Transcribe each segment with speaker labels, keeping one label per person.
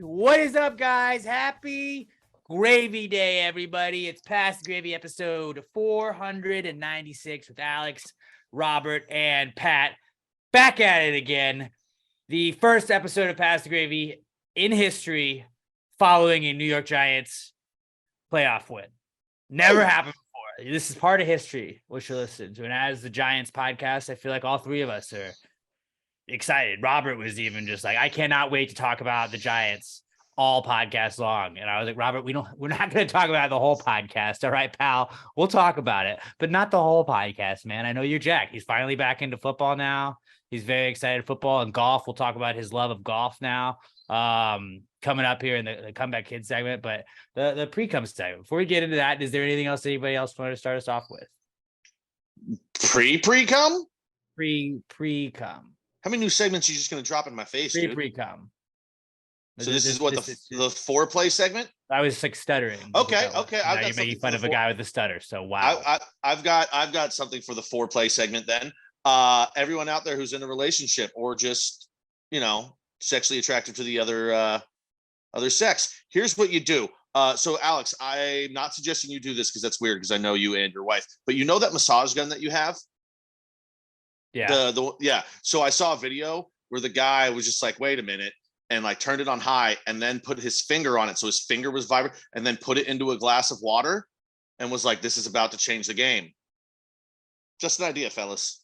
Speaker 1: What is up, guys? Happy Gravy Day, everybody. It's Past Gravy episode 496 with Alex, Robert, and Pat. Back at it again. The first episode of Past Gravy in history following a New York Giants playoff win. Never happened before. This is part of history, what you listen to. And as the Giants podcast, I feel like all three of us are excited. Robert was even just like, I cannot wait to talk about the Giants all podcast long. And I was like, Robert, we're not going to talk about the whole podcast. All right, pal, we'll talk about it, but not the whole podcast, man. I know you're Jack. He's finally back into football now. He's very excited. Football and golf. We'll talk about his love of golf now. Coming up here in the Comeback Kids segment, but the Precome segment. Before we get into that, is there anything else anybody else want to start us off with?
Speaker 2: Precome?
Speaker 1: Precome.
Speaker 2: How many new segments are you just going to drop in my face, dude?
Speaker 1: Precome.
Speaker 2: So this is what the foreplay segment?
Speaker 1: I was like stuttering.
Speaker 2: Okay.
Speaker 1: Now you're making fun of a guy with a stutter. So wow.
Speaker 2: I've got something for the foreplay segment then. Everyone out there who's in a relationship or just, sexually attracted to the other sex. Here's what you do. So Alex, I'm not suggesting you do this because that's weird because I know you and your wife, but you know that massage gun that you have?
Speaker 1: Yeah.
Speaker 2: Yeah. So I saw a video where the guy was just like, wait a minute, and like turned it on high and then put his finger on it. So his finger was vibrating and then put it into a glass of water and was like, this is about to change the game. Just an idea, fellas.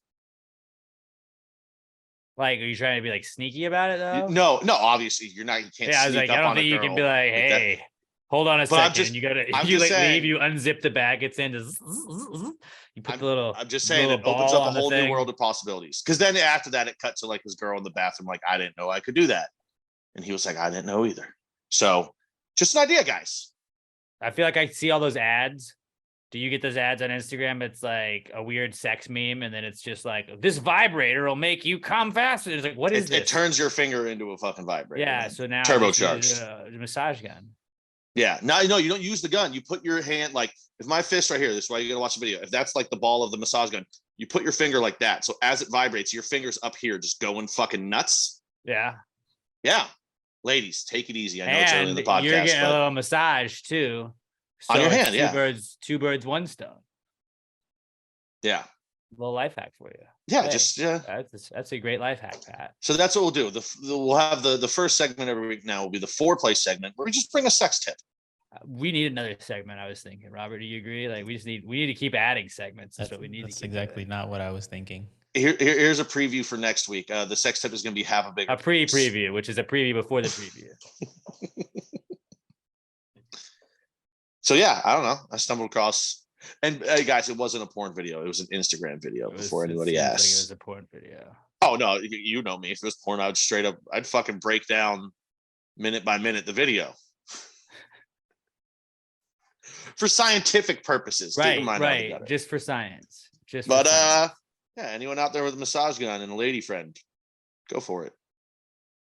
Speaker 1: Like, are you trying to be like sneaky about it though?
Speaker 2: No, obviously you're not. You can't.
Speaker 1: Yeah, I was like, I don't think you can be like, hey, hold on a second. You leave, you unzip the bag, it's in. You put the little.
Speaker 2: I'm just saying it opens up a whole new world of possibilities. Because then after that, it cut to like his girl in the bathroom. Like, I didn't know I could do that, and he was like, I didn't know either. So, just an idea, guys.
Speaker 1: I feel like I see all those ads. Do you get those ads on Instagram? It's like a weird sex meme, and then it's just like, this vibrator will make you come faster. It's like, what is this?
Speaker 2: It turns your finger into a fucking vibrator.
Speaker 1: Yeah, so now
Speaker 2: turbocharged
Speaker 1: massage gun.
Speaker 2: Yeah, no, you don't use the gun. You put your hand like, if my fist right here, this is why you gotta watch the video. If that's like the ball of the massage gun, you put your finger like that. So as it vibrates, your finger's up here, just going fucking nuts.
Speaker 1: Yeah.
Speaker 2: Yeah. Ladies, take it easy. I know it's early in the podcast.
Speaker 1: You're getting a little massage too.
Speaker 2: So on your hand,
Speaker 1: two birds, one stone.
Speaker 2: Yeah.
Speaker 1: A little life hack for you.
Speaker 2: Yeah,
Speaker 1: that's a great life hack, Pat.
Speaker 2: So that's what we'll do. We'll have the first segment every week now will be the foreplay segment where we just bring a sex tip.
Speaker 1: We need another segment, I was thinking. Robert, do you agree? Like we need to keep adding segments. That's what we need.
Speaker 3: That's exactly not what I was thinking.
Speaker 2: Here's a preview for next week. The sex tip is going to be have a bigger.
Speaker 1: A preview, which is a preview before the preview.
Speaker 2: So yeah, I don't know. I stumbled across, and hey guys, it wasn't a porn video. It was an Instagram video. Before anybody asked,
Speaker 1: like it was a porn video.
Speaker 2: Oh no, you know me. If it was porn, I'd fucking break down minute by minute the video for scientific purposes.
Speaker 1: Right. Just for science.
Speaker 2: Yeah, anyone out there with a massage gun and a lady friend, go for it.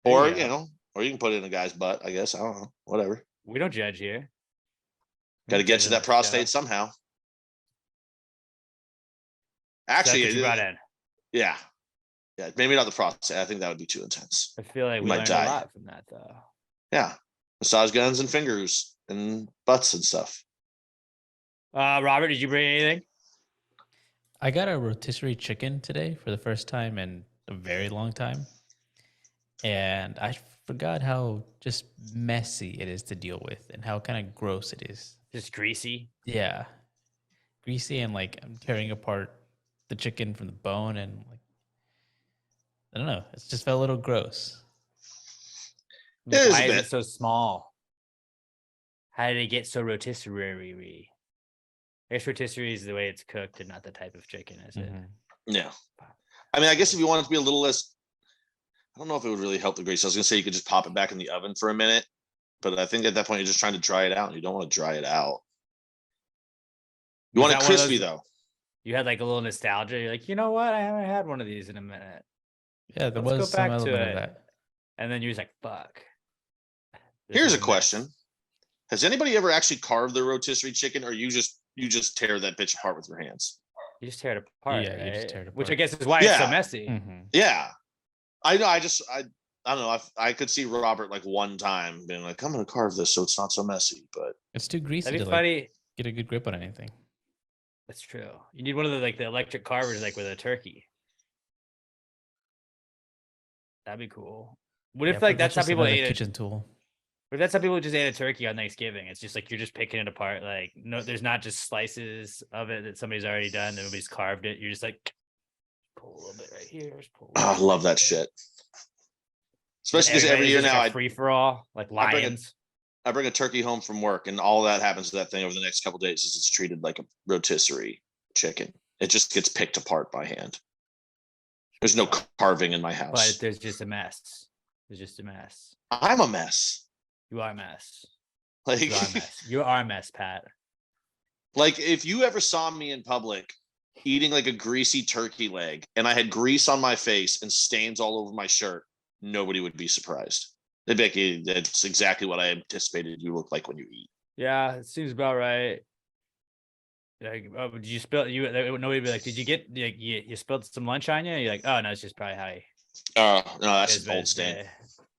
Speaker 2: Or you can put it in a guy's butt. I guess I don't know. Whatever.
Speaker 1: We don't judge here.
Speaker 2: Got to get to that prostate somehow. Actually, yeah, maybe not the prostate. I think that would be too intense.
Speaker 1: I feel like we learned a lot from that, though.
Speaker 2: Yeah, massage guns and fingers and butts and stuff.
Speaker 1: Robert, did you bring anything?
Speaker 3: I got a rotisserie chicken today for the first time in a very long time, and I forgot how just messy it is to deal with and how kind of gross it is.
Speaker 1: Just greasy.
Speaker 3: Yeah. Greasy, and like I'm tearing apart the chicken from the bone, and like I don't know. It just felt a little gross.
Speaker 1: Why is it so small? How did it get so rotisserie? I guess rotisserie is the way it's cooked and not the type of chicken, is it?
Speaker 2: Yeah. I mean, I guess if you want it to be a little less, I don't know if it would really help the grease. I was going to say you could just pop it back in the oven for a minute. But I think at that point, you're just trying to dry it out. And you don't want to dry it out. You want it crispy, though.
Speaker 1: You had like a little nostalgia. You're like, you know what? I haven't had one of these in a minute.
Speaker 3: Yeah, there was some element of that.
Speaker 1: And then you're just like, fuck.
Speaker 2: Here's a question. Has anybody ever actually carved the rotisserie chicken, or you just tear that bitch apart with your hands?
Speaker 1: You just tear it apart,
Speaker 3: yeah,
Speaker 1: right?
Speaker 3: You just tear it apart.
Speaker 1: Which I guess is why it's so messy.
Speaker 2: Yeah. I know. I don't know. I could see Robert like one time being like, "I'm gonna carve this so it's not so messy." But
Speaker 3: It's too greasy
Speaker 1: That'd
Speaker 3: to
Speaker 1: be
Speaker 3: like
Speaker 1: funny.
Speaker 3: get a good grip on anything.
Speaker 1: That's true. You need one of the like the electric carvers, like with a turkey. That'd be cool. What
Speaker 3: Yeah,
Speaker 1: if like
Speaker 3: pretty much
Speaker 1: that's how
Speaker 3: just
Speaker 1: people
Speaker 3: another
Speaker 1: ate it?
Speaker 3: kitchen tool.
Speaker 1: What if that's how people just ate a turkey on Thanksgiving? It's just like you're just picking it apart. Like no, there's not just slices of it that somebody's already done. Nobody's carved it. You're just like pull a little bit right here. Just pull a little
Speaker 2: I
Speaker 1: bit
Speaker 2: love
Speaker 1: right
Speaker 2: that
Speaker 1: there.
Speaker 2: shit.
Speaker 1: But
Speaker 2: Especially because every
Speaker 1: it's
Speaker 2: year
Speaker 1: just
Speaker 2: now
Speaker 1: like a free for all, like
Speaker 2: I bring a
Speaker 1: lions.
Speaker 2: I bring a turkey home from work, and all that happens to that thing over the next couple of days is it's treated like a rotisserie chicken. It just gets picked apart by hand. There's no carving in my
Speaker 1: But
Speaker 2: house.
Speaker 1: there's just a mess. There's just a mess.
Speaker 2: I'm a mess.
Speaker 1: You are a mess.
Speaker 2: Like,
Speaker 1: You are a mess. You are a mess, Pat.
Speaker 2: like if you ever saw me in public eating like a greasy turkey leg and I had grease on my face and stains all over my shirt, nobody would be surprised. They'd be like, that's exactly what I anticipated you look like when you eat.
Speaker 1: Yeah, it seems about right. Like, oh, did you spill? Nobody would be like, did you get like you spilled some lunch on you? You're like, oh no, it's just probably how you.
Speaker 2: Oh, no, that's
Speaker 1: It's
Speaker 2: an old stain.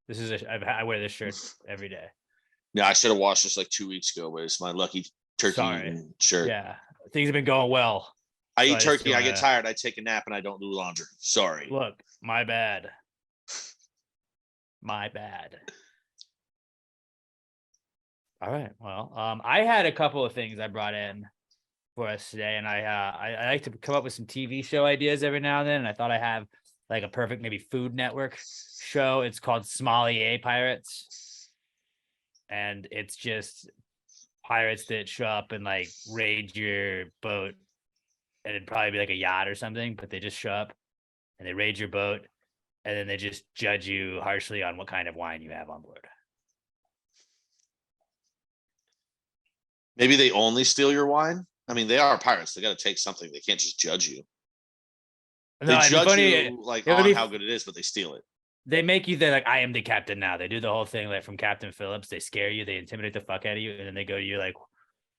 Speaker 1: This is I wear this shirt every day.
Speaker 2: Yeah, I should have washed this like 2 weeks ago, but it's my lucky turkey
Speaker 1: Sorry.
Speaker 2: shirt.
Speaker 1: Yeah, things have been going well.
Speaker 2: I
Speaker 1: So
Speaker 2: eat
Speaker 1: just
Speaker 2: turkey, I
Speaker 1: wanna-
Speaker 2: get tired, I take a nap, and I don't do laundry. Sorry.
Speaker 1: Look, my bad. My bad. All right. Well, I had a couple of things I brought in for us today, and I like to come up with some TV show ideas every now and then. And I thought I have like a perfect maybe Food Network show. It's called Sommelier Pirates, and it's just pirates that show up and like raid your boat, and it'd probably be like a yacht or something, but they just show up and they raid your boat, and then they just judge you harshly on what kind of wine you have on board.
Speaker 2: Maybe they only steal your wine. I mean, they are pirates. They got to take something. They can't just judge you. They judge you like on how good it is, but they steal it.
Speaker 1: They make you, they're like, I am the captain now. They do the whole thing like from Captain Phillips. They scare you, they intimidate the fuck out of you, and then they go to your like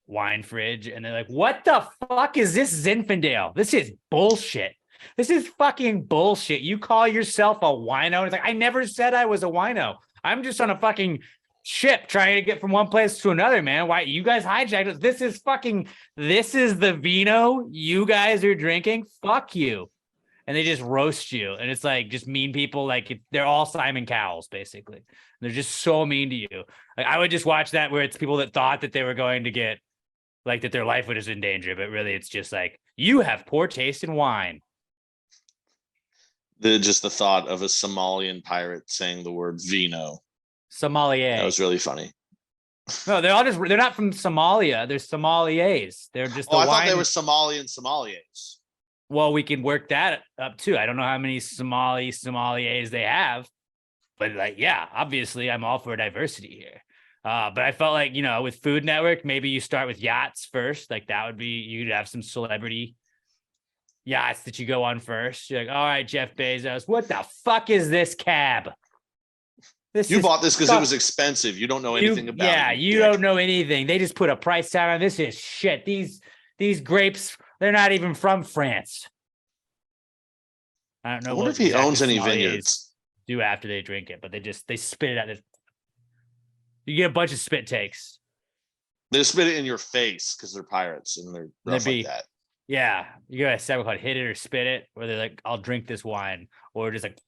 Speaker 1: wine fridge and they're like, what the fuck is this Zinfandel? This is bullshit. This is fucking bullshit. You call yourself a wino? It's like, I never said I was a wino. I'm just on a fucking ship trying to get from one place to another, man. Why you guys hijacked us? This is the vino you guys are drinking. Fuck you. And they just roast you. And it's like just mean people, like they're all Simon Cowells, basically. They're just so mean to you. Like I would just watch that where it's people that thought that they were going to get like that their life was in danger, but really it's just like you have poor taste in wine.
Speaker 2: Just the thought of a Somalian pirate saying the word vino.
Speaker 1: Sommelier.
Speaker 2: That was really funny.
Speaker 1: No, they're not from Somalia. They're sommeliers. They're just
Speaker 2: I thought they were Somalian sommeliers.
Speaker 1: Well, we can work that up too. I don't know how many sommeliers they have, but like, yeah, obviously I'm all for diversity here. But I felt like, with Food Network, maybe you start with yachts first. Like that would be, you'd have some celebrity yachts that you go on first. You're like, all right, Jeff Bezos, what the fuck is this cab?
Speaker 2: You bought this because it was expensive. You don't know anything about it.
Speaker 1: Yeah, you don't know anything. They just put a price tag on this. Is shit. These grapes, they're not even from France. I don't know.
Speaker 2: I wonder if he owns any vineyards.
Speaker 1: Do after they drink it, but they spit it out. You get a bunch of spit takes.
Speaker 2: They spit it in your face because they're pirates and they're rough like that.
Speaker 1: Yeah, you got a segment called "Hit It or Spit It," where they're like, "I'll drink this wine," or just like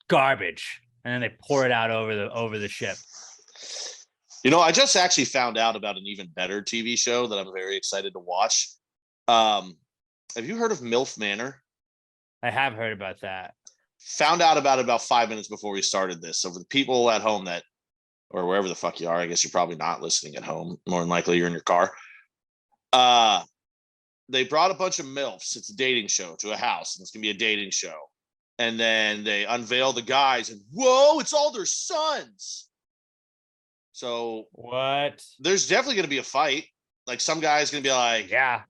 Speaker 1: garbage, and then they pour it out over the ship.
Speaker 2: I just actually found out about an even better TV show that I'm very excited to watch. Have you heard of MILF Manor?
Speaker 1: I have heard about that.
Speaker 2: Found out about 5 minutes before we started this. So for the people at home or wherever the fuck you are, I guess you're probably not listening at home. More than likely you're in your car. They brought a bunch of MILFs. It's a dating show to a house, and it's gonna be a dating show. And then they unveil the guys, and whoa, it's all their sons. So
Speaker 1: what?
Speaker 2: There's definitely gonna be a fight. Like some guy's gonna be like, yeah,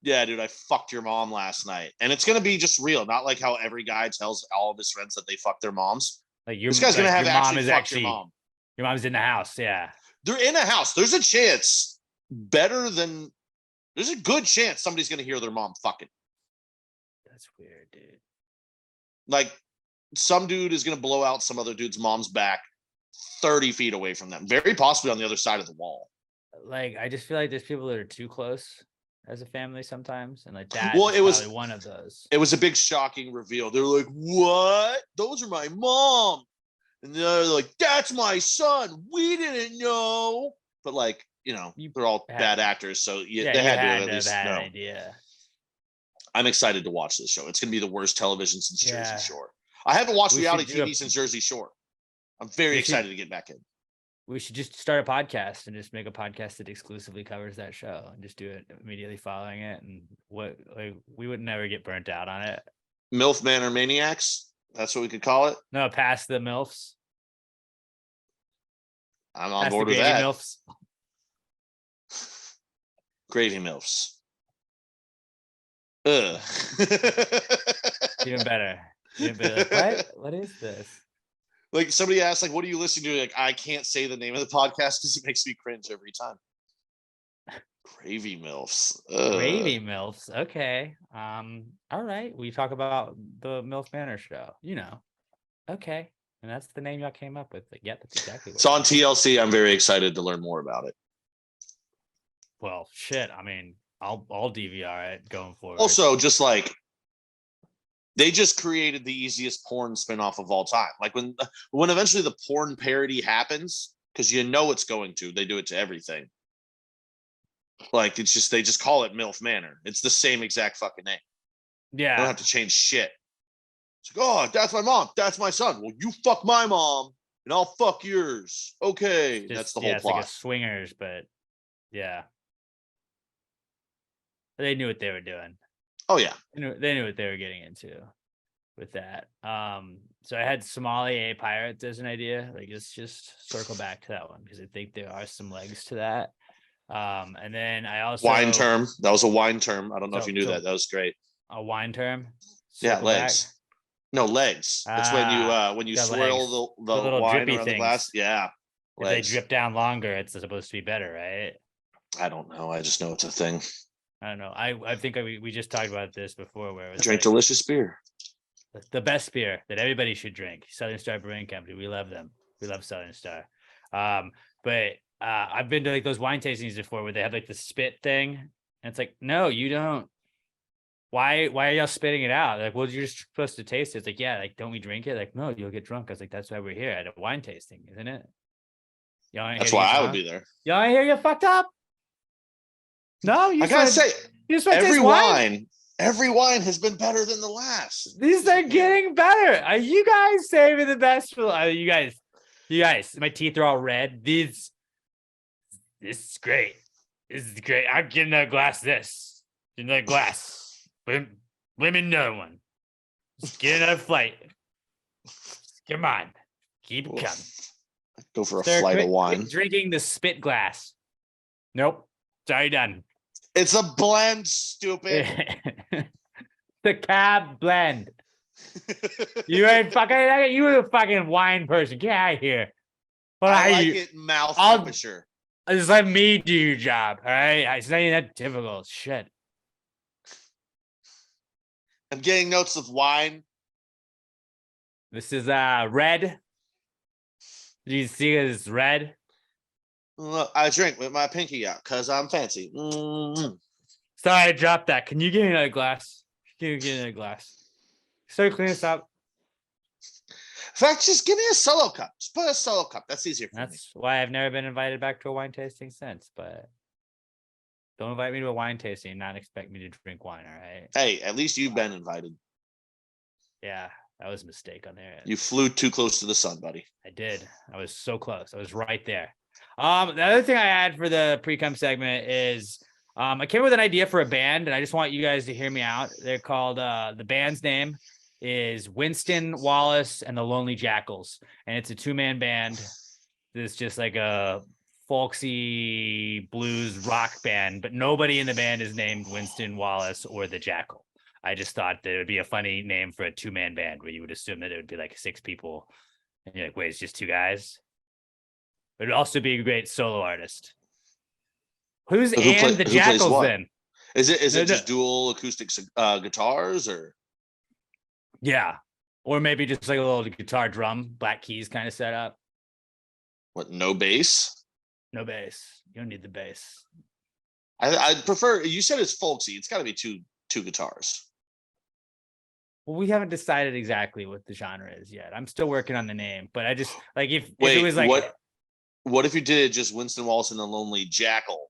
Speaker 2: dude, I fucked your mom last night. And it's going to be just real. Not like how every guy tells all of his friends that they fucked their moms.
Speaker 1: Like
Speaker 2: this guy's going to have actually fucked your mom.
Speaker 1: Your mom's in the house. Yeah.
Speaker 2: They're in a house. There's a chance there's a good chance somebody's going to hear their mom fucking.
Speaker 1: That's weird, dude.
Speaker 2: Like some dude is going to blow out some other dude's mom's back 30 feet away from them, very possibly on the other side of the wall.
Speaker 1: Like, I just feel like there's people that are too close as a family sometimes, and like that
Speaker 2: Well,
Speaker 1: is
Speaker 2: it was
Speaker 1: probably one of those.
Speaker 2: It was a big shocking reveal. They're like, "What? Those are my mom," and they're like, "That's my son. We didn't know." But like, they're all bad actors, so they had to at least
Speaker 1: had
Speaker 2: know.
Speaker 1: an idea.
Speaker 2: I'm excited to watch this show. It's going to be the worst television since
Speaker 1: Yeah.
Speaker 2: Jersey Shore. I haven't watched
Speaker 1: We
Speaker 2: reality
Speaker 1: should do
Speaker 2: TV since Jersey Shore. I'm very excited to get back in.
Speaker 1: We should just start a podcast and just make a podcast that exclusively covers that show and just do it immediately following it. And we would never get burnt out on it.
Speaker 2: MILF Manor Maniacs. That's what we could call it.
Speaker 1: No, past the MILFs.
Speaker 2: I'm on board with that.
Speaker 1: MILFs.
Speaker 2: Gravy MILFs. Ugh.
Speaker 1: Even better. Like, what is this?
Speaker 2: Like somebody asked, like, what are you listening to? Like, I can't say the name of the podcast because it makes me cringe every time. Gravy MILFs.
Speaker 1: Gravy MILFs. Okay. All right. We talk about the MILF Manor show. Okay. And that's the name y'all came up with. Like, yeah, that's exactly what
Speaker 2: it's on TLC. I'm very excited to learn more about it.
Speaker 1: Well, shit. I mean, I'll DVR it going forward.
Speaker 2: Also, just like they just created the easiest porn spinoff of all time. Like when eventually the porn parody happens, because it's going to, they do it to everything. Like they just call it MILF Manor. It's the same exact fucking name.
Speaker 1: Yeah.
Speaker 2: They don't have to change shit. It's like, oh, that's my mom. That's my son. Well, you fuck my mom and I'll fuck yours. Okay. That's the whole plot.
Speaker 1: Like a swingers, but yeah. They knew what they were doing.
Speaker 2: Oh yeah.
Speaker 1: They knew what they were getting into with that. So I had Sommelier Pirates as an idea. Like, let's just circle back to that one because I think there are some legs to that. And then I also
Speaker 2: wine term. That was a wine term. I don't know if you knew that. That was great.
Speaker 1: A wine term.
Speaker 2: Yeah, legs. Back. No, legs. That's when you swirl the
Speaker 1: little
Speaker 2: wine
Speaker 1: drippy
Speaker 2: around
Speaker 1: things.
Speaker 2: the glass. Yeah.
Speaker 1: If they drip down longer, it's supposed to be better, right?
Speaker 2: I don't know. I just know it's a thing.
Speaker 1: I don't know. I think we just talked about this before, where I
Speaker 2: drink delicious beer.
Speaker 1: The best beer that everybody should drink. Southern Star Brewing Company. We love them. We love Southern Star. But I've been to like those wine tastings before where they have like the spit thing, and it's like, no, you don't. Why are y'all spitting it out? Like, well, you're just supposed to taste it. It's like, yeah, like, don't we drink it? Like, no, you'll get drunk. I was like, that's why we're here at a wine tasting, isn't it?
Speaker 2: That's why I would be there.
Speaker 1: Y'all ain't here, you fucked up. No,
Speaker 2: I gotta say, every wine has been better than the last.
Speaker 1: These are getting better. Are you guys saving the best for you guys? My teeth are all red. This is great. This is great. I'm getting a glass. Give me a glass. Let me another one. Just get another flight. Come on, keep it coming.
Speaker 2: Go for a flight of wine.
Speaker 1: Drinking the spit glass. Nope. Sorry, done.
Speaker 2: It's a blend, stupid.
Speaker 1: The cab blend. You ain't fucking. You a fucking wine person. Get out of here.
Speaker 2: I like it mouth temperature.
Speaker 1: Just let me do your job. All right. It's not even that difficult. Shit.
Speaker 2: I'm getting notes of wine.
Speaker 1: This is red. Do you see it's red?
Speaker 2: Look, I drink with my pinky out because I'm fancy. Mm-hmm.
Speaker 1: Sorry, I dropped that. Can you give me another glass? Can you give me another glass? So clean this up.
Speaker 2: In fact, just give me a solo cup. Just put a solo cup. That's easier for me.
Speaker 1: That's why I've never been invited back to a wine tasting since, but don't invite me to a wine tasting and not expect me to drink wine, all right?
Speaker 2: Hey, at least you've been invited.
Speaker 1: Yeah, that was a mistake on there.
Speaker 2: You flew too close to the sun, buddy.
Speaker 1: I did. I was so close. I was right there. The other thing I had for the Precome segment is I came up with an idea for a band, and I just want you guys to hear me out. They're called, the band's name is Winston Wallace and the Lonely Jackals, and it's a 2-man band. It's just like a folksy blues rock band, but nobody in the band is named Winston Wallace or the Jackal. I just thought that it would be a funny name for a 2-man band where you would assume that it would be like 6 people, and you're like, wait, it's just 2 guys? It would also be a great solo artist. Who's the Jackals then?
Speaker 2: Is it just dual acoustic guitars or?
Speaker 1: Yeah. Or maybe just like a little guitar drum, Black Keys kind of setup.
Speaker 2: What? No bass?
Speaker 1: No bass. You don't need the bass.
Speaker 2: I'd prefer. You said it's folksy. It's got to be two guitars.
Speaker 1: Well, we haven't decided exactly what the genre is yet. I'm still working on the name, but I just like if
Speaker 2: Wait,
Speaker 1: it was like
Speaker 2: what if you did just Winston Wallace and the Lonely Jackal,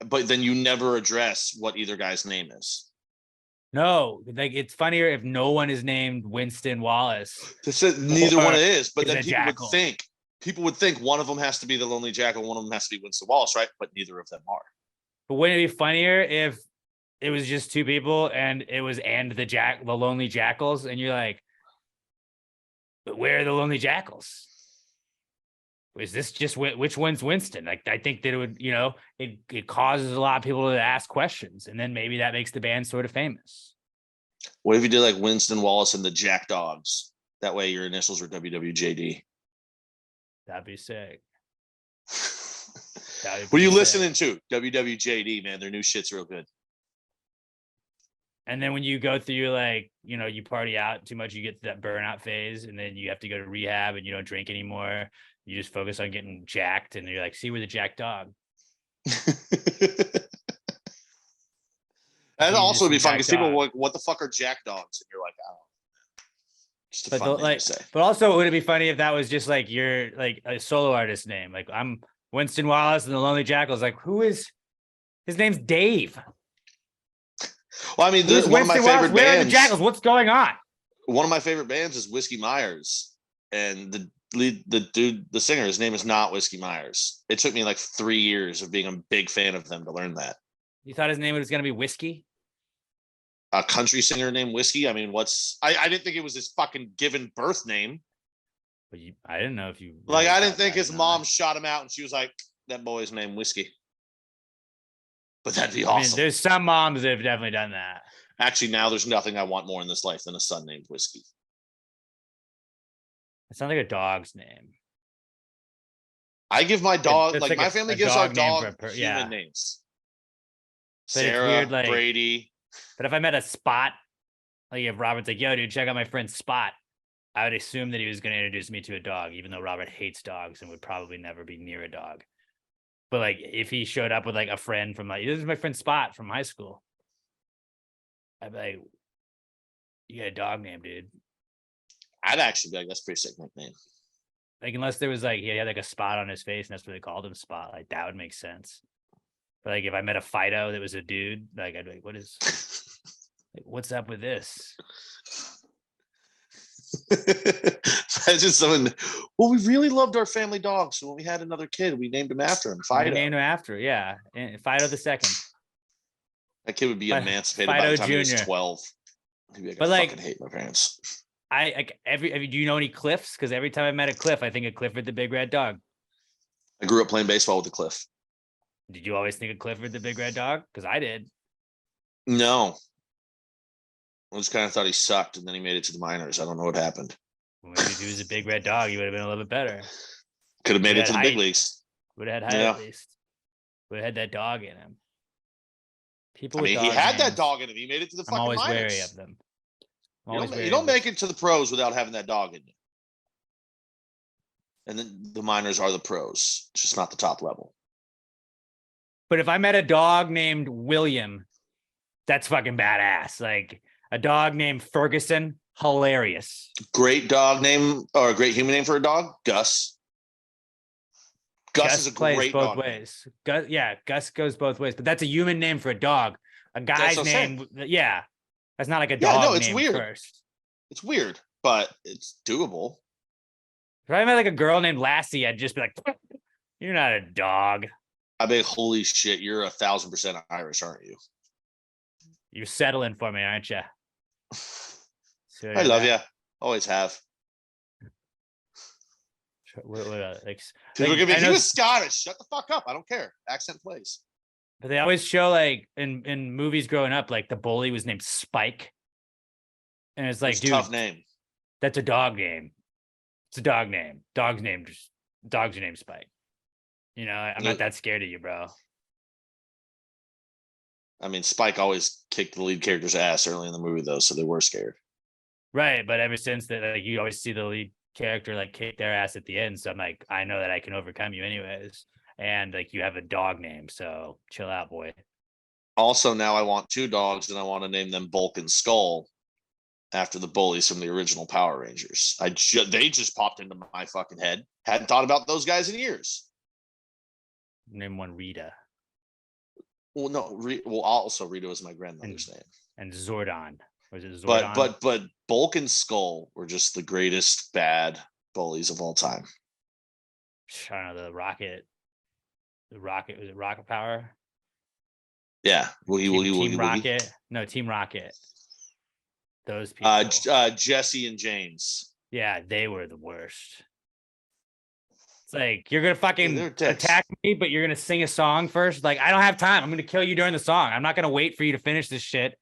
Speaker 2: but then you never address what either guy's name is?
Speaker 1: no, like it's funnier if no one is named Winston Wallace.
Speaker 2: Neither one is, but
Speaker 1: it's
Speaker 2: then
Speaker 1: a jackal.
Speaker 2: People would think one of them has to be the Lonely Jackal, one of them has to be Winston Wallace, right? But neither of them are.
Speaker 1: But wouldn't it be funnier if it was just two people and it was the Lonely Jackals, and you're like, but where are the Lonely Jackals? Is this just which one's Winston? Like, I think that it would, it causes a lot of people to ask questions, and then maybe that makes the band sort of famous.
Speaker 2: What if you did like Winston Wallace and the Jack Dogs? That way your initials were WWJD.
Speaker 1: That'd be sick.
Speaker 2: What are you listening to? WWJD, man. Their new shit's real good.
Speaker 1: And then when you go through, like, you party out too much, you get to that burnout phase, and then you have to go to rehab and you don't drink anymore. You just focus on getting jacked, and you're like, see, we're the Jack Dog.
Speaker 2: That'd also be fun because people are like, what the fuck are Jack Dogs? And you're like, oh. Just a fun thing to say.
Speaker 1: But also, would it be funny if that was just like your like a solo artist name? Like, I'm Winston Wallace and the Lonely Jackals. Like, who is his name's Dave?
Speaker 2: Well, I mean, one of my favorite bands.
Speaker 1: Where are the Jackals? What's going on?
Speaker 2: One of my favorite bands is Whiskey Myers, and the singer, his name is not Whiskey Myers. It took me like 3 years of being a big fan of them to learn that.
Speaker 1: You thought his name was going to be Whiskey?
Speaker 2: A country singer named Whiskey? I mean, I didn't think it was his fucking given birth name.
Speaker 1: But I didn't know if you...
Speaker 2: Like, I didn't think his mom shot him out and she was like, that boy's named Whiskey. But that'd be awesome. I mean,
Speaker 1: there's some moms that have definitely done that.
Speaker 2: Actually, now there's nothing I want more in this life than a son named Whiskey.
Speaker 1: It sounds like a dog's name.
Speaker 2: I give my dog, like my family gives our dog human names.
Speaker 1: But
Speaker 2: Sarah,
Speaker 1: weird, like,
Speaker 2: Brady.
Speaker 1: But if I met a Spot, like if Robert's like, yo, dude, check out my friend Spot, I would assume that he was going to introduce me to a dog, even though Robert hates dogs and would probably never be near a dog. But like, if he showed up with like a friend from like, this is my friend Spot from high school, I'd be like, you got a dog name, dude.
Speaker 2: I'd actually be like, that's a pretty sick nickname.
Speaker 1: Like, unless there was like, he had like a spot on his face and that's what they called him, Spot. Like, that would make sense. But like, if I met a Fido that was a dude, like, I'd be like, like, what's up with this?
Speaker 2: Imagine someone, well, we really loved our family dog, so when we had another kid, we named him after him. Fido.
Speaker 1: We named him after, yeah. And Fido the second.
Speaker 2: That kid would be emancipated by the time he was 12. He'd be like, I fucking hate my parents.
Speaker 1: Do you know any Cliffs? Because every time I met a Cliff, I think of Clifford the Big Red Dog.
Speaker 2: I grew up playing baseball with the Cliff.
Speaker 1: Did you always think of Clifford the Big Red Dog? Because I did.
Speaker 2: No. I just kind of thought he sucked, and then he made it to the minors. I don't know what happened.
Speaker 1: Well, maybe if he was a big red dog, he would have been a little bit better.
Speaker 2: Could have made it to the big leagues.
Speaker 1: Would have had height at least. Would have had that dog in him.
Speaker 2: People. I mean, he had that dog in him. He made it to the fucking minors.
Speaker 1: I'm always wary of them.
Speaker 2: You don't make it to the pros without having that dog in you. And then the minors are the pros, it's just not the top level.
Speaker 1: But if I met a dog named William, that's fucking badass. Like a dog named Ferguson, hilarious.
Speaker 2: Great dog name, or a great human name for a dog, Gus. Gus is a great
Speaker 1: both
Speaker 2: dog
Speaker 1: ways. Gus goes both ways, but that's a human name for a dog. A guy's name, that's not like a dog.
Speaker 2: No, it's
Speaker 1: name
Speaker 2: weird.
Speaker 1: First.
Speaker 2: It's weird, but it's doable.
Speaker 1: If I met like a girl named Lassie, I'd just be like, "You're not a dog."
Speaker 2: I mean, holy shit, you're 1,000% Irish, aren't you?
Speaker 1: You're settling for me, aren't you?
Speaker 2: I love you. Always have.
Speaker 1: If
Speaker 2: he was Scottish, shut the fuck up. I don't care. Accent plays.
Speaker 1: But they always show like in movies growing up, like the bully was named Spike. And it's like, dude,
Speaker 2: tough name.
Speaker 1: That's a dog name. It's a dog name. Dog's named Spike. You know, I'm not that scared of you, bro.
Speaker 2: I mean, Spike always kicked the lead character's ass early in the movie, though, so they were scared.
Speaker 1: Right, but ever since that, like, you always see the lead character like kick their ass at the end. So I'm like, I know that I can overcome you anyways. And like, you have a dog name, so chill out, boy.
Speaker 2: Also, now I want 2 dogs, and I want to name them Bulk and Skull after the bullies from the original Power Rangers. They just popped into my fucking head. Hadn't thought about those guys in years.
Speaker 1: Name one Rita
Speaker 2: Well, no, also Rita was my grandmother's name.
Speaker 1: and Zordon. Was it Zordon?
Speaker 2: But Bulk and Skull were just the greatest bad bullies of all time.
Speaker 1: I don't know, the Rocket was it Rocket Power?
Speaker 2: Yeah,
Speaker 1: Team Rocket. No, Team Rocket. Those people.
Speaker 2: Jesse and James.
Speaker 1: Yeah, they were the worst. It's like, you're gonna fucking
Speaker 2: They're dicks.
Speaker 1: attack me, but you're gonna sing a song first. Like, I don't have time. I'm gonna kill you during the song. I'm not gonna wait for you to finish this shit.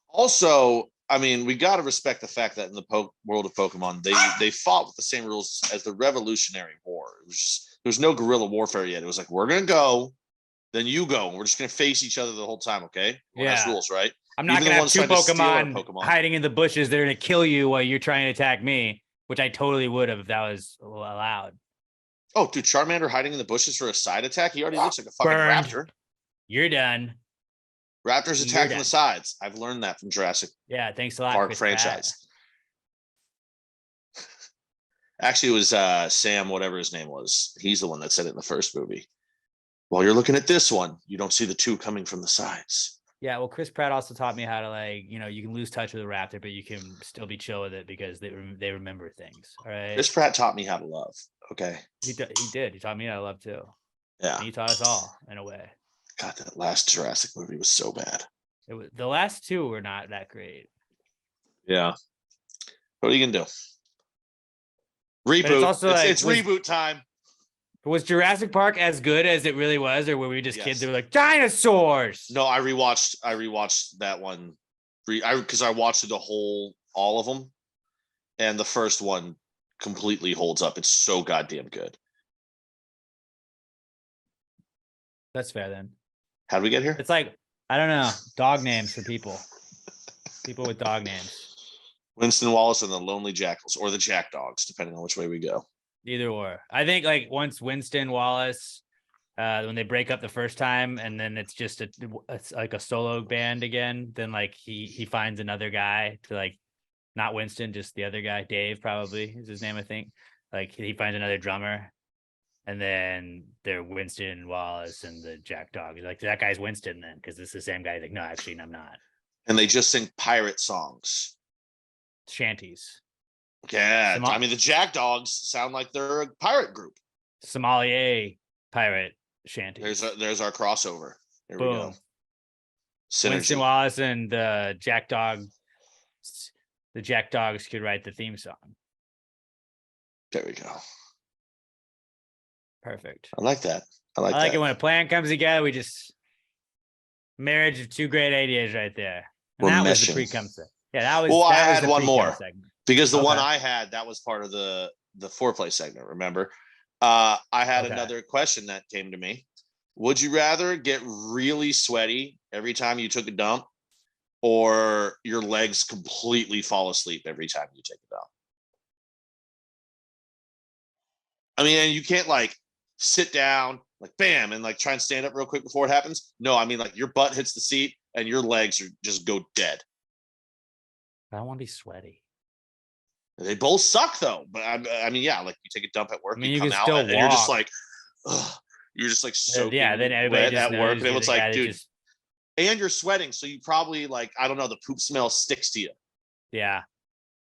Speaker 2: Also, I mean, we got to respect the fact that in the world of Pokemon, they fought with the same rules as the Revolutionary War. It was just, there was no guerrilla warfare yet. It was like, we're gonna go, then you go, and we're just gonna face each other the whole time. Okay, well, that's rules, right?
Speaker 1: I'm not
Speaker 2: Even
Speaker 1: gonna
Speaker 2: the
Speaker 1: have
Speaker 2: ones
Speaker 1: 2
Speaker 2: trying to steal our
Speaker 1: Pokemon hiding in the bushes. They're gonna kill you while you're trying to attack me, which I totally would have if that was allowed.
Speaker 2: Oh, dude, Charmander hiding in the bushes for a side attack? He already looks like a fucking
Speaker 1: Burned.
Speaker 2: raptor.
Speaker 1: You're done.
Speaker 2: Raptors
Speaker 1: You're
Speaker 2: attack from
Speaker 1: done.
Speaker 2: the sides. I've learned that from Jurassic
Speaker 1: Yeah, thanks a lot,
Speaker 2: Park
Speaker 1: Chris
Speaker 2: franchise. Actually, it was Sam, whatever his name was. He's the one that said it in the first movie. While you're looking at this one, you don't see the 2 coming from the sides.
Speaker 1: Yeah, well, Chris Pratt also taught me how to, like, you know, you can lose touch with a raptor, but you can still be chill with it because they remember things. All right.
Speaker 2: Chris Pratt taught me how to love. Okay.
Speaker 1: He did. He taught me how to love too.
Speaker 2: Yeah.
Speaker 1: And he taught us all in a way.
Speaker 2: God, that last Jurassic movie was so bad.
Speaker 1: It was, the last 2 were not that great.
Speaker 2: Yeah. What are you gonna do? Reboot.
Speaker 1: But it's also
Speaker 2: it's reboot time.
Speaker 1: Was Jurassic Park as good as it really was, or were we just kids that
Speaker 2: Yes.
Speaker 1: were like, dinosaurs?
Speaker 2: No, I rewatched that one because I watched it all of them, and the first one completely holds up. It's so goddamn good.
Speaker 1: That's fair then.
Speaker 2: How did we get here?
Speaker 1: It's like, I don't know, dog names for people. People with dog names.
Speaker 2: Winston Wallace and the Lonely Jackals, or the Jack Dogs, depending on which way we go.
Speaker 1: Either or. I think like once Winston Wallace, when they break up the first time, and then it's just it's like a solo band again, then like he finds another guy to, like, not Winston, just the other guy, Dave probably is his name, I think. Like, he finds another drummer, and then they're Winston Wallace and the Jack Dog. Like, that guy's Winston then, because it's the same guy. He's like, no, actually, I'm not.
Speaker 2: And they just sing pirate songs.
Speaker 1: Shanties.
Speaker 2: Yeah, I mean, the Jack Dogs sound like they're a pirate group.
Speaker 1: Sommelier pirate shanties.
Speaker 2: There's our crossover. Here we go. Synergy.
Speaker 1: Winston Wallace and the Jack Dogs could write the theme song.
Speaker 2: There we go.
Speaker 1: Perfect.
Speaker 2: I like that. I like
Speaker 1: it when a plan comes together. We just marriage of 2 great ideas right there. And that was the Precome segment. Yeah, that was.
Speaker 2: Well,
Speaker 1: I
Speaker 2: had one more
Speaker 1: segment.
Speaker 2: Because the one I had, that was part of the foreplay segment. Remember, I had another question that came to me. Would you rather get really sweaty every time you took a dump, or your legs completely fall asleep every time you take a dump? I mean, and you can't like sit down, like bam, and like try and stand up real quick before it happens. No, I mean, like your butt hits the seat and your legs are just go dead.
Speaker 1: I don't want to be sweaty.
Speaker 2: They both suck though. But I mean, yeah, like you take a dump at work, you come out and you're just like, ugh, you're just like soaking
Speaker 1: then everybody just
Speaker 2: at work. And it's like, dude,
Speaker 1: just...
Speaker 2: and you're sweating. So you probably like, I don't know, the poop smell sticks to you.
Speaker 1: Yeah.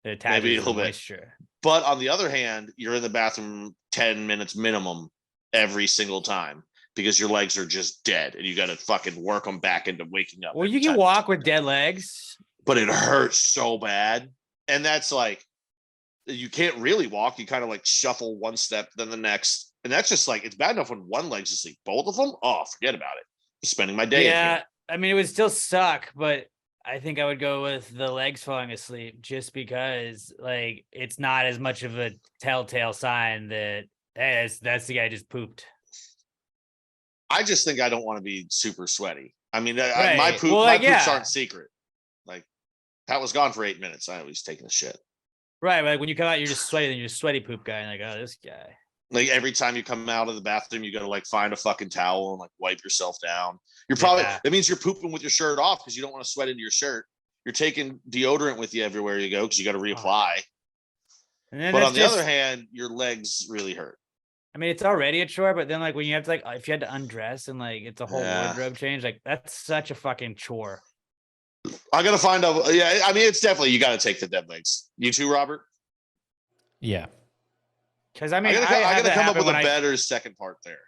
Speaker 1: It attaches maybe a little moisture.
Speaker 2: But on the other hand, you're in the bathroom 10 minutes minimum every single time because your legs are just dead and you got to fucking work them back into waking up.
Speaker 1: Well, you can walk with dead legs,
Speaker 2: but it hurts so bad. And that's like, you can't really walk. You kind of like shuffle one step, then the next. And that's just like, it's bad enough when one leg's asleep. Both of them? Oh, forget about it. I'm spending my day.
Speaker 1: Yeah. I mean, it would still suck, but I think I would go with the legs falling asleep just because like, it's not as much of a telltale sign that, hey, that's the guy just pooped.
Speaker 2: I just think I don't want to be super sweaty. I mean, my poops aren't secret. Like, Pat was gone for 8 minutes. I was taking a shit.
Speaker 1: Right. Like when you come out, you're just sweaty, and you're a sweaty poop guy. And like, oh, this guy.
Speaker 2: Like every time you come out of the bathroom, you got to like find a fucking towel and like wipe yourself down. You're probably, that means you're pooping with your shirt off because you don't want to sweat into your shirt. You're taking deodorant with you everywhere you go because you got to reapply. But on the other hand, your legs really hurt.
Speaker 1: I mean, it's already a chore, but then like when you have to like, if you had to undress and like it's a whole wardrobe change, like that's such a fucking chore.
Speaker 2: I got to find out. Yeah. I mean, it's definitely, you got to take the dead legs. You too, Robert?
Speaker 3: Yeah.
Speaker 1: Because I mean,
Speaker 2: I gotta come up with a better second part there.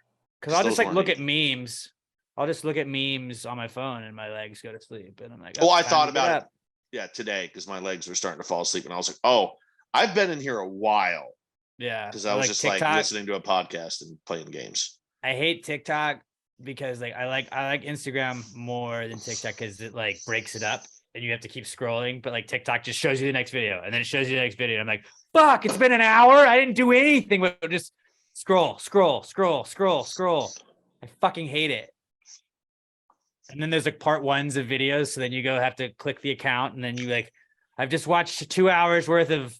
Speaker 1: Because I'll just like look at memes. I'll just look at memes on my phone and my legs go to sleep. And I'm like,
Speaker 2: I thought about it. Yeah, today because my legs were starting to fall asleep, and I was like, oh, I've been in here a while.
Speaker 1: Yeah,
Speaker 2: because I was just TikTok, like listening to a podcast and playing games.
Speaker 1: I hate TikTok because like I like Instagram more than TikTok because it like breaks it up and you have to keep scrolling. But like TikTok just shows you the next video and then it shows you the next video. I'm like, fuck, it's been an hour. I didn't do anything but just scroll. I fucking hate it. And then there's like part ones of videos. So then you have to click the account and then you like, I've just watched 2 hours worth of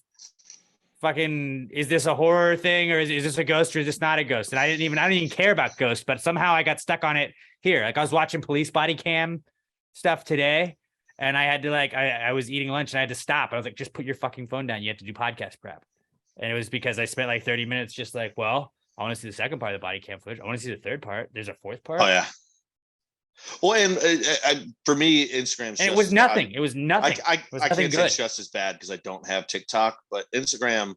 Speaker 1: fucking, is this a horror thing or is this a ghost or is this not a ghost? And I didn't even care about ghosts, but somehow I got stuck on it here. Like I was watching police body cam stuff today and I had to like, I was eating lunch and I had to stop. I was like, just put your fucking phone down. You have to do podcast prep. And it was because I spent like 30 minutes just like, well, I want to see the second part of the body cam footage. I want to see the third part. There's a fourth part.
Speaker 2: Oh yeah. Well, and for me, Instagram's.
Speaker 1: And it was nothing. It was nothing.
Speaker 2: I can't say it's just as bad because I don't have TikTok, but Instagram,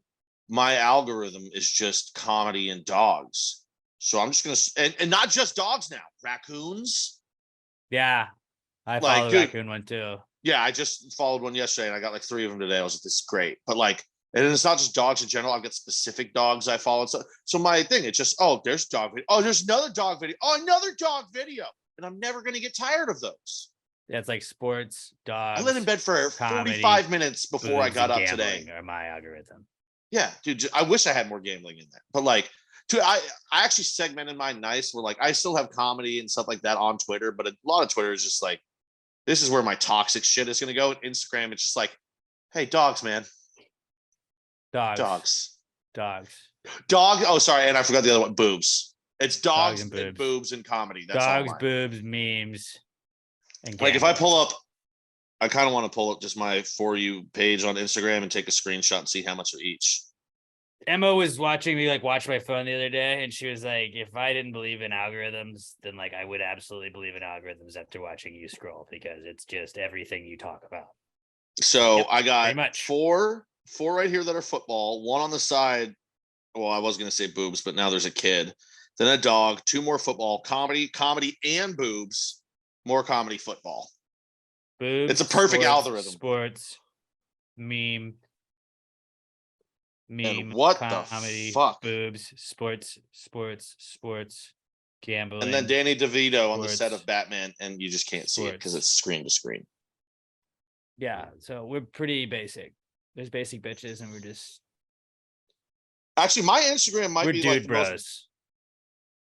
Speaker 2: my algorithm is just comedy and dogs. So I'm just gonna and not just dogs now, raccoons.
Speaker 1: Yeah, I follow the raccoon one too.
Speaker 2: Yeah, I just followed one yesterday, and I got like 3 of them today. I was like, "This is great," but like, and it's not just dogs in general. I've got specific dogs I follow. So my thing, it's just there's dog video. Oh, there's another dog video. Oh, another dog video. And I'm never going to get tired of those.
Speaker 1: Yeah, it's like sports, dogs.
Speaker 2: I laid in bed for comedy, 45 minutes before I got up today.
Speaker 1: Or my algorithm.
Speaker 2: Yeah, dude, I wish I had more gambling in there. But like, I actually segmented mine nice. Where like I still have comedy and stuff like that on Twitter, but a lot of Twitter is just like, this is where my toxic shit is going to go. And Instagram, it's just like, hey, dogs, man. Dogs. Oh, sorry, and I forgot the other one. Boobs. It's dogs and boobs and comedy. That's
Speaker 1: dogs, boobs, memes. And
Speaker 2: like if I pull up, I kind of want to pull up just my For You page on Instagram and take a screenshot and see how much are each.
Speaker 1: Emma was watching me like watch my phone the other day, and she was like, if I didn't believe in algorithms, then like I would absolutely believe in algorithms after watching you scroll because it's just everything you talk about.
Speaker 2: So I got four right here that are football, 1 on the side. Well, I was going to say boobs, but now there's a kid. Then a dog, 2 more football, comedy and boobs, more comedy, football.
Speaker 1: Boobs,
Speaker 2: it's a perfect algorithm.
Speaker 1: Sports, meme,
Speaker 2: and what
Speaker 1: comedy,
Speaker 2: the fuck?
Speaker 1: Boobs, sports, gambling.
Speaker 2: And then Danny DeVito on the set of Batman, and you just can't see it because it's screen to screen.
Speaker 1: Yeah, so we're pretty basic. There's basic bitches, and we're just.
Speaker 2: Actually, my Instagram might be like the
Speaker 1: bros.
Speaker 2: Most.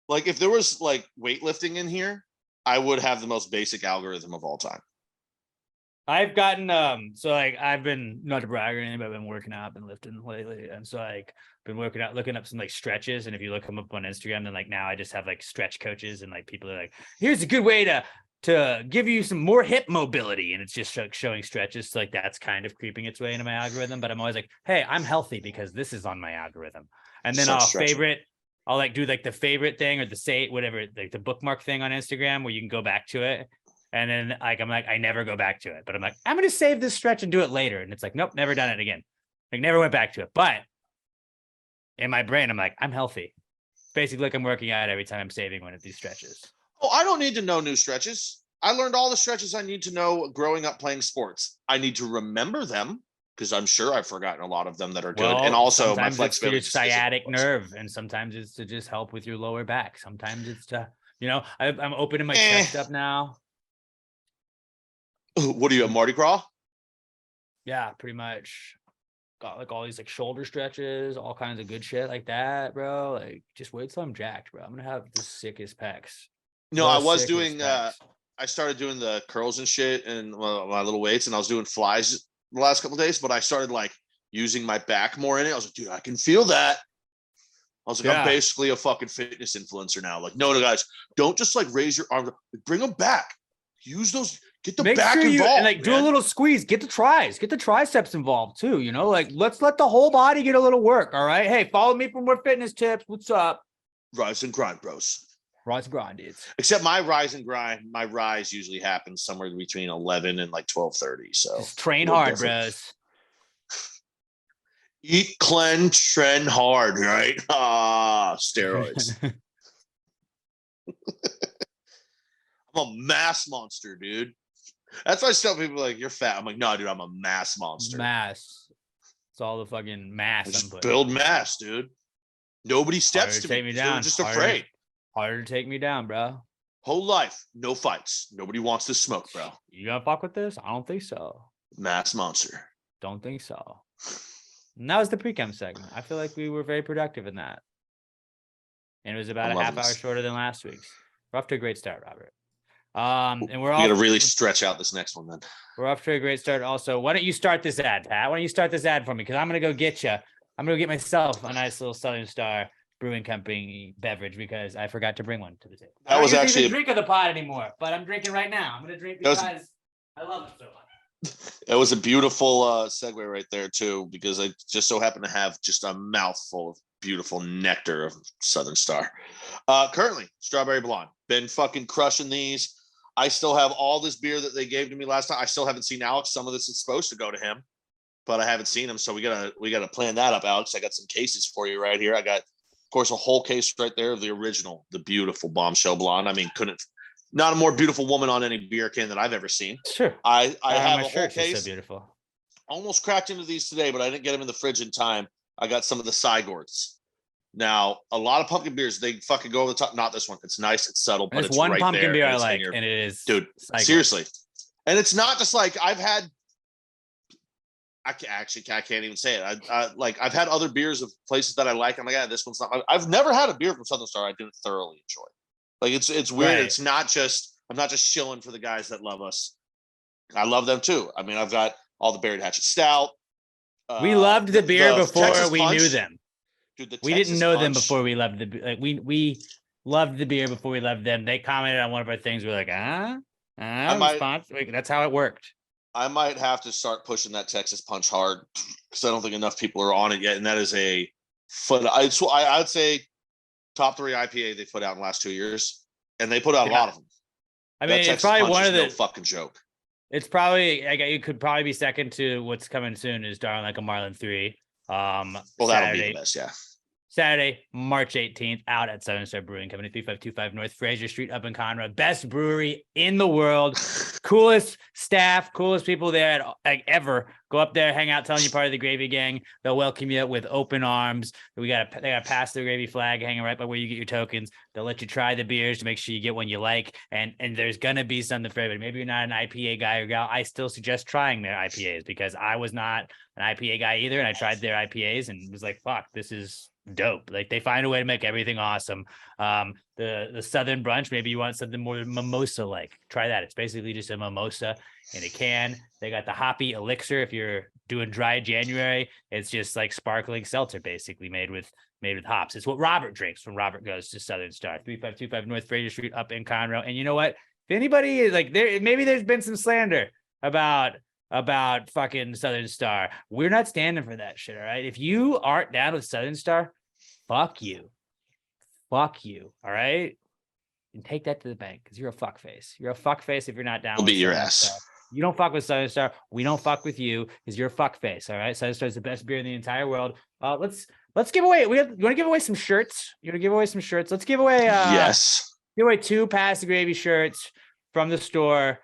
Speaker 2: Like if there was like weightlifting in here, I would have the most basic algorithm of all time.
Speaker 1: I've gotten so like I've been, not to brag or anything, but I've been working out, been lifting lately, and so like been working out, looking up some like stretches, and if you look them up on Instagram, then like now I just have like stretch coaches, and like people are like, here's a good way to give you some more hip mobility, and it's just showing stretches. So like that's kind of creeping its way into my algorithm, but I'm always like, hey, I'm healthy because this is on my algorithm, and then I'll like do like the favorite thing or the say whatever, like the bookmark thing on Instagram where you can go back to it. And then like, I'm like, I never go back to it, but I'm like, I'm going to save this stretch and do it later. And it's like, nope, never done it again. Like never went back to it. But in my brain, I'm like, I'm healthy. Basically like I'm working out every time I'm saving one of these stretches.
Speaker 2: Oh, I don't need to know new stretches. I learned all the stretches I need to know growing up playing sports. I need to remember them because I'm sure I've forgotten a lot of them that are good. And also my flexibility.
Speaker 1: It's your sciatic nerve, and sometimes it's to just help with your lower back. Sometimes it's to, I'm opening my chest up now.
Speaker 2: What do you have, Mardi Gras?
Speaker 1: Yeah, pretty much. Got like all these like shoulder stretches, all kinds of good shit like that, bro. Like just wait till I'm jacked, bro. I'm gonna have the sickest pecs.
Speaker 2: No, I was doing I started doing the curls and shit and my little weights, and I was doing flies the last couple of days, but I started like using my back more in it. I was like, dude, I can feel that. I was like, I'm basically a fucking fitness influencer now. Like, no, guys, don't just like raise your arms, bring them back. Use those, get the back involved.
Speaker 1: And like do a little squeeze, get the triceps involved too. You know, like let's let the whole body get a little work. All right. Hey, follow me for more fitness tips. What's up?
Speaker 2: Rise and grind, bros.
Speaker 1: Rise and grind, dudes.
Speaker 2: Except my rise usually happens somewhere between 11 and like 12:30. So
Speaker 1: just train hard, bros.
Speaker 2: Eat, cleanse, trend hard, right? Steroids. I'm a mass monster, dude. That's why I tell people like, you're fat. I'm like, no, dude, I'm a mass monster.
Speaker 1: Mass. It's all the fucking mass.
Speaker 2: Just build mass, dude. Nobody steps to
Speaker 1: take me down.
Speaker 2: They're just afraid.
Speaker 1: Harder to take me down, bro.
Speaker 2: Whole life, no fights. Nobody wants to smoke, bro.
Speaker 1: You gonna fuck with this? I don't think so.
Speaker 2: Mass monster.
Speaker 1: Don't think so. And that was the Precome segment. I feel like we were very productive in that. And it was about a half hour shorter than last week's. We're off to a great start, Robert. And we're all
Speaker 2: gonna really stretch out this next one then.
Speaker 1: We're off to a great start also. Why don't you start this ad, Pat? Why don't you start this ad for me? Because I'm gonna go get you. I'm gonna get myself a nice little Southern Star Brewing Company beverage because I forgot to bring one to the table.
Speaker 2: That was actually
Speaker 1: drink of the pot anymore, but I'm drinking right now. I'm gonna drink because I love it so much.
Speaker 2: It was a beautiful segue right there too, because I just so happen to have just a mouthful of beautiful nectar of Southern Star. Currently, Strawberry Blonde. Been fucking crushing these. I still have all this beer that they gave to me last time. I still haven't seen Alex. Some of this is supposed to go to him, but I haven't seen him. So we gotta plan that up, Alex. I got some cases for you right here. I got, of course, a whole case right there of the original, the beautiful Bombshell Blonde. I mean, not a more beautiful woman on any beer can that I've ever seen.
Speaker 1: Sure.
Speaker 2: I have a whole case.
Speaker 1: So beautiful.
Speaker 2: Almost cracked into these today, but I didn't get them in the fridge in time. I got some of the Sigords. Now, a lot of pumpkin beers, they fucking go over the top. Not this one. It's nice. It's subtle, but it's
Speaker 1: one
Speaker 2: right
Speaker 1: pumpkin
Speaker 2: there,
Speaker 1: beer I like, and it is,
Speaker 2: dude. Seriously, and it's not just like I've had. I can't even say it. I've had other beers of places that I like. I'm like, yeah, this one's not. I've never had a beer from Southern Star I didn't thoroughly enjoy. Like it's weird. Right. It's not just. I'm not just shilling for the guys that love us. I love them too. I mean, I've got all the Buried Hatchet Stout.
Speaker 1: We loved the beer before
Speaker 2: Texas
Speaker 1: we
Speaker 2: Punch.
Speaker 1: knew them.
Speaker 2: Dude,
Speaker 1: we didn't know them before we loved we loved the beer before we loved them. They commented on one of our things. We're like, that's how it worked.
Speaker 2: I might have to start pushing that Texas Punch hard because I don't think enough people are on it yet. And that is I'd say top 3 IPA they put out in the last 2 years, and they put out a lot of them.
Speaker 1: I mean, it's probably one of the
Speaker 2: no fucking joke.
Speaker 1: It's probably it could probably be second to what's coming soon is Darling Like a Marlin 3.
Speaker 2: Well, that'll be the best, yeah.
Speaker 1: Saturday, March 18th, out at Southern Star Brewing Company, 3525 North Fraser Street up in Conroe. Best brewery in the world. Coolest staff, coolest people there ever. Go up there, hang out, telling you part of the Gravy Gang. They'll welcome you with open arms. They got pass the Gravy flag hanging right by where you get your tokens. They'll let you try the beers to make sure you get one you like. And there's going to be something for everybody. Maybe you're not an IPA guy or gal. I still suggest trying their IPAs because I was not an IPA guy either. And I tried their IPAs and was like, fuck, this is dope. Like they find a way to make everything awesome. The Southern Brunch, maybe you want something more mimosa like, try that. It's basically just a mimosa in a can. They got the hoppy elixir. If you're doing dry January, it's just like sparkling seltzer basically made with hops. It's what Robert drinks when Robert goes to Southern Star, 3525 North Fraser Street up in Conroe. And you know what, if anybody is like there, maybe there's been some slander about fucking Southern Star. We're not standing for that shit, all right? If you aren't down with Southern Star, fuck you. All right? And take that to the bank because you're a fuckface. You're a fuckface if you're not down.
Speaker 2: We'll beat your
Speaker 1: Southern
Speaker 2: ass.
Speaker 1: Star. You don't fuck with Southern Star. We don't fuck with you because you're a fuckface, all right? Southern Star is the best beer in the entire world. Let's give away. You want to give away some shirts? Let's give away.
Speaker 2: Yes.
Speaker 1: Give away 2 Pass the Gravy shirts from the store.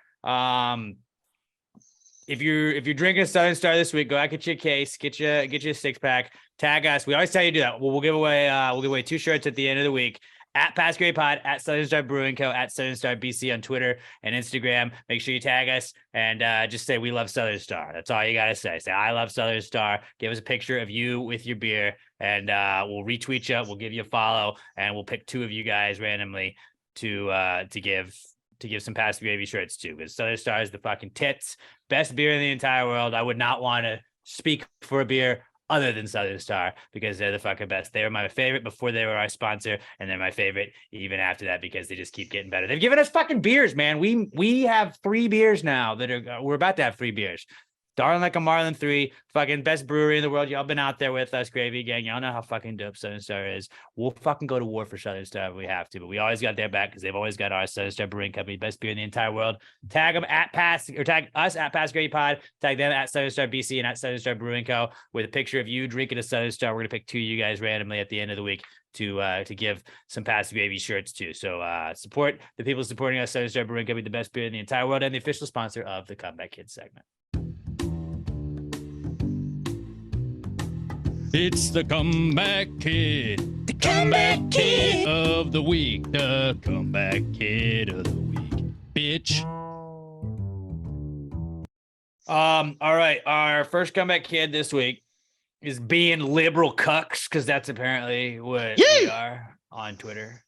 Speaker 1: If you're drinking a Southern Star this week, go out, get you a case, get you a 6-pack, tag us. We always tell you to do that. We'll give away 2 shirts at the end of the week at Pass Gray Pod, at Southern Star Brewing Co., at Southern Star BC on Twitter and Instagram. Make sure you tag us and just say we love Southern Star. That's all you gotta say. Say I love Southern Star. Give us a picture of you with your beer, and we'll retweet you. We'll give you a follow, and we'll pick 2 of you guys randomly to give some Pass the Gravy shirts too, because Southern Star is the fucking tits. best beer in the entire world. I would not want to speak for a beer other than Southern Star because they're the fucking best. They were my favorite before they were our sponsor, and they're my favorite even after that because they just keep getting better. They've given us fucking beers, man. We have 3 beers now we're about to have 3 beers. Darling Like a Marlin 3, fucking best brewery in the world. Y'all been out there with us, Gravy Gang. Y'all know how fucking dope Southern Star is. We'll fucking go to war for Southern Star if we have to, but we always got their back because they've always got our Southern Star Brewing Company, best beer in the entire world. Tag them at tag us at Pass Gravy Pod, tag them at Southern Star BC and at Southern Star Brewing Co. with a picture of you drinking a Southern Star. We're gonna pick 2 of you guys randomly at the end of the week to give some Pass Gravy shirts too. So support the people supporting us, Southern Star Brewing Company, the best beer in the entire world, and the official sponsor of the Comeback Kids segment.
Speaker 3: It's the Comeback Kid. The Comeback Kid of the week. The Comeback Kid of the week. Bitch.
Speaker 1: All right. Our first Comeback Kid this week is being liberal cucks, because that's apparently what we are on Twitter.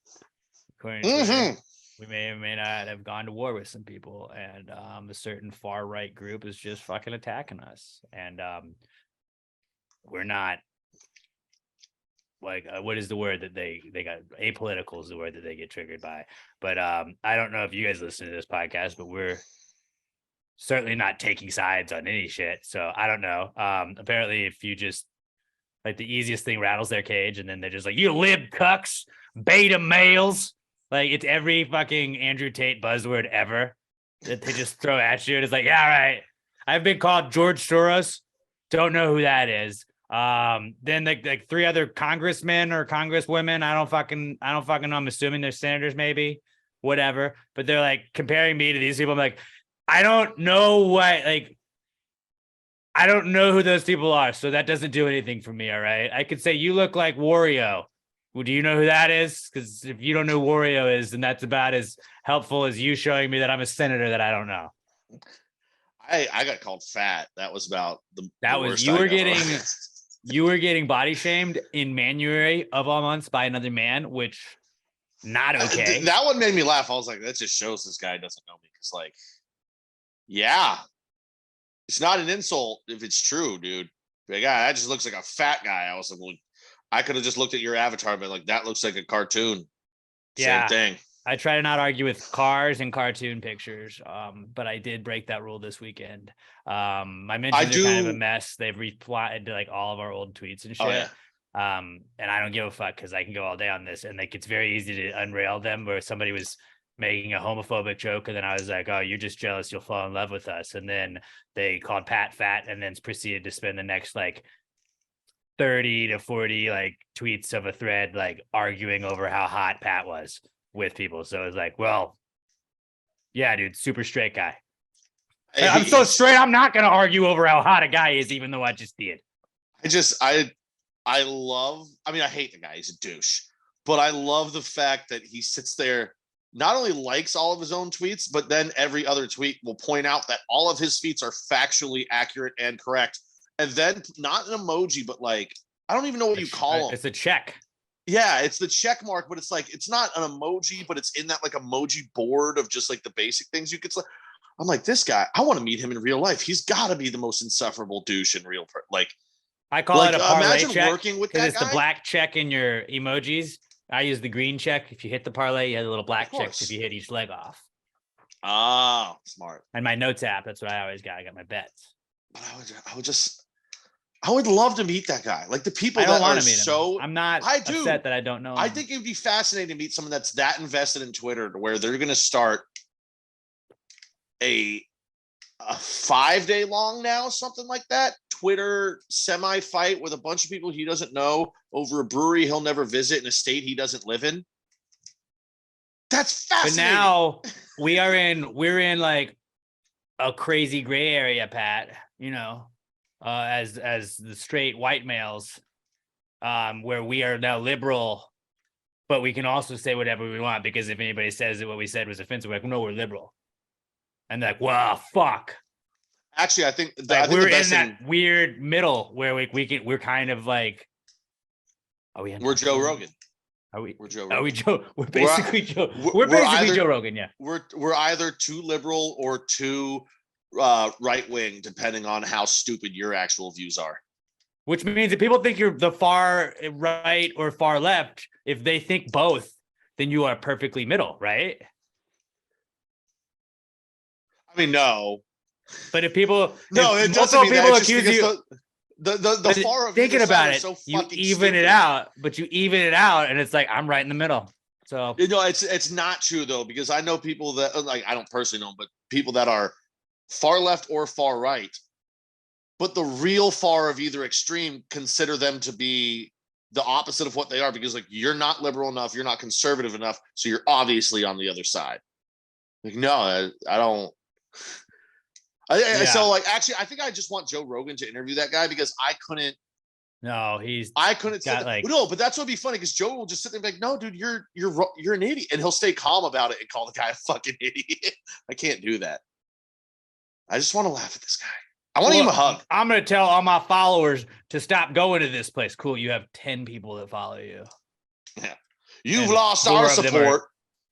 Speaker 1: According to Twitter, we may or may not have gone to war with some people, and a certain far right group is just fucking attacking us. And we're not like what is the word that they got? Apolitical is the word that they get triggered by. But I don't know if you guys listen to this podcast, but we're certainly not taking sides on any shit. So I don't know. Apparently, if you just like the easiest thing rattles their cage, and then they're just like, you lib cucks, beta males. Like it's every fucking Andrew Tate buzzword ever that they just throw at you. And it's like, yeah, right. I've been called George Soros. Don't know who that is. Then like 3 other congressmen or congresswomen. I don't fucking know. I'm assuming they're senators, maybe, whatever. But they're like comparing me to these people. I'm like, I don't know who those people are. So that doesn't do anything for me. All right. I could say you look like Wario. Well, do you know who that is? Because if you don't know who Wario is, then that's about as helpful as you showing me that I'm a senator that I don't know.
Speaker 2: I got called fat. That was about
Speaker 1: you were getting body shamed in January of all months by another man, which not okay.
Speaker 2: That one made me laugh. I was like, that just shows this guy doesn't know me. Because like, yeah, it's not an insult if it's true, dude. Like, that just looks like a fat guy. I was like, well, I could have just looked at your avatar and been like, that looks like a cartoon.
Speaker 1: Yeah.
Speaker 2: Same thing.
Speaker 1: I try to not argue with cars and cartoon pictures, but I did break that rule this weekend. My mentions are kind of a mess. They've replied to like all of our old tweets and shit.
Speaker 2: Oh, yeah.
Speaker 1: And I don't give a fuck because I can go all day on this. And like it's very easy to unrail them where somebody was making a homophobic joke, and then I was like, oh, you're just jealous, you'll fall in love with us. And then they called Pat fat and then proceeded to spend the next like 30 to 40 like tweets of a thread like arguing over how hot Pat was with people. So it was like, well, yeah, dude, super straight guy. I'm so straight, I'm not gonna argue over how hot a guy is, even though I just did.
Speaker 2: I love, I mean, I hate the guy, he's a douche, but I love the fact that he sits there, not only likes all of his own tweets, but then every other tweet will point out that all of his tweets are factually accurate and correct. And then not an emoji, but like, I don't even know what you call them.
Speaker 1: It's a check.
Speaker 2: Yeah, it's the check mark, but it's like, it's not an emoji, but it's in that like emoji board of just like the basic things you could say. I'm like, this guy, I want to meet him in real life. He's got to be the most insufferable douche in real. Like,
Speaker 1: I call it a parlay check
Speaker 2: working with that
Speaker 1: it's
Speaker 2: guy.
Speaker 1: The black check in your emojis. I use the green check. If you hit the parlay, you have the little black checks if you hit each leg off.
Speaker 2: Ah, smart.
Speaker 1: And my notes app, that's what I always got. I got my bets.
Speaker 2: But I would love to meet that guy. Like the people that are so.
Speaker 1: I'm not upset that I don't know him.
Speaker 2: I think it'd be fascinating to meet someone that's that invested in Twitter to where they're going to start a 5-day long now, something like that, Twitter semi-fight with a bunch of people he doesn't know over a brewery he'll never visit in a state he doesn't live in. That's fascinating.
Speaker 1: But now we're in like a crazy gray area, Pat, you know, as the straight white males, where we are now liberal, but we can also say whatever we want, because if anybody says that what we said was offensive, we're like, no, we're liberal. And they're like, wow, fuck.
Speaker 2: Actually, I think
Speaker 1: we're in that weird middle where we're kind of like,
Speaker 2: we're Joe Rogan.
Speaker 1: We're Joe Rogan. We're basically Joe Rogan. Yeah.
Speaker 2: We're either too liberal or too right wing, depending on how stupid your actual views are.
Speaker 1: Which means if people think you're the far right or far left, if they think both, then you are perfectly middle, right?
Speaker 2: I mean, no.
Speaker 1: But if people,
Speaker 2: No,
Speaker 1: if
Speaker 2: it doesn't
Speaker 1: multiple
Speaker 2: mean that.
Speaker 1: people
Speaker 2: It's just
Speaker 1: accuse
Speaker 2: because
Speaker 1: you,
Speaker 2: the far of
Speaker 1: thinking
Speaker 2: either side
Speaker 1: about
Speaker 2: are
Speaker 1: it,
Speaker 2: so
Speaker 1: you
Speaker 2: fucking
Speaker 1: even
Speaker 2: stupid.
Speaker 1: it out, but you even it out, and it's like I'm right in the middle. So
Speaker 2: You know, it's not true though, because I know people that, like, I don't personally know, but people that are far left or far right, but the real far of either extreme consider them to be the opposite of what they are, because like you're not liberal enough, you're not conservative enough, so you're obviously on the other side. Like, no, I don't.
Speaker 1: yeah,
Speaker 2: So like, actually, I think I just want Joe Rogan to interview that guy, because
Speaker 1: no, he's
Speaker 2: I couldn't
Speaker 1: got
Speaker 2: sit
Speaker 1: like
Speaker 2: no, but that's what'd be funny, because Joe will just sit there and be like, no, dude, you're an idiot, and he'll stay calm about it and call the guy a fucking idiot. I can't do that. I just want to laugh at this guy. I want to give him a hug.
Speaker 1: I'm gonna tell all my followers to stop going to this place. Cool, you have 10 people that follow you.
Speaker 2: Yeah, you've
Speaker 1: And
Speaker 2: lost our support.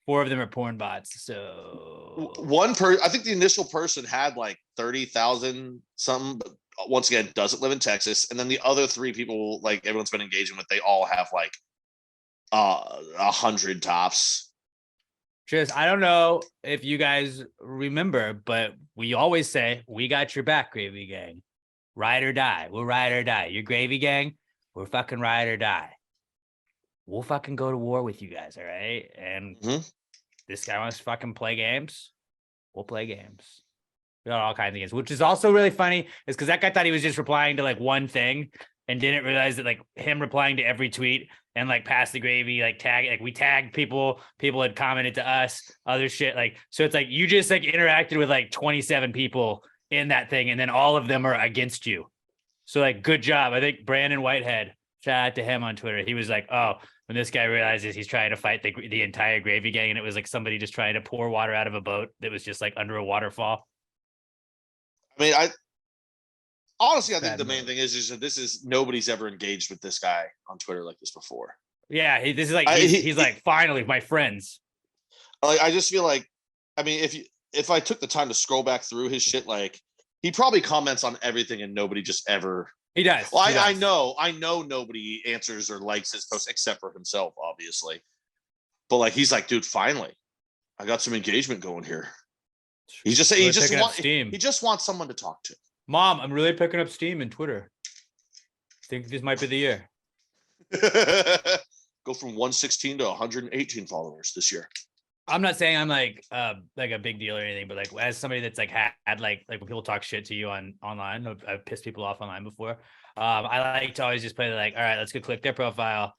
Speaker 1: 4 of them are porn bots. So
Speaker 2: I think the initial person had like 30,000 something, but once again, doesn't live in Texas. And then the other 3 people, like everyone's been engaging with, they all have like 100 tops.
Speaker 1: just I don't know if you guys remember, but we always say we got your back, Gravy Gang. Ride or die. We'll ride or die. Your Gravy Gang, we're fucking ride or die. We'll fucking go to war with you guys, all right? And this guy wants to fucking play games. We'll play games. We got all kinds of games, which is also really funny, is because that guy thought he was just replying to like one thing and didn't realize that like him replying to every tweet and like pass the gravy, like we tagged people had commented to us, other shit. Like, so it's like you just like interacted with like 27 people in that thing, and then all of them are against you. So like, good job. I think Brandon Whitehead, shout out to him on Twitter. He was like, oh, when this guy realizes he's trying to fight the entire Gravy Gang, and it was like somebody just trying to pour water out of a boat that was just like under a waterfall.
Speaker 2: I mean, honestly, I think the main thing is that this is nobody's ever engaged with this guy on Twitter like this before.
Speaker 1: Yeah, this is like he's like, finally, my friends.
Speaker 2: Like, I just feel like, I mean, if I took the time to scroll back through his shit, like he probably comments on everything and nobody just ever.
Speaker 1: He does.
Speaker 2: Well,
Speaker 1: he does.
Speaker 2: I know nobody answers or likes his posts except for himself, obviously. But like, he's like, dude, finally, I got some engagement going here. He just wants someone to talk to.
Speaker 1: Mom, I'm really picking up steam in Twitter. I think this might be the year.
Speaker 2: Go from 116 to 118 followers this year.
Speaker 1: I'm not saying I'm like a big deal or anything, but like as somebody that's like had like when people talk shit to you online, I've pissed people off online before. I like to always just play like, all right, let's go click their profile.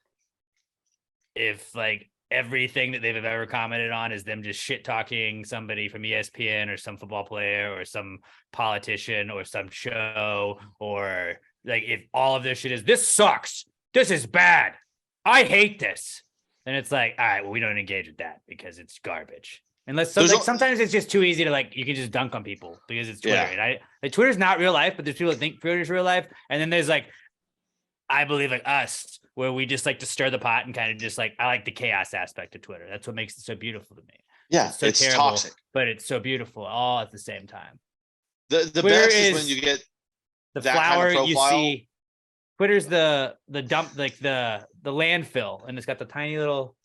Speaker 1: If like everything that they've ever commented on is them just shit talking somebody from ESPN or some football player or some politician or some show, or like if all of their shit is this sucks, this is bad, I hate this, and it's like, all right, well, we don't engage with that because it's garbage. Unless sometimes it's just too easy to like, you can just dunk on people because it's Twitter. Yeah. And Twitter's not real life, but there's people that think Twitter's real life. And then there's like, I believe like us, where we just like to stir the pot and kind of just like, I like the chaos aspect of Twitter. That's what makes it so beautiful to me.
Speaker 2: Yeah, it's terrible, toxic,
Speaker 1: but it's so beautiful all at the same time.
Speaker 2: The best is when you get
Speaker 1: the flower kind of you see. Twitter's the dump, like the landfill, and it's got the tiny little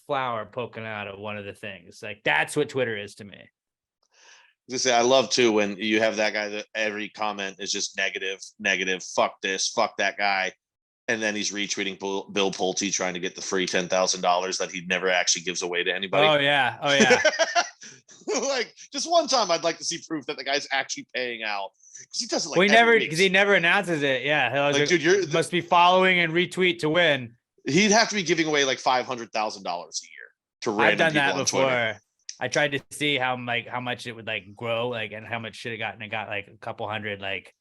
Speaker 1: flower poking out of one of the things. Like that's what Twitter is to me.
Speaker 2: Just say, I love too when you have that guy that every comment is just negative, fuck this, fuck that guy, and then he's retweeting Bill Pulte trying to get the free $10,000 that he never actually gives away to anybody.
Speaker 1: Oh yeah.
Speaker 2: Like just one time, I'd like to see proof that the guy's actually paying out, because he doesn't like.
Speaker 1: Because he never announces it. Yeah,
Speaker 2: like, dude, you
Speaker 1: must be following and retweet to win.
Speaker 2: He'd have to be giving away like $500,000 a year to random
Speaker 1: I've done
Speaker 2: people
Speaker 1: that
Speaker 2: on
Speaker 1: before.
Speaker 2: Twitter.
Speaker 1: I tried to see how much it would like grow, like, and how much should it got, and it got like a couple hundred like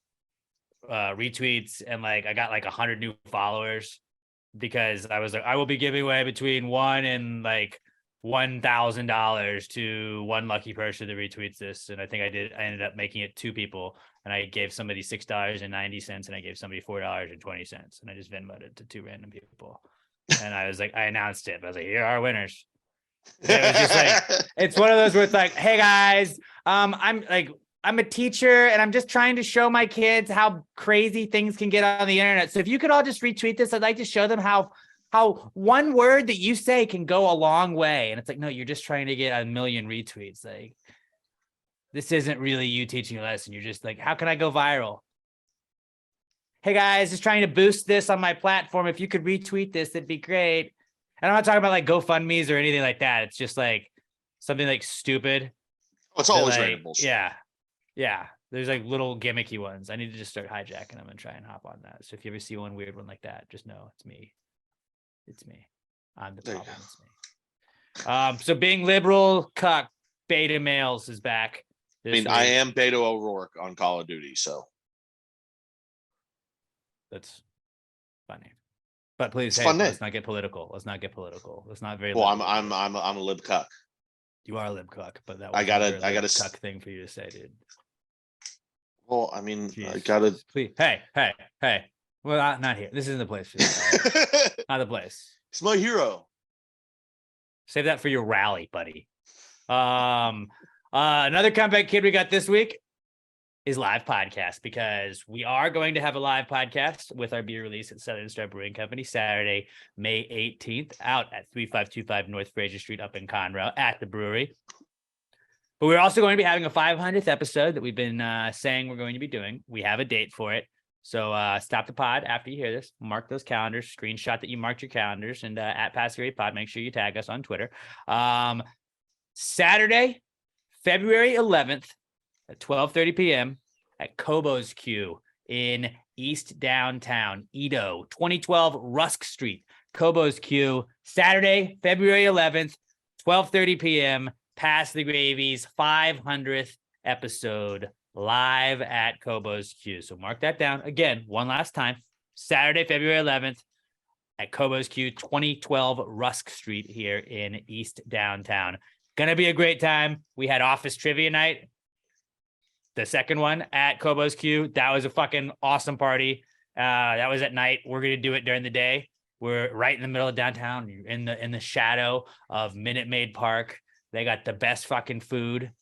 Speaker 1: retweets, and like I got like 100 new followers, because I was like, I will be giving away between $1,000 and like $1,000 to one lucky person that retweets this. And I think I ended up making it 2 people, and I gave somebody $6.90 and I gave somebody $4.20, and I just Venmoed it to 2 random people. And I was like, I announced it, but I was like, here are our winners. And it was just like, it's one of those where it's like, hey guys, I'm a teacher and I'm just trying to show my kids how crazy things can get on the internet. So if you could all just retweet this, I'd like to show them how one word that you say can go a long way. And it's like, no, you're just trying to get a million retweets. Like, this isn't really you teaching a lesson. You're just like, how can I go viral? Hey guys, just trying to boost this on my platform. If you could retweet this, that'd be great. And I'm not talking about like GoFundMe's or anything like that. It's just like something like stupid.
Speaker 2: It's always
Speaker 1: like,
Speaker 2: random bullshit.
Speaker 1: Yeah. There's like little gimmicky ones. I need to just start hijacking them and try and hop on that. So if you ever see one weird one like that, just know it's me. It's me. I'm the problem. It's me. So being liberal, cuck, beta males is back.
Speaker 2: I mean, I am Beto O'Rourke on Call of Duty, so
Speaker 1: that's funny. But please, hey, let's not get political. Let's not get political. Let's not very.
Speaker 2: Well, I'm a lib cuck.
Speaker 1: You are a lib cuck, but that was
Speaker 2: I gotta
Speaker 1: cuck thing for you to say, dude.
Speaker 2: Well, I mean,
Speaker 1: Jeez.
Speaker 2: I gotta.
Speaker 1: Please, hey. Well, not here. This isn't the place for this. Not the place.
Speaker 2: It's my hero.
Speaker 1: Save that for your rally, buddy. Another comeback kid we got this week is live podcast, because we are going to have a live podcast with our beer release at Southern Star Brewing Company Saturday, May 18th, out at 3525 North Fraser Street up in Conroe at the brewery. But we're also going to be having a 500th episode that we've been saying we're going to be doing. We have a date for it. So stop the pod after you hear this, mark those calendars, screenshot that you marked your calendars, and at Passgrade Pod, make sure you tag us on Twitter. Saturday, February 11th at 12:30 p.m. at Kobo's Q in East Downtown, Edo, 2012 Rusk Street. Kobo's Q, Saturday, February 11th, 12:30 p.m. Pass the Gravy's 500th episode live at Kobo's Q. So mark that down. Again, one last time, Saturday, February 11th at Kobo's Q, 2012 Rusk Street here in East Downtown. Gonna be a great time. We had office trivia night, the second one at Kobo's Q. That was a fucking awesome party. That was at night. We're gonna do it during the day. We're right in the middle of downtown. You're in the shadow of Minute Maid Park. They got the best fucking food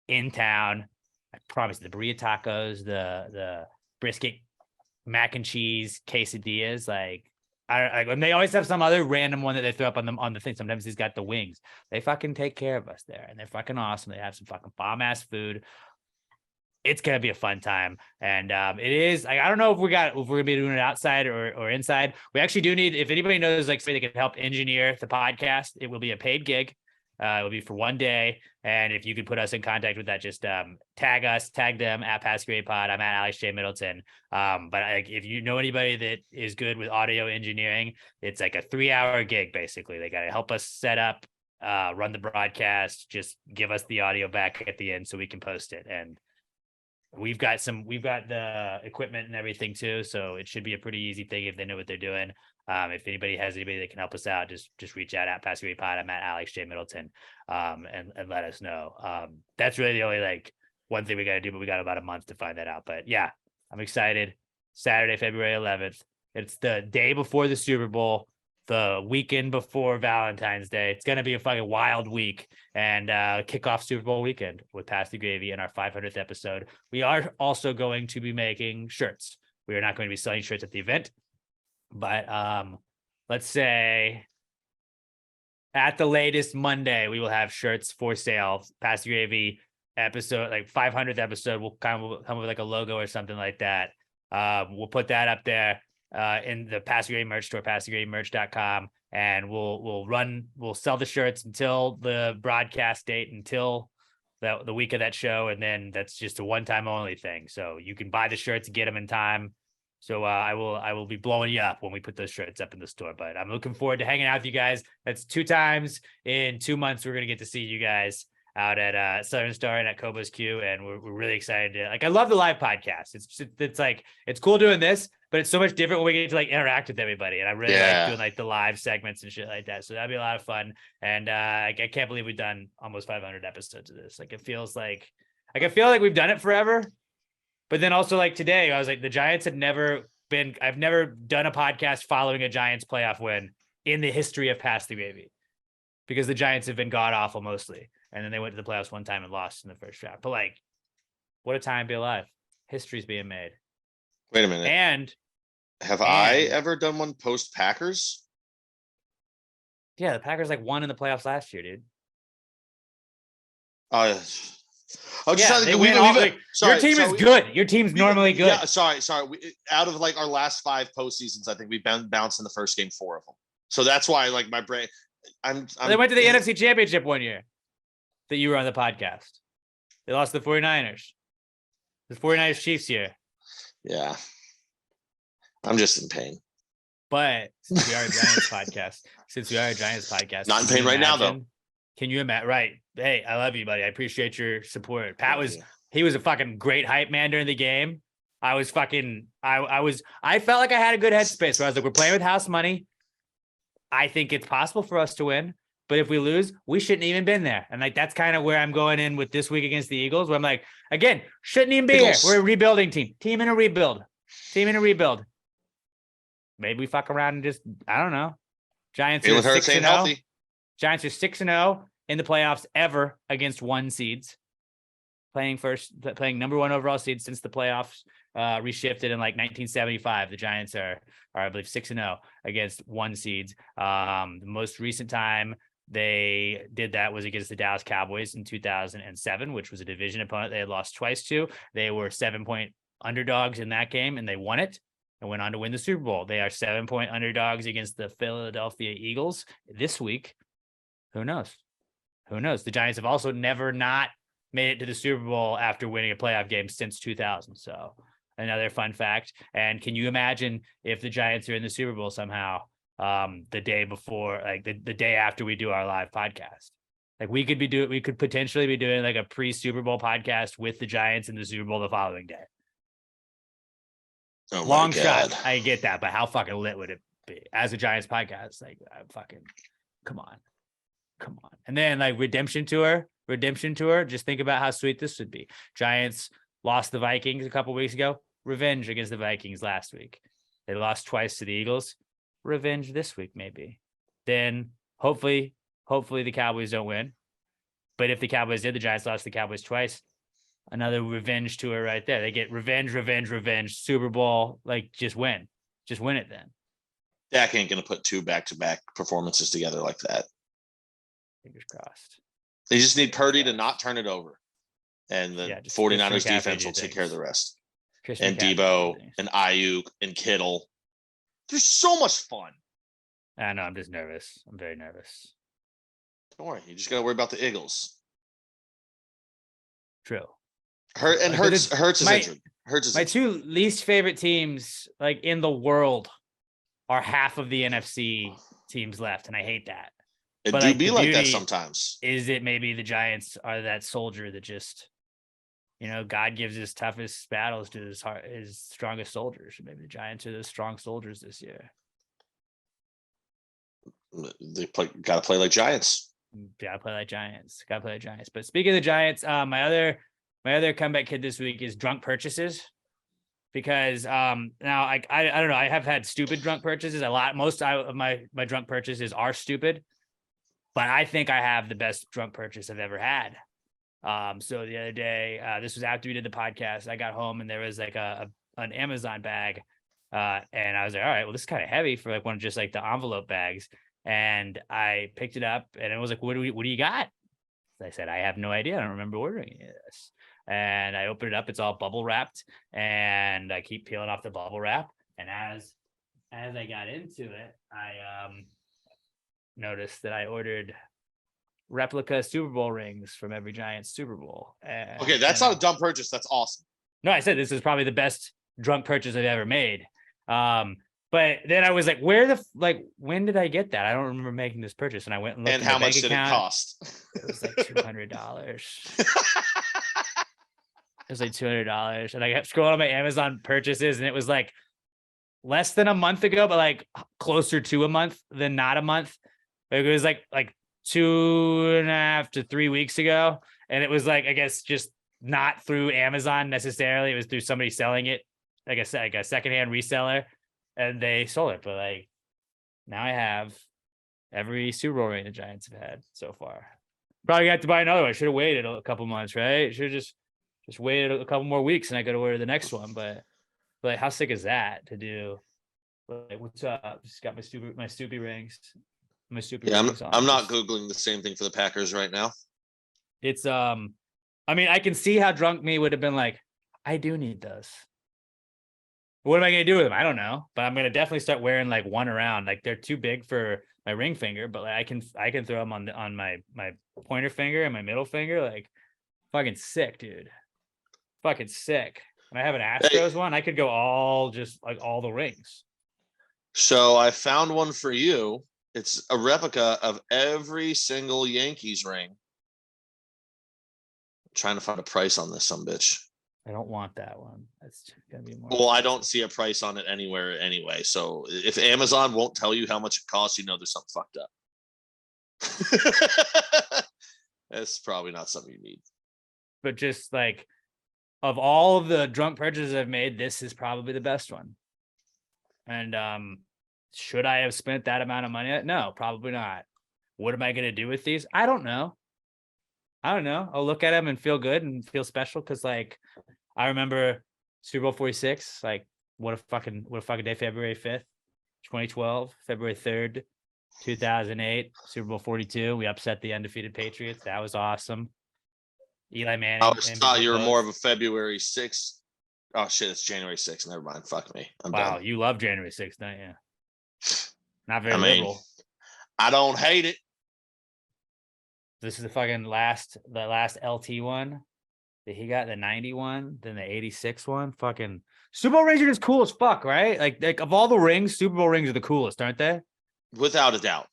Speaker 1: in town. I promise, the burrito tacos, the brisket mac and cheese quesadillas, and they always have some other random one that they throw up on the thing. Sometimes he's got the wings. They fucking take care of us there, and they're fucking awesome. They have some fucking bomb ass food. It's gonna be a fun time, and it is. I don't know if we're gonna be doing it outside or inside. We actually do need, if anybody knows like somebody that can help engineer the podcast, it will be a paid gig. It will be for one day, and if you could put us in contact with that, just tag them at Passgrade Pod. I'm at Alex J Middleton. But if you know anybody that is good with audio engineering, it's like a 3-hour gig basically. They got to help us set up, run the broadcast, just give us the audio back at the end so we can post it. And we've got the equipment and everything too, so it should be a pretty easy thing if they know what they're doing. If anybody has anybody that can help us out, just reach out at Passgrade Pod. I'm at Alex J Middleton, and let us know. That's really the only one thing we got to do, but we got about a month to find that out. But yeah, I'm excited. Saturday, February 11th. It's the day before the Super Bowl, the weekend before Valentine's Day. It's going to be a fucking wild week, and kick off Super Bowl weekend with Pass the Gravy in our 500th episode. We are also going to be making shirts. We are not going to be selling shirts at the event, but let's say at the latest Monday, we will have shirts for sale. Pass the Gravy episode, 500th episode, we'll come with like a logo or something like that. We'll put that up there in the Pass the Gravy merch store, passthegravymerch.com, and we'll sell the shirts until the broadcast date, until the week of that show, and then that's just a one-time only thing. So you can buy the shirts and get them in time. So I will be blowing you up when we put those shirts up in the store. But I'm looking forward to hanging out with you guys. That's 2 times in 2 months. We're gonna get to see you guys out at Southern Star and at Kobo's Q, and we're really excited to, I love the live podcast. It's cool doing this, but it's so much different when we get to interact with everybody. And I really like doing the live segments and shit like that. So that'd be a lot of fun. And I can't believe we've done almost 500 episodes of this. It feels like I feel like we've done it forever. But then also today, I was the Giants I've never done a podcast following a Giants playoff win in the history of Pass the Gravy. because the Giants have been god awful mostly. And then they went to the playoffs one time and lost in the first round. But like, what a time to be alive. History's being made.
Speaker 2: Wait a minute.
Speaker 1: And
Speaker 2: I ever done one post Packers?
Speaker 1: yeah, the Packers like won in the playoffs last year, dude. Your team is good. Your team's normally good.
Speaker 2: Yeah, sorry. Out of like our last 5 postseasons, I think we bounced in the first game 4 of them. So that's why, like, my brain.
Speaker 1: They went to the NFC Championship one year that you were on the podcast. They lost to the 49ers. The 49ers Chiefs year.
Speaker 2: Yeah. I'm just in pain.
Speaker 1: But since we are a Giants podcast,
Speaker 2: not in pain right now, though.
Speaker 1: Can you imagine? Right. Hey, I love you, buddy. I appreciate your support. Pat he was a fucking great hype man during the game. I felt like I had a good headspace where I was like, we're playing with house money. I think it's possible for us to win, but if we lose, we shouldn't even been there. And like, that's kind of where I'm going in with this week against the Eagles, where I'm like, again, shouldn't even be here. We're a rebuilding team in a rebuild. Maybe we fuck around and just, I don't know. Giants are 6-0. Giants are 6-0 in the playoffs ever against 1 seeds. Playing number 1 overall seed since the playoffs reshifted in like 1975. The Giants are I believe 6-0 against 1 seeds. The most recent time they did that was against the Dallas Cowboys in 2007, which was a division opponent they had lost twice to. They were 7-point underdogs in that game, and they won it and went on to win the Super Bowl. They are 7-point underdogs against the Philadelphia Eagles this week. Who knows? The Giants have also never not made it to the Super Bowl after winning a playoff game since 2000. So another fun fact. And can you imagine if the Giants are in the Super Bowl somehow the day before, like the day after we do our live podcast? Like we could potentially be doing like a pre-Super Bowl podcast with the Giants in the Super Bowl the following day.
Speaker 2: Oh,
Speaker 1: long shot. I get that, but how fucking lit would it be as a Giants podcast? Like, come on. And then like redemption tour. Just think about how sweet this would be. Giants lost the Vikings a couple weeks ago. Revenge against the Vikings last week. They lost twice to the Eagles. Revenge this week, maybe. Then hopefully the Cowboys don't win. But if the Cowboys did, the Giants lost the Cowboys twice. Another revenge tour right there. They get revenge, Super Bowl. Like, just win it then.
Speaker 2: Dak ain't gonna put 2 back-to-back performances together like that.
Speaker 1: Fingers crossed.
Speaker 2: They just need Purdy to not turn it over, and the 49ers defense will take care of the rest. And Debo and Ayuk and Kittle. They're so much fun.
Speaker 1: I know. I'm just nervous. I'm very nervous.
Speaker 2: Don't worry. You just gotta worry about the Eagles.
Speaker 1: True.
Speaker 2: Hurts is injured.
Speaker 1: My 2 least favorite teams, like in the world, are half of the NFC teams left, and I hate that.
Speaker 2: It do be like that sometimes.
Speaker 1: Is it maybe the Giants are that soldier that just, God gives his toughest battles to his strongest soldiers. Maybe the Giants are the strong soldiers this year.
Speaker 2: They got to play like Giants.
Speaker 1: Gotta play like Giants. But speaking of the Giants, my other comeback kid this week is drunk purchases. Because now I don't know. I have had stupid drunk purchases a lot. Most of my drunk purchases are stupid. But I think I have the best drunk purchase I've ever had. So the other day, this was after we did the podcast, I got home and there was like an Amazon bag. And I was like, all right, well, this is kind of heavy for like one of just like the envelope bags. And I picked it up and it was like, what do you got? I said, I have no idea. I don't remember ordering any of this. And I opened it up. It's all bubble wrapped and I keep peeling off the bubble wrap. And as I got into it, I noticed that I ordered replica Super Bowl rings from every Giants Super Bowl.
Speaker 2: Okay, that's not a dumb purchase. That's awesome.
Speaker 1: No, I said this is probably the best drunk purchase I've ever made. But then I was like, when did I get that? I don't remember making this purchase. And I went and looked.
Speaker 2: And how much did it cost?
Speaker 1: It was like $200. It was like $200. And I kept scrolling on my Amazon purchases and it was like less than a month ago, but like closer to a month than not a month. It was like 2.5 to 3 weeks ago. And it was like, I guess just not through Amazon necessarily. It was through somebody selling it, like a secondhand reseller, and they sold it. But like now I have every Super Bowl ring the Giants have had so far. Probably got to buy another one. Should have waited a couple months, right? Should have just waited a couple more weeks and I could have ordered the next one. But like, how sick is that to do? Like, what's up? Just got my Stoopy rings. My Stoopy rings on.
Speaker 2: I'm not Googling the same thing for the Packers right now.
Speaker 1: It's I mean, I can see how drunk me would have been like, I do need those. What am I gonna do with them? I don't know, but I'm gonna definitely start wearing like one around. Like they're too big for my ring finger, but like I can throw them on my pointer finger and my middle finger. Like fucking sick, dude. Fucking sick. And I have an Astros one. I could go all the rings.
Speaker 2: So I found one for you. It's a replica of every single Yankees ring. I'm trying to find a price on this sumbitch.
Speaker 1: I don't want that one. That's gonna be more.
Speaker 2: Well, I don't see a price on it anywhere anyway. So if Amazon won't tell you how much it costs, there's something fucked up. That's probably not something you need.
Speaker 1: But just like, of all of the drunk purchases I've made, this is probably the best one. And should I have spent that amount of money? No, probably not. What am I gonna do with these? I don't know. I'll look at them and feel good and feel special because, like, I remember Super Bowl 46. Like, what a fucking day! February 5th, 2012, February 3rd, 2008, Super Bowl 42. We upset the undefeated Patriots. That was awesome. Eli Manning.
Speaker 2: I always thought you were more of a February 6th. Oh shit, it's January 6th. Never mind. Fuck me. I'm done.
Speaker 1: You love January 6th, don't you? Not very liberal.
Speaker 2: I don't hate it.
Speaker 1: This is the last LT one that he got, the 91, then the 86 one. Fucking Super Bowl rings are just cool as fuck, right? Like of all the rings, Super Bowl rings are the coolest, aren't they?
Speaker 2: Without a doubt.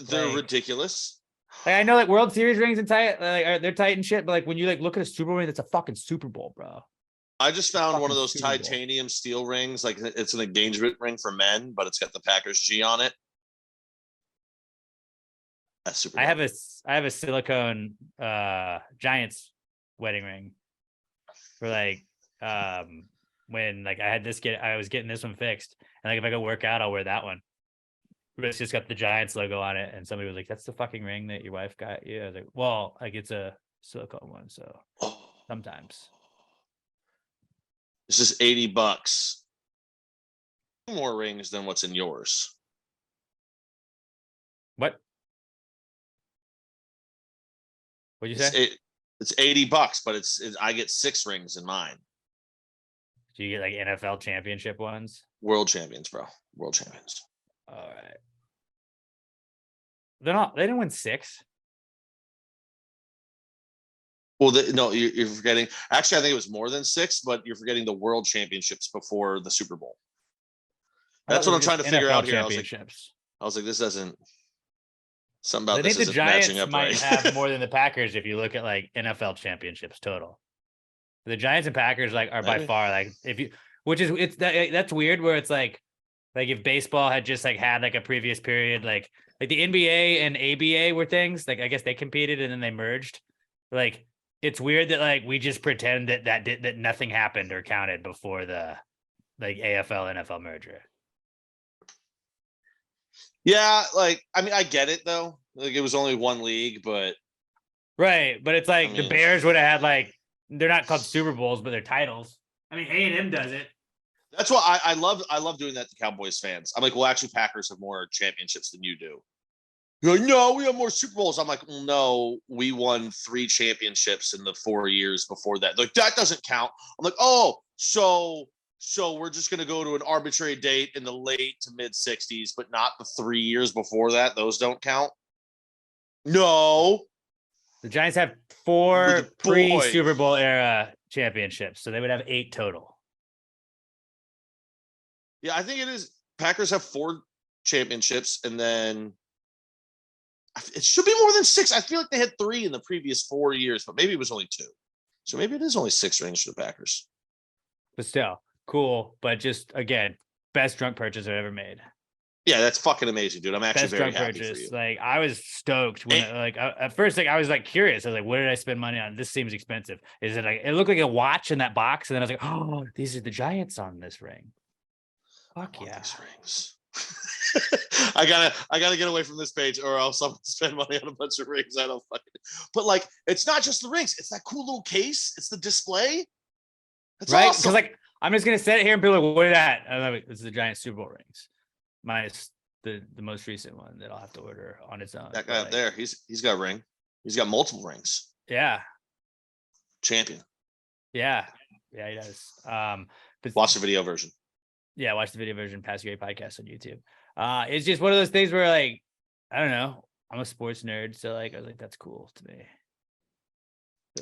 Speaker 2: They're ridiculous.
Speaker 1: Like, I know like World Series rings and tight, like they're tight and shit, but like when you like look at a Super Bowl ring, that's a fucking Super Bowl, bro.
Speaker 2: I just found one of those titanium steel rings. Like it's an engagement ring for men, but it's got the Packers G on it. That's super. I
Speaker 1: have a silicone Giants wedding ring for like when like I was getting this one fixed, and like if I go work out, I'll wear that one. It's just got the Giants logo on it, and somebody was like, "That's the fucking ring that your wife got you." I was like, "Well, like it's a silicone one, so sometimes."
Speaker 2: This is $80. More rings than what's in yours.
Speaker 1: What? What'd you say?
Speaker 2: It's $80, but I get 6 rings in mine.
Speaker 1: Do you get like NFL championship ones?
Speaker 2: World champions, bro. World champions.
Speaker 1: All right. They didn't win 6.
Speaker 2: Well, no, you're forgetting. Actually, I think it was more than 6, but you're forgetting the world championships before the Super Bowl. That's what I'm trying to figure out here. I was like, this doesn't. Something about this isn't matching up right.
Speaker 1: I think the Giants might have more than the Packers if you look at like NFL championships total. The Giants and Packers like are by far like that's weird where it's like if baseball had just like had like a previous period like the NBA and ABA were things like I guess they competed and then they merged. Like it's weird that like we just pretend that nothing happened or counted before the like AFL NFL merger.
Speaker 2: Yeah, like I mean, I get it though. Like it was only one league, but
Speaker 1: right. But it's like the Bears would have had like they're not called Super Bowls, but they're titles. I mean, A&M does it. That's
Speaker 2: why I love doing that to Cowboys fans. I'm like, well, actually, Packers have more championships than you do. You're like, no, we have more Super Bowls. I'm like, well, no, we won 3 championships in the 4 years before that. Like that doesn't count. I'm like, oh, so we're just going to go to an arbitrary date in the late to mid 60s, but not the 3 years before that. Those don't count. No.
Speaker 1: The Giants have 4 pre-Super Bowl era championships, so they would have 8 total.
Speaker 2: Yeah, I think it is. Packers have 4 championships, and then it should be more than 6. I feel like they had 3 in the previous 4 years, but maybe it was only 2. So maybe it is only 6 rings for the Packers.
Speaker 1: But still, cool. But just, again, best drunk purchase I've ever made.
Speaker 2: Yeah, that's fucking amazing, dude. I'm actually very happy for you.
Speaker 1: Like, I was stoked when, at first, like, I was like curious. I was like, what did I spend money on? This seems expensive. Is it like, it looked like a watch in that box, and then I was like, oh, these are the Giants on this ring. Fuck yeah.
Speaker 2: These rings. I gotta get away from this page, or else I'm gonna spend money on a bunch of rings. I don't fucking. But like, it's not just the rings; it's that cool little case. It's the display. That's
Speaker 1: right?
Speaker 2: awesome.
Speaker 1: Because like, I'm just gonna sit here and be like, "What is that?" I love it. It's the giant Super Bowl rings, minus the most recent one that I'll have to order on its own.
Speaker 2: That guy up there, he's got a ring. He's got multiple rings.
Speaker 1: Yeah,
Speaker 2: Champion.
Speaker 1: yeah, he does. But
Speaker 2: Watch the video version.
Speaker 1: Yeah, watch the video version. Pass Great podcast on YouTube. It's just one of those things where like, I don't know. I'm a sports nerd, so like, I was like, that's cool to me.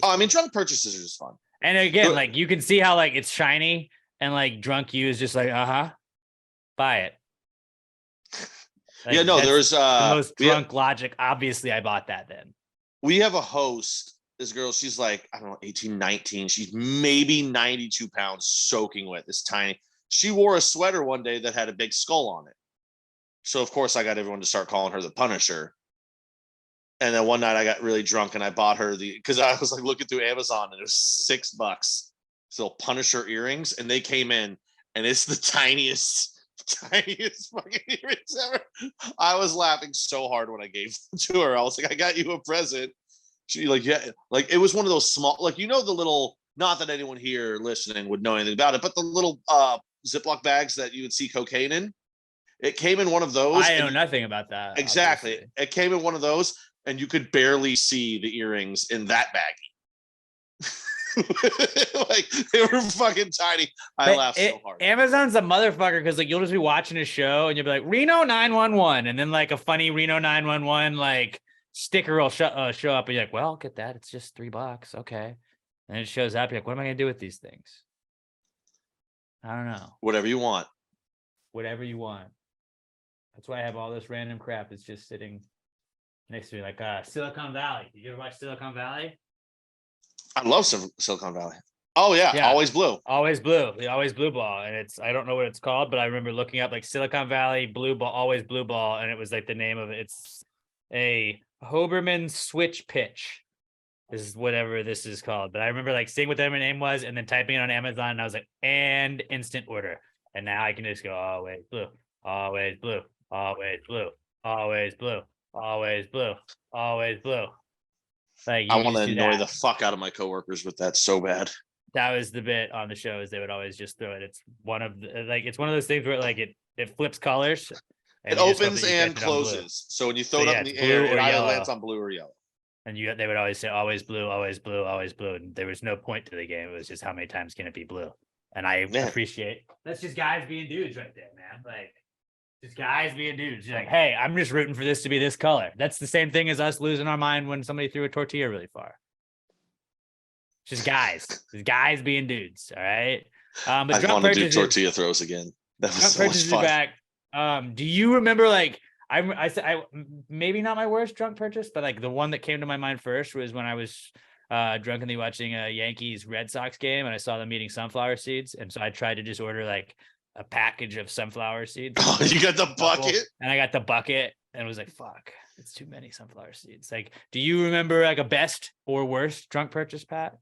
Speaker 2: Oh, I mean, drunk purchases are just fun.
Speaker 1: And again, like you can see how like it's shiny, and like drunk you is just like, buy it. Like,
Speaker 2: yeah, no, there's
Speaker 1: the most drunk logic. Obviously, I bought that then.
Speaker 2: We have a host. This girl, she's like, I don't know, 18, 19. She's maybe 92 pounds, soaking wet. This tiny. She wore a sweater one day that had a big skull on it. So of course I got everyone to start calling her the Punisher. And then one night I got really drunk and I bought her because I was like looking through Amazon and it was $6. So Punisher earrings, and they came in, and it's the tiniest fucking earrings ever. I was laughing so hard when I gave them to her. I was like, I got you a present. She like, yeah, like it was one of those small, like, the little, not that anyone here listening would know anything about it, but the little Ziploc bags that you would see cocaine in. It came in one of those.
Speaker 1: I know nothing about that.
Speaker 2: Exactly.
Speaker 1: Obviously.
Speaker 2: It came in one of those, and you could barely see the earrings in that baggie. Like, they were fucking tiny. I laughed so hard.
Speaker 1: Amazon's a motherfucker, because like you'll just be watching a show and you'll be like, Reno 911, and then like a funny Reno 911 like sticker will show up, and you're like, well, I'll get that. It's just $3. Okay. And it shows up. You're like, what am I gonna do with these things? I don't know.
Speaker 2: Whatever you want.
Speaker 1: Whatever you want. That's why I have all this random crap that's just sitting next to me, like Silicon Valley. Did you ever watch Silicon Valley?
Speaker 2: I love Silicon Valley. Oh yeah, Always Blue.
Speaker 1: Always Blue. The Always Blue Ball. And I don't know what it's called, but I remember looking up like Silicon Valley Blue Ball, Always Blue Ball, and it was like the name of it. It's a Hoberman switch pitch. This is whatever this is called. But I remember like seeing what the name was and then typing it on Amazon, and I was like, and instant order. And now I can just go always blue, always blue, always blue, always blue, always blue, always blue. Like,
Speaker 2: I want to annoy the fuck out of my coworkers with that so bad.
Speaker 1: That was the bit on the show, is they would always just throw it. It's one of those things where like it flips colors.
Speaker 2: It opens and closes. So when you throw it up in the air, it either lands on blue or yellow.
Speaker 1: And they would always say always blue, always blue, always blue. And there was no point to the game. It was just how many times can it be blue? And I appreciate that's just guys being dudes right there, man. Like, just guys being dudes. You're like, hey, I'm just rooting for this to be this color. That's the same thing as us losing our mind when somebody threw a tortilla really far. Just guys being dudes. All right. But
Speaker 2: I want to do tortilla throws again. That was so much fun.
Speaker 1: Back. Do you remember like I maybe not my worst drunk purchase, but like the one that came to my mind first was when I was drunkenly watching a Yankees Red Sox game, and I saw them eating sunflower seeds, and so I tried to just order like a package of sunflower seeds.
Speaker 2: Oh, you got the bucket?
Speaker 1: And I got the bucket, and was like, fuck, it's too many sunflower seeds. Like, do you remember like a best or worst drunk purchase, Pat?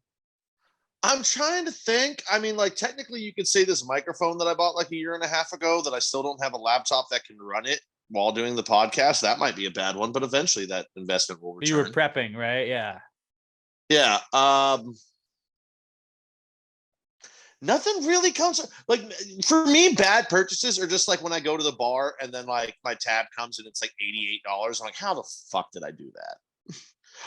Speaker 2: I'm trying to think. I mean, like, technically you could say this microphone that I bought like a year and a half ago that I still don't have a laptop that can run it while doing the podcast. That might be a bad one, but eventually that investment will return.
Speaker 1: You were prepping, right? Yeah.
Speaker 2: Yeah. Nothing really comes like, for me, bad purchases are just like when I go to the bar and then like my tab comes and it's like $88. I'm like, how the fuck did I do that?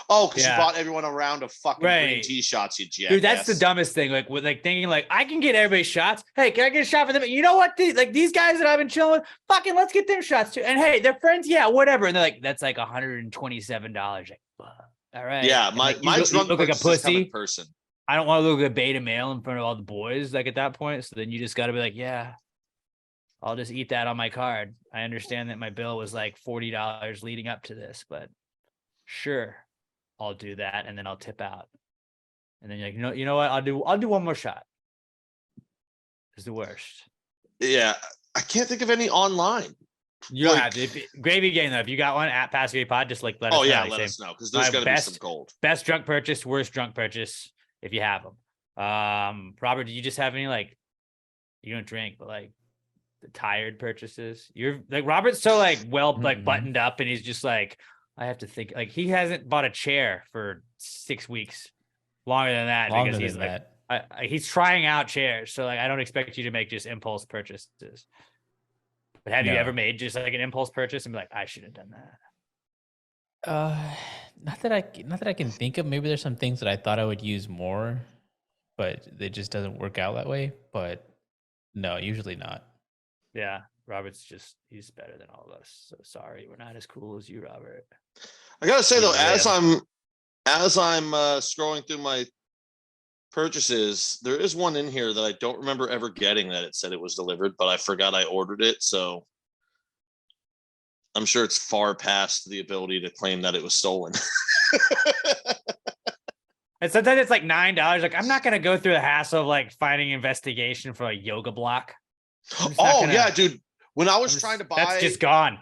Speaker 2: Oh, because you bought everyone a round of fucking green tea shots, you jackass.
Speaker 1: Dude, that's the dumbest thing. Like, with like thinking like, I can get everybody shots. Hey, can I get a shot for them? You know what? These guys that I've been chilling with, fucking let's get them shots too. And hey, they're friends. Yeah, whatever. And they're like, that's like $127. Like, all right.
Speaker 2: Yeah, my drunk
Speaker 1: look like a pussy
Speaker 2: person.
Speaker 1: I don't want to look like a beta male in front of all the boys, like at that point. So then you just got to be like, yeah, I'll just eat that on my card. I understand that my bill was like $40 leading up to this, but sure, I'll do that, and then I'll tip out. And then you're like, you know what? I'll do one more shot. It's the worst.
Speaker 2: Yeah, I can't think of any online.
Speaker 1: You don't have to. Gravy game though. If you got one at Pass Gravy Pod, just like let us know.
Speaker 2: Yeah, let us know, because there's got to be some gold.
Speaker 1: Best drunk purchase, worst drunk purchase, if you have them. Robert, did you just have any, like, you don't drink, but like tired purchases. You're like Robert's so like
Speaker 3: Mhm.
Speaker 1: buttoned up, and he's just like, I have to think. Like he hasn't bought a chair for 6 weeks, longer than that,
Speaker 3: Longer
Speaker 1: because he's
Speaker 3: than
Speaker 1: like,
Speaker 3: that.
Speaker 1: he's trying out chairs. So like, I don't expect you to make just impulse purchases. But have you
Speaker 3: No.
Speaker 1: ever made just like an impulse purchase and be like, I should have done that?
Speaker 3: Not that I can think of. Maybe there's some things that I thought I would use more, but it just doesn't work out that way. But no, usually not.
Speaker 1: Yeah, he's better than all of us. So sorry, we're not as cool as you, Robert.
Speaker 2: I gotta say though,
Speaker 1: Yeah.
Speaker 2: as I'm scrolling through my purchases, there is one in here that I don't remember ever getting that it said it was delivered, but I forgot I ordered it. So I'm sure it's far past the ability to claim that it was stolen.
Speaker 1: And sometimes it's like $9. Like I'm not gonna go through the hassle of like finding investigation for a yoga block.
Speaker 2: Yeah, dude. When I was trying to
Speaker 1: that's just gone.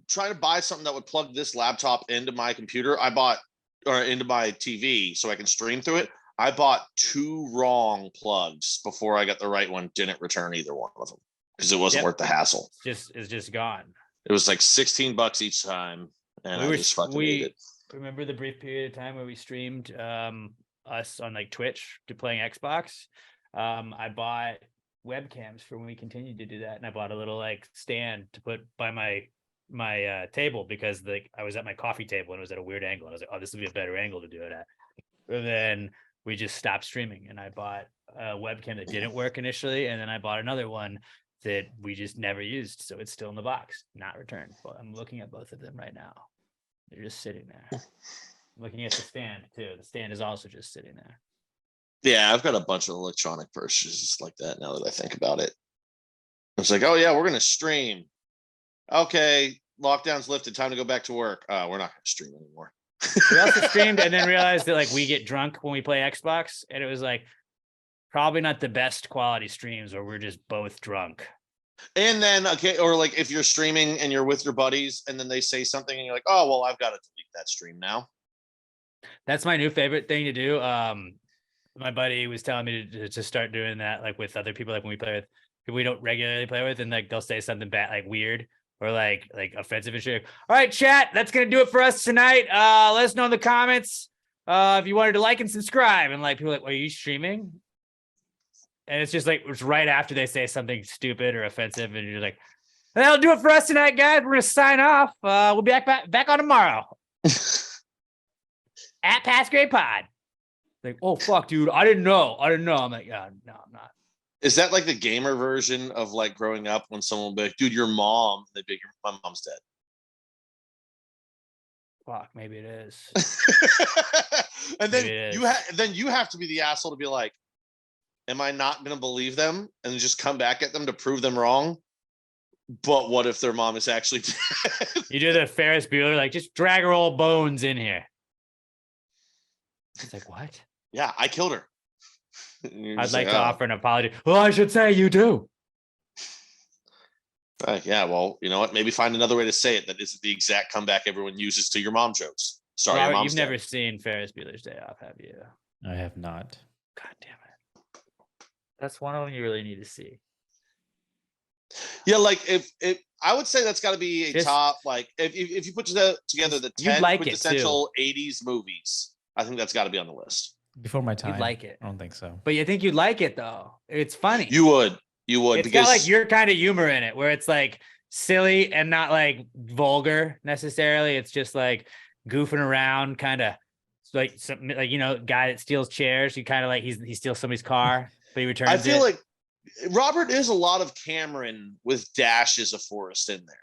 Speaker 2: Trying to buy something that would plug this laptop into my computer, into my TV so I can stream through it. I bought 2 wrong plugs before I got the right one. Didn't return either one of them because it wasn't worth the hassle.
Speaker 1: It's just gone.
Speaker 2: It was like $16 each time, and I just fucking ate it.
Speaker 1: Remember the brief period of time where we streamed us on like Twitch to playing Xbox? I bought webcams for when we continued to do that, and I bought a little like stand to put by my table because like I was at my coffee table and it was at a weird angle, and I was like, oh, this would be a better angle to do it at. And then we just stopped streaming, and I bought a webcam that didn't work initially, and then I bought another one that we just never used, so it's still in the box, not returned. But I'm looking at both of them right now. They're just sitting there. I'm looking at the stand too. The stand is also just sitting there.
Speaker 2: Yeah, I've got a bunch of electronic purchases like that now that I think about it. It's like, oh yeah, we're gonna stream. Okay, lockdown's lifted. Time to go back to work. We're not gonna stream anymore.
Speaker 1: We also streamed and then realized that like we get drunk when we play Xbox, and it was like probably not the best quality streams where we're just both drunk.
Speaker 2: And then or like if you're streaming and you're with your buddies and then they say something and you're like, oh well, I've got to delete that stream now.
Speaker 1: That's my new favorite thing to do. My buddy was telling me to start doing that like with other people, like when we play with people we don't regularly play with, and like they'll say something bad, like weird or like offensive and shit. All right, chat, that's gonna do it for us tonight. Let us know in the comments if you wanted to like and subscribe. And like people are like, are you streaming? And it's just like it's right after they say something stupid or offensive, and you're like, that'll do it for us tonight, guys. We're gonna sign off. We'll be back on tomorrow at Past Grade Pod. Like, oh fuck, dude, I didn't know. I'm like, no, I'm not.
Speaker 2: Is that like the gamer version of like growing up when someone will be like, dude, your mom? They'd be like, my mom's dead.
Speaker 1: Fuck, maybe it is.
Speaker 2: And then you have to be the asshole to be like, am I not going to believe them and just come back at them to prove them wrong? But what if their mom is actually dead?
Speaker 1: You do the Ferris Bueller, like just drag her old bones in here. It's like, what?
Speaker 2: Yeah, I killed her.
Speaker 1: I'd like to offer an apology. Well, I should say you do.
Speaker 2: Yeah, well, you know what? Maybe find another way to say it that isn't the exact comeback everyone uses to your mom jokes. Sorry,
Speaker 1: Robert,
Speaker 2: your mom's
Speaker 1: you've
Speaker 2: dead.
Speaker 1: never seen Ferris Bueller's Day Off, have you?
Speaker 3: I have not.
Speaker 1: God damn it. That's one of them you really need to see.
Speaker 2: Yeah, like if I would say that's got to be a top, like if you put together the 10 quintessential 80s movies, I think that's got to be on the list.
Speaker 3: Before my time.
Speaker 1: You'd like it.
Speaker 3: I don't think so.
Speaker 1: But you think you'd like it though. It's funny.
Speaker 2: You would.
Speaker 1: It's got like your kind of humor in it where it's like silly and not like vulgar necessarily. It's just like goofing around, kind of like some like, you know, guy that steals chairs. You kind of like he steals somebody's car, but he returns it.
Speaker 2: I feel like Robert is a lot of Cameron with dashes of Forrest in there.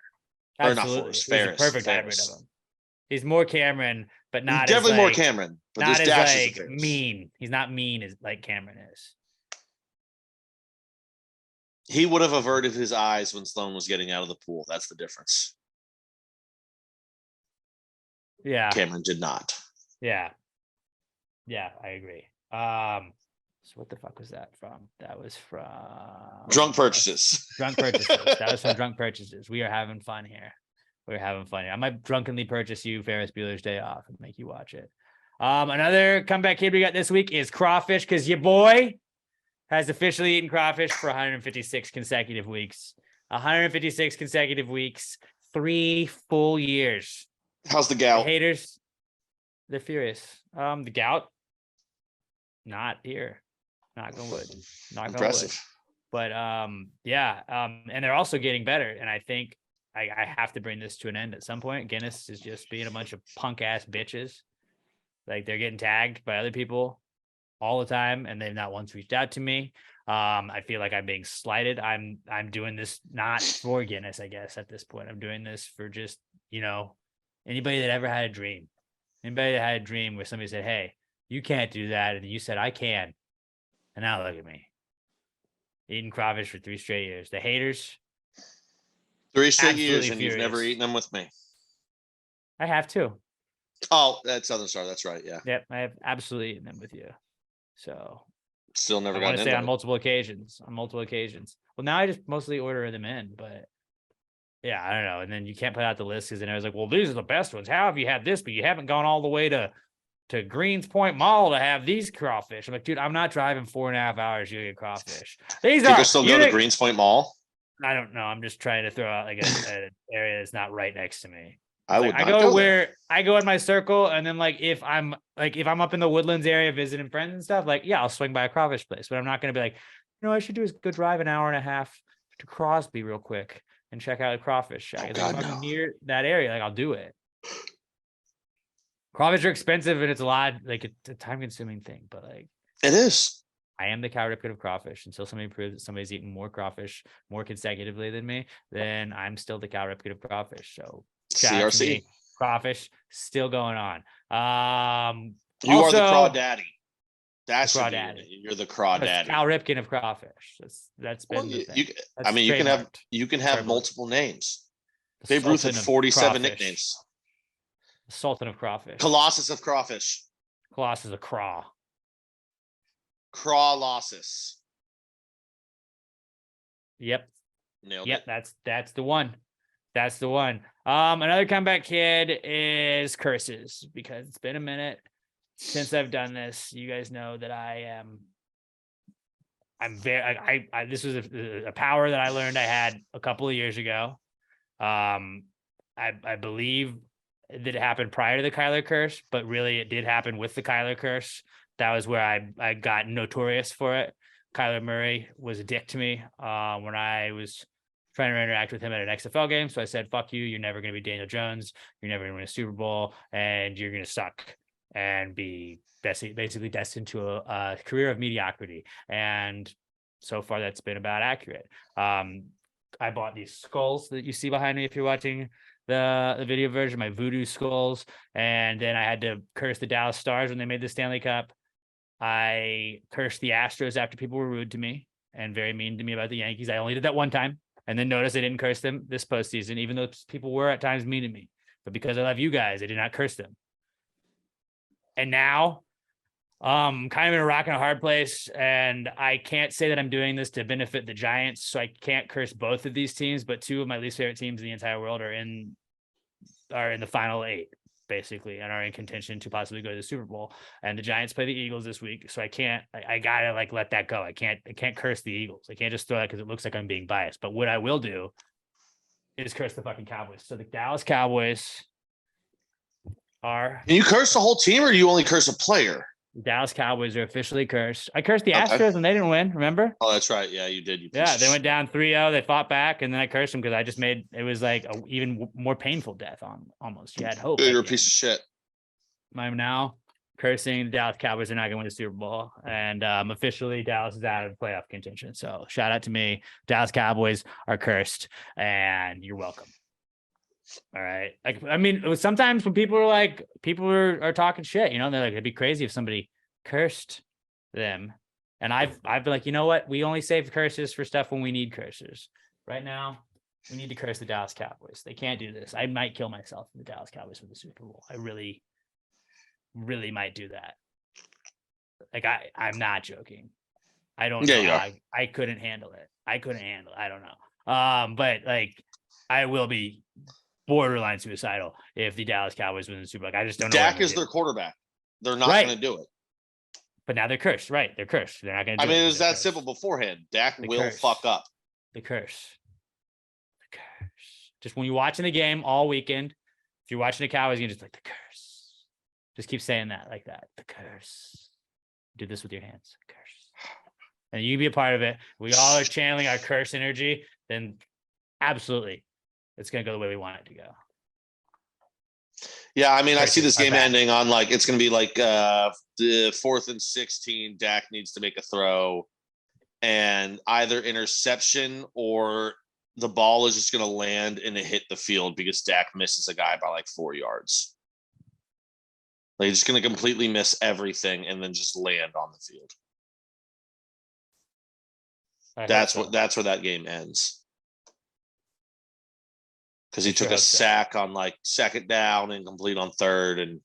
Speaker 1: Absolutely.
Speaker 2: Or not Forrest,
Speaker 1: He's
Speaker 2: Ferris.
Speaker 1: a perfect hybrid of him. He's more Cameron, but not
Speaker 2: definitely
Speaker 1: as,
Speaker 2: more
Speaker 1: like,
Speaker 2: Cameron, but
Speaker 1: not
Speaker 2: there's
Speaker 1: as
Speaker 2: dashes
Speaker 1: like
Speaker 2: of Ferris.
Speaker 1: mean. He's not mean as like Cameron is.
Speaker 2: He would have averted his eyes when Sloane was getting out of the pool. That's the difference.
Speaker 1: Yeah.
Speaker 2: Cameron did not.
Speaker 1: Yeah. Yeah, I agree. So what the fuck was that from? That was from
Speaker 2: Drunk Purchases.
Speaker 1: Drunk Purchases. That was from Drunk Purchases. We are having fun here. We're having fun here. I might drunkenly purchase you Ferris Bueller's Day Off and make you watch it. Another comeback kid we got this week is crawfish, because your boy has officially eaten crawfish for 156 consecutive weeks. 156 consecutive weeks, 3 full years.
Speaker 2: How's the
Speaker 1: The
Speaker 2: gout?
Speaker 1: haters, they're furious. The gout, not here. Knock on wood. Knock on wood.
Speaker 2: Impressive.
Speaker 1: But yeah, and they're also getting better. And I think I have to bring this to an end at some point. Guinness is just being a bunch of punk ass bitches. Like they're getting tagged by other people all the time, and they've not once reached out to me. I feel like I'm being slighted. I'm doing this not for Guinness, I guess, at this point. I'm doing this for just, anybody that ever had a dream. Anybody that had a dream where somebody said, hey, you can't do that. And you said, I can. And now look at me. Eating crawfish for 3 straight years. The haters.
Speaker 2: 3 straight years,
Speaker 1: absolutely
Speaker 2: and you've never
Speaker 1: furious.
Speaker 2: eaten them with me.
Speaker 1: I have too.
Speaker 2: Oh, that's Southern Star. That's right. Yeah.
Speaker 1: Yep, I have absolutely eaten them with you. So
Speaker 2: Still never
Speaker 1: I want
Speaker 2: got
Speaker 1: to say
Speaker 2: into
Speaker 1: on
Speaker 2: it.
Speaker 1: multiple occasions. Well, now I just mostly order them in, but yeah, I don't know. And then you can't put out the list because then I was like, well, these are the best ones. How have you had this, but you haven't gone all the way to Greens Point Mall to have these crawfish? I'm like, dude, I'm not driving 4.5 hours to get crawfish. These
Speaker 2: People
Speaker 1: are
Speaker 2: still go to Greens Point Mall.
Speaker 1: I don't know. I'm just trying to throw out like an area that's not right next to me.
Speaker 2: I would
Speaker 1: Like,
Speaker 2: not
Speaker 1: I go
Speaker 2: there.
Speaker 1: where I go in my circle, and then if I'm up in the Woodlands area visiting friends and stuff, like, yeah, I'll swing by a crawfish place, but I'm not gonna be like, I should do is go drive an hour and a half to Crosby real quick and check out a crawfish shack. If
Speaker 2: God,
Speaker 1: I'm
Speaker 2: no.
Speaker 1: near that area, like I'll do it. Crawfish are expensive and it's a lot, like it's a time consuming thing, but like
Speaker 2: It is.
Speaker 1: I am the cow ripkin of crawfish. Until somebody proves that somebody's eaten more crawfish more consecutively than me, then I'm still the cow ripkin of crawfish. So shout out to
Speaker 2: CRC.
Speaker 1: me. Crawfish still going on.
Speaker 2: You are the
Speaker 1: also,
Speaker 2: craw daddy. That's
Speaker 1: craw
Speaker 2: your
Speaker 1: daddy.
Speaker 2: daddy. You're the craw
Speaker 1: it's
Speaker 2: daddy.
Speaker 1: Cow ripkin of crawfish. That's been
Speaker 2: Well,
Speaker 1: the thing.
Speaker 2: you
Speaker 1: That's
Speaker 2: you can have
Speaker 1: trademarked.
Speaker 2: multiple names.
Speaker 1: The
Speaker 2: Babe Ruth had
Speaker 1: Sultan of
Speaker 2: 47
Speaker 1: crawfish.
Speaker 2: nicknames.
Speaker 1: The Sultan of crawfish.
Speaker 2: Colossus of crawfish.
Speaker 1: Colossus of craw.
Speaker 2: Crawlossus.
Speaker 1: Yep.
Speaker 2: Nailed
Speaker 1: Yep,
Speaker 2: it.
Speaker 1: that's the one. That's the one. Another comeback kid is curses, because it's been a minute since I've done this. You guys know that I'm very this was a power that I learned I had a couple of years ago. I believe that it happened prior to the Kyler curse, but really it did happen with the Kyler curse. That was where I got notorious for it. Kyler Murray was a dick to me when I was trying to interact with him at an XFL game. So I said, fuck you. You're never going to be Daniel Jones. You're never going to win a Super Bowl, and you're going to suck and be basically destined to a career of mediocrity. And so far that's been about accurate. I bought these skulls that you see behind me if you're watching the video version, my voodoo skulls. And then I had to curse the Dallas Stars when they made the Stanley Cup. I cursed the Astros after people were rude to me and very mean to me about the Yankees. I only did that one time, and then notice I didn't curse them this postseason, even though people were at times mean to me. But because I love you guys, I did not curse them. And now, kind of in a rock and a hard place, and I can't say that I'm doing this to benefit the Giants, so I can't curse both of these teams. But 2 of my least favorite teams in the entire world are in the final 8. Basically, and are in contention to possibly go to the Super Bowl. And the Giants play the Eagles this week, so I gotta let that go. I can't curse the Eagles. I can't just throw that because it looks like I'm being biased. But what I will do is curse the fucking Cowboys. So the Dallas Cowboys are.
Speaker 2: Can you curse the whole team, or do you only curse a player?
Speaker 1: Dallas Cowboys are officially cursed. I cursed the
Speaker 2: Okay.
Speaker 1: Astros and they didn't win. Remember?
Speaker 2: Oh, that's right. Yeah, you did.
Speaker 1: Yeah, they went down 3-0. They fought back, and then I cursed them because I just made it was like a even more painful death on almost. You had hope.
Speaker 2: You're a piece of shit.
Speaker 1: I'm now cursing the Dallas Cowboys are not going to win the Super Bowl, and officially Dallas is out of playoff contention. So shout out to me. Dallas Cowboys are cursed, and you're welcome. All right. I mean, sometimes when people are talking shit, they're like, it'd be crazy if somebody cursed them. And I've been like, you know what? We only save curses for stuff when we need curses. Right now, we need to curse the Dallas Cowboys. They can't do this. I might kill myself if the Dallas Cowboys win the Super Bowl. I really, really might do that. Like, I'm not joking. I don't know. I couldn't handle it. I don't know. But like, I will be borderline suicidal if the Dallas Cowboys win the Super Bowl. I just don't know.
Speaker 2: Dak is their quarterback. They're not going to do it.
Speaker 1: But now they're cursed, right? They're cursed. They're not going to do it.
Speaker 2: I mean, it was that simple beforehand. Dak will fuck up.
Speaker 1: The curse. Just when you're watching the game all weekend, if you're watching the Cowboys, you just like the curse. Just keep saying that like that. The curse. Do this with your hands. Curse. And you can be a part of it. We all are channeling our curse energy. Then absolutely, it's gonna go the way we want it to go.
Speaker 2: Yeah, I mean, I see
Speaker 1: Curses
Speaker 2: this
Speaker 1: are
Speaker 2: game
Speaker 1: bad.
Speaker 2: ending on like it's gonna be like the 4th and 16. Dak needs to make a throw, and either interception or the ball is just gonna land and it hit the field because Dak misses a guy by like 4 yards. Like he's just gonna completely miss everything and then just land on the field. That's where that game ends. Because he took a sack on like 2nd down and complete on 3rd, and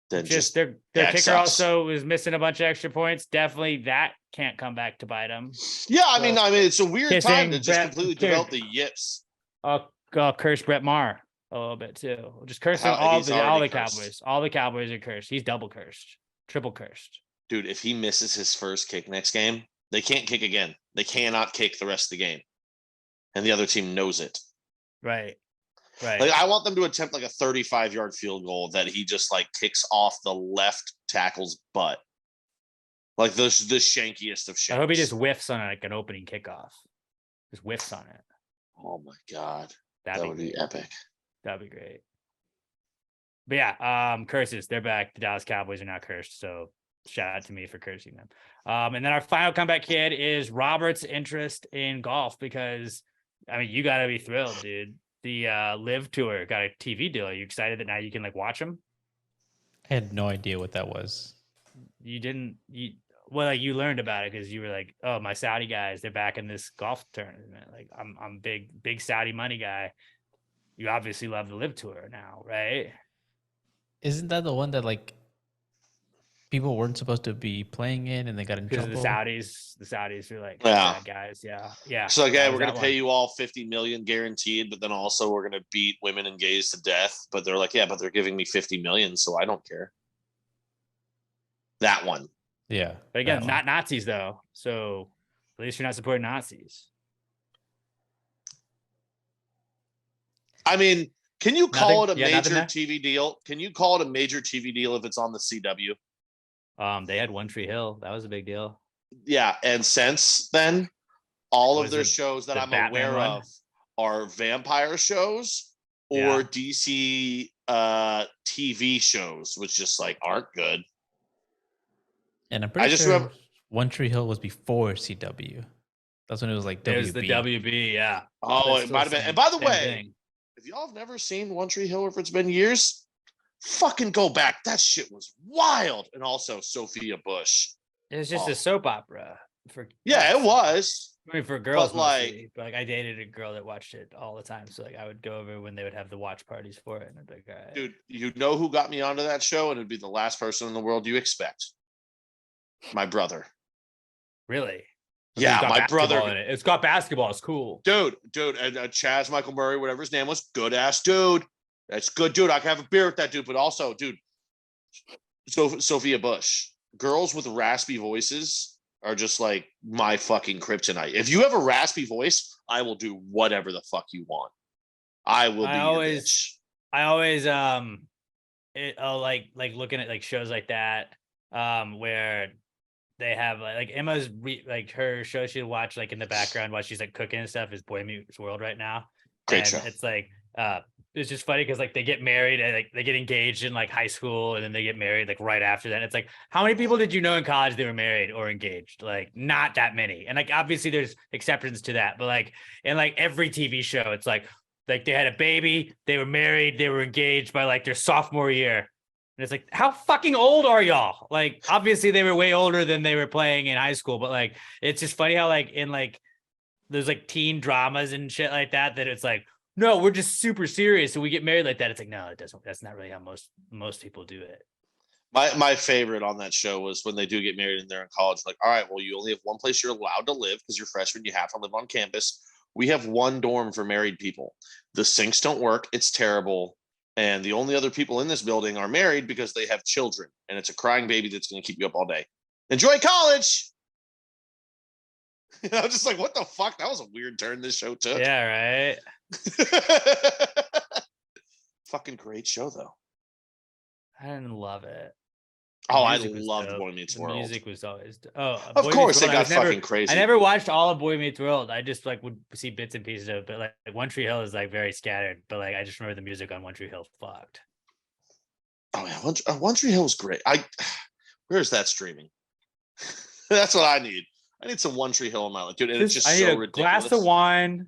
Speaker 2: then just
Speaker 1: their kicker also was missing a bunch of extra points. Definitely that can't come back to bite him.
Speaker 2: Yeah, I mean, it's a weird time to just completely develop the yips.
Speaker 1: Curse Brett Maher a little bit too. Just cursing all the Cowboys. All the Cowboys are cursed. He's double cursed, triple cursed.
Speaker 2: Dude, if he misses his first kick next game, they can't kick again. They cannot kick the rest of the game, and the other team knows it.
Speaker 1: Right.
Speaker 2: Like I want them to attempt like a 35-yard field goal that he just like kicks off the left tackle's butt, like the shankiest of shanks.
Speaker 1: I hope he just whiffs on like an opening kickoff. Just whiffs on it.
Speaker 2: Oh my god,
Speaker 1: that
Speaker 2: would be epic.
Speaker 1: That'd be great. But yeah, curses. They're back. The Dallas Cowboys are now cursed. So shout out to me for cursing them. And then our final comeback kid is Robert's interest in golf, because I mean, you gotta be thrilled, dude. The Live Tour got a TV deal. Are you excited that now you can like watch them?
Speaker 3: I had no idea what that was.
Speaker 1: You didn't. Like you learned about it because you were like, oh, my Saudi guys, they're back in this golf tournament. Like I'm big Saudi money guy. You obviously love the Live Tour now, right?
Speaker 3: Isn't that the one that like people weren't supposed to be playing in and they got in trouble?
Speaker 1: Because the Saudis were like,
Speaker 2: yeah,
Speaker 1: guys, yeah.
Speaker 2: So like, hey, we're gonna pay you all $50 million guaranteed, but then also we're gonna beat women and gays to death. But they're like, yeah, but they're giving me $50 million, so I don't care. That one.
Speaker 3: Yeah.
Speaker 1: But again, not Nazis though. So at least you're not supporting Nazis.
Speaker 2: I mean, can you call it a major
Speaker 1: TV
Speaker 2: deal? Can you call it a major TV deal if it's on the CW?
Speaker 1: They had One Tree Hill. That was a big deal.
Speaker 2: Yeah, and since then, all of their shows that I'm aware of are vampire shows or DC TV shows, which just like aren't good.
Speaker 3: And I'm pretty sure remember One Tree Hill was before CW. That's when it was like WB.
Speaker 1: It was the WB, yeah.
Speaker 2: Oh, it might have been. And by the way, if y'all have never seen One Tree Hill, or if it's been years, fucking go back. That shit was wild. And also Sophia Bush.
Speaker 1: It was just a soap opera.
Speaker 2: It was.
Speaker 1: I mean, for girls, but mostly. Like I dated a girl that watched it all the time. So like I would go over when they would have the watch parties for it. And I'd be like, all right.
Speaker 2: Dude, you know who got me onto that show? And it'd be the last person in the world you expect. My brother.
Speaker 1: Really?
Speaker 2: Yeah, my brother.
Speaker 1: It's got basketball. It's cool.
Speaker 2: Dude. And Chaz Michael Murray, whatever his name was, good ass dude. That's good, dude. I can have a beer with that dude. But also, dude, Sophia Bush. Girls with raspy voices are just like my fucking kryptonite. If you have a raspy voice, I will do whatever the fuck you want. I will be your bitch.
Speaker 1: I always like looking at like shows like that where they have like Emma's like her show she'll watch like in the background while she's like cooking and stuff is Boy Meets World right now.
Speaker 2: Great show.
Speaker 1: It's like it's just funny because like they get married and like they get engaged in like high school and then they get married like right after that. And it's like, how many people did you know in college they were married or engaged? Like not that many. And like obviously there's exceptions to that, but like in like every TV show, it's like they had a baby, they were married, they were engaged by like their sophomore year. And it's like, how fucking old are y'all? Like obviously they were way older than they were playing in high school, but like it's just funny how like in like there's like teen dramas and shit like that it's like, no, we're just super serious. So we get married like that. It's like, no, it doesn't. That's not really how most people do it.
Speaker 2: My favorite on that show was when they do get married and they're in college. Like, all right, well, you only have one place you're allowed to live because you're freshmen. You have to live on campus. We have one dorm for married people. The sinks don't work. It's terrible. And the only other people in this building are married because they have children. And it's a crying baby that's going to keep you up all day. Enjoy college. And I was just like, what the fuck? That was a weird turn this show took.
Speaker 1: Yeah, right.
Speaker 2: Fucking great show though.
Speaker 1: I didn't love it.
Speaker 2: Oh, I
Speaker 1: music was
Speaker 2: loved
Speaker 1: dope.
Speaker 2: Boy Meets
Speaker 1: The
Speaker 2: World.
Speaker 1: music was always
Speaker 2: Of
Speaker 1: Boy
Speaker 2: course,
Speaker 1: Meets
Speaker 2: they
Speaker 1: World,
Speaker 2: got fucking crazy.
Speaker 1: I never watched all of Boy Meets World. I just like would see bits and pieces of it. But like One Tree Hill is like very scattered. But like I just remember the music on One Tree Hill fucked.
Speaker 2: Oh yeah, One Tree Hill was great. Where's that streaming? That's what I need. I need some One Tree Hill in my life, dude. And it's just
Speaker 1: I need
Speaker 2: so
Speaker 1: a
Speaker 2: ridiculous.
Speaker 1: glass of wine.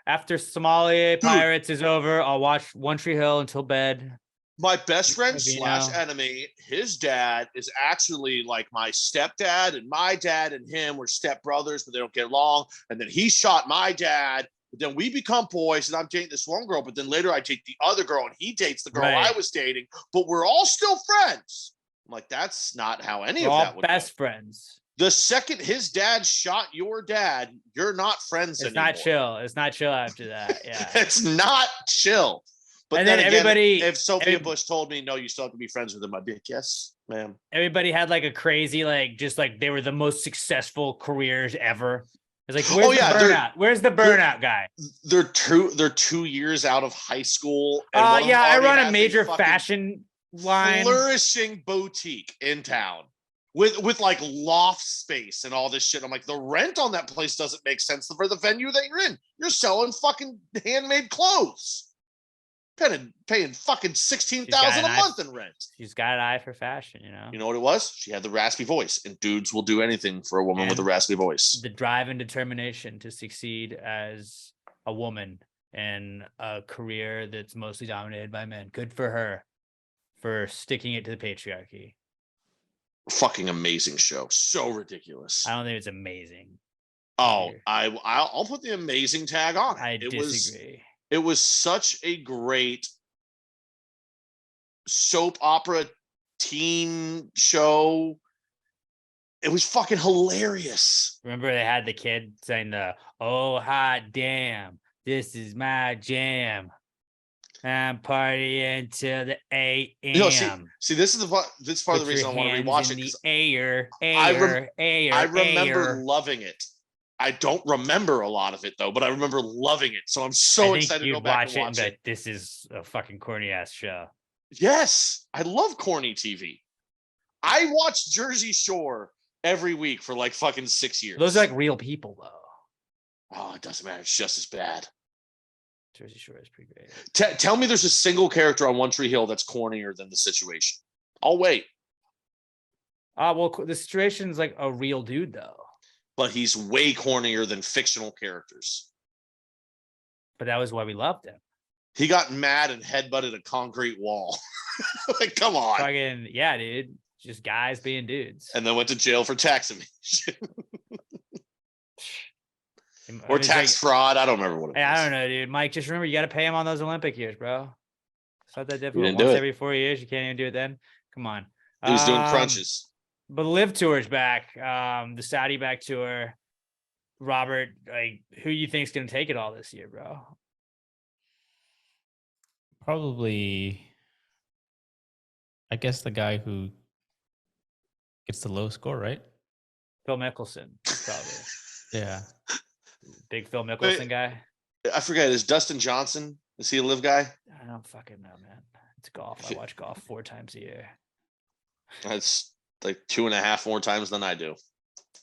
Speaker 1: After Sommelier Pirates is over, I'll watch One Tree Hill until bed.
Speaker 2: My best friend
Speaker 1: Vino.
Speaker 2: / enemy, his dad is actually like my stepdad, and my dad and him were stepbrothers, but they don't get along. And then he shot my dad. But then we become boys, and I'm dating this one girl. But then later I date the other girl, and he dates the girl I was dating. But we're all still friends. I'm like, that's not how any
Speaker 1: We're
Speaker 2: of
Speaker 1: all
Speaker 2: that would
Speaker 1: best
Speaker 2: go.
Speaker 1: friends.
Speaker 2: The second his dad shot your dad, you're not friends anymore.
Speaker 1: It's not chill. It's not chill after that. Yeah.
Speaker 2: It's not chill. But
Speaker 1: And
Speaker 2: then
Speaker 1: then
Speaker 2: again, if Sophia Bush told me, no, you still have to be friends with him, I'd be like, yes, ma'am.
Speaker 1: Everybody had like a crazy, like, just like they were the most successful careers ever. It's like, where's the burnout? Where's the burnout guy?
Speaker 2: They're 2 years out of high school.
Speaker 1: And yeah, I run a major fashion line,
Speaker 2: flourishing boutique in town with like loft space and all this shit. I'm like, the rent on that place doesn't make sense for the venue that you're in. You're selling fucking handmade clothes. Paying fucking $16,000 a month in rent.
Speaker 1: She's got an eye for fashion, you know.
Speaker 2: You know what it was? She had the raspy voice, and dudes will do anything for a woman with a raspy voice.
Speaker 1: The drive and determination to succeed as a woman in a career that's mostly dominated by men. Good for her for sticking it to the patriarchy.
Speaker 2: Fucking amazing show. So ridiculous.
Speaker 1: I don't think it's amazing.
Speaker 2: Oh, I'll put the amazing tag on it.
Speaker 1: I disagree.
Speaker 2: It was such a great soap opera teen show. It was fucking hilarious.
Speaker 1: Remember they had the kid saying "Oh hot damn, this is my jam. I'm partying till the AM."
Speaker 2: You know, see, this is part of the reason I want to rewatch it. I remember loving it. I don't remember a lot of it though, but I remember loving it. So I'm so excited to go back and watch it.
Speaker 1: This is a fucking corny ass show.
Speaker 2: Yes, I love corny TV. I watched Jersey Shore every week for like fucking 6 years.
Speaker 1: Those are like real people though.
Speaker 2: Oh, it doesn't matter. It's just as bad.
Speaker 1: Jersey Shore is pretty great.
Speaker 2: Tell me there's a single character on One Tree Hill that's cornier than the situation. I'll wait.
Speaker 1: Well, the situation's like a real dude though.
Speaker 2: But he's way cornier than fictional characters.
Speaker 1: But that was why we loved him. He
Speaker 2: got mad and headbutted a concrete wall. Like, come on.
Speaker 1: Fucking, yeah, dude. Just guys being dudes.
Speaker 2: And then went to jail for tax evasion. Or tax fraud. I don't remember what it was.
Speaker 1: I don't know, dude. Mike, just remember, you got to pay him on those Olympic years, bro. It's not that difficult.
Speaker 2: Once
Speaker 1: every 4 years, you can't even do it then. Come on.
Speaker 2: He was doing crunches.
Speaker 1: But the Live Tour's back. The Saudi back tour. Robert, like, who you think's gonna take it all this year, bro?
Speaker 3: Probably, I guess the guy who gets the low score, right?
Speaker 1: Phil Mickelson, probably.
Speaker 3: Yeah.
Speaker 1: Big Phil Mickelson guy.
Speaker 2: I forget. Is Dustin Johnson? Is he a live guy?
Speaker 1: I don't fucking know, man. It's golf. I watch golf 4 times a year.
Speaker 2: That's like 2.5 more times than I do.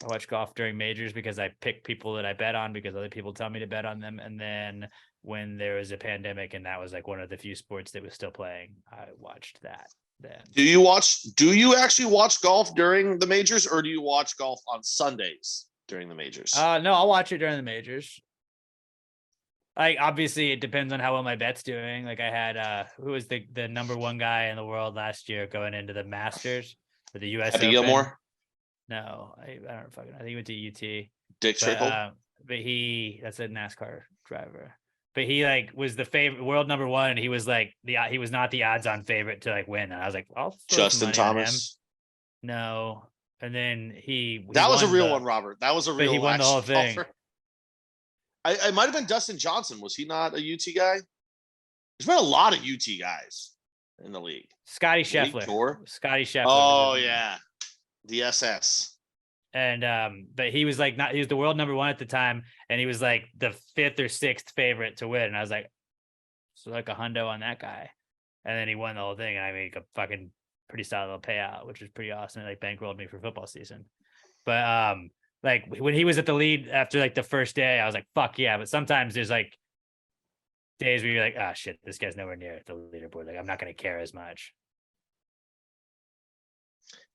Speaker 1: I watch golf during majors because I pick people that I bet on because other people tell me to bet on them. And then when there was a pandemic and that was like one of the few sports that was still playing, I watched that then. Do
Speaker 2: you actually watch golf during the majors, or do you watch golf on Sundays during the majors?
Speaker 1: No, I'll watch it during the majors. Like, obviously it depends on how well my bet's doing. Like I had who was the number 1 guy in the world last year going into the Masters for the US Open.
Speaker 2: Gilmore?
Speaker 1: No, I don't fucking. I think he went to UT.
Speaker 2: Dick Trickle.
Speaker 1: But that's a NASCAR driver. But he like was the favorite world number 1, and he was like he was not the odds-on favorite to like win. And I was like, well,
Speaker 2: Justin Thomas.
Speaker 1: No, and then
Speaker 2: that was a real one, Robert. That was a real.
Speaker 1: He won the whole thing.
Speaker 2: I might have been Dustin Johnson. Was he not a UT guy? There's been a lot of UT guys in the league.
Speaker 1: Scotty Scheffler.
Speaker 2: Oh yeah. The SS.
Speaker 1: but he was like he was the world number 1 at the time, and he was like the 5th or 6th favorite to win. And I was like, so like a hundo on that guy. And then he won the whole thing, and I made a fucking pretty solid little payout, which was pretty awesome. It like bankrolled me for football season. But like when he was at the lead after like the first day, I was like, fuck yeah. But sometimes there's like days where you're like, oh shit, this guy's nowhere near the leaderboard. Like I'm not gonna care as much.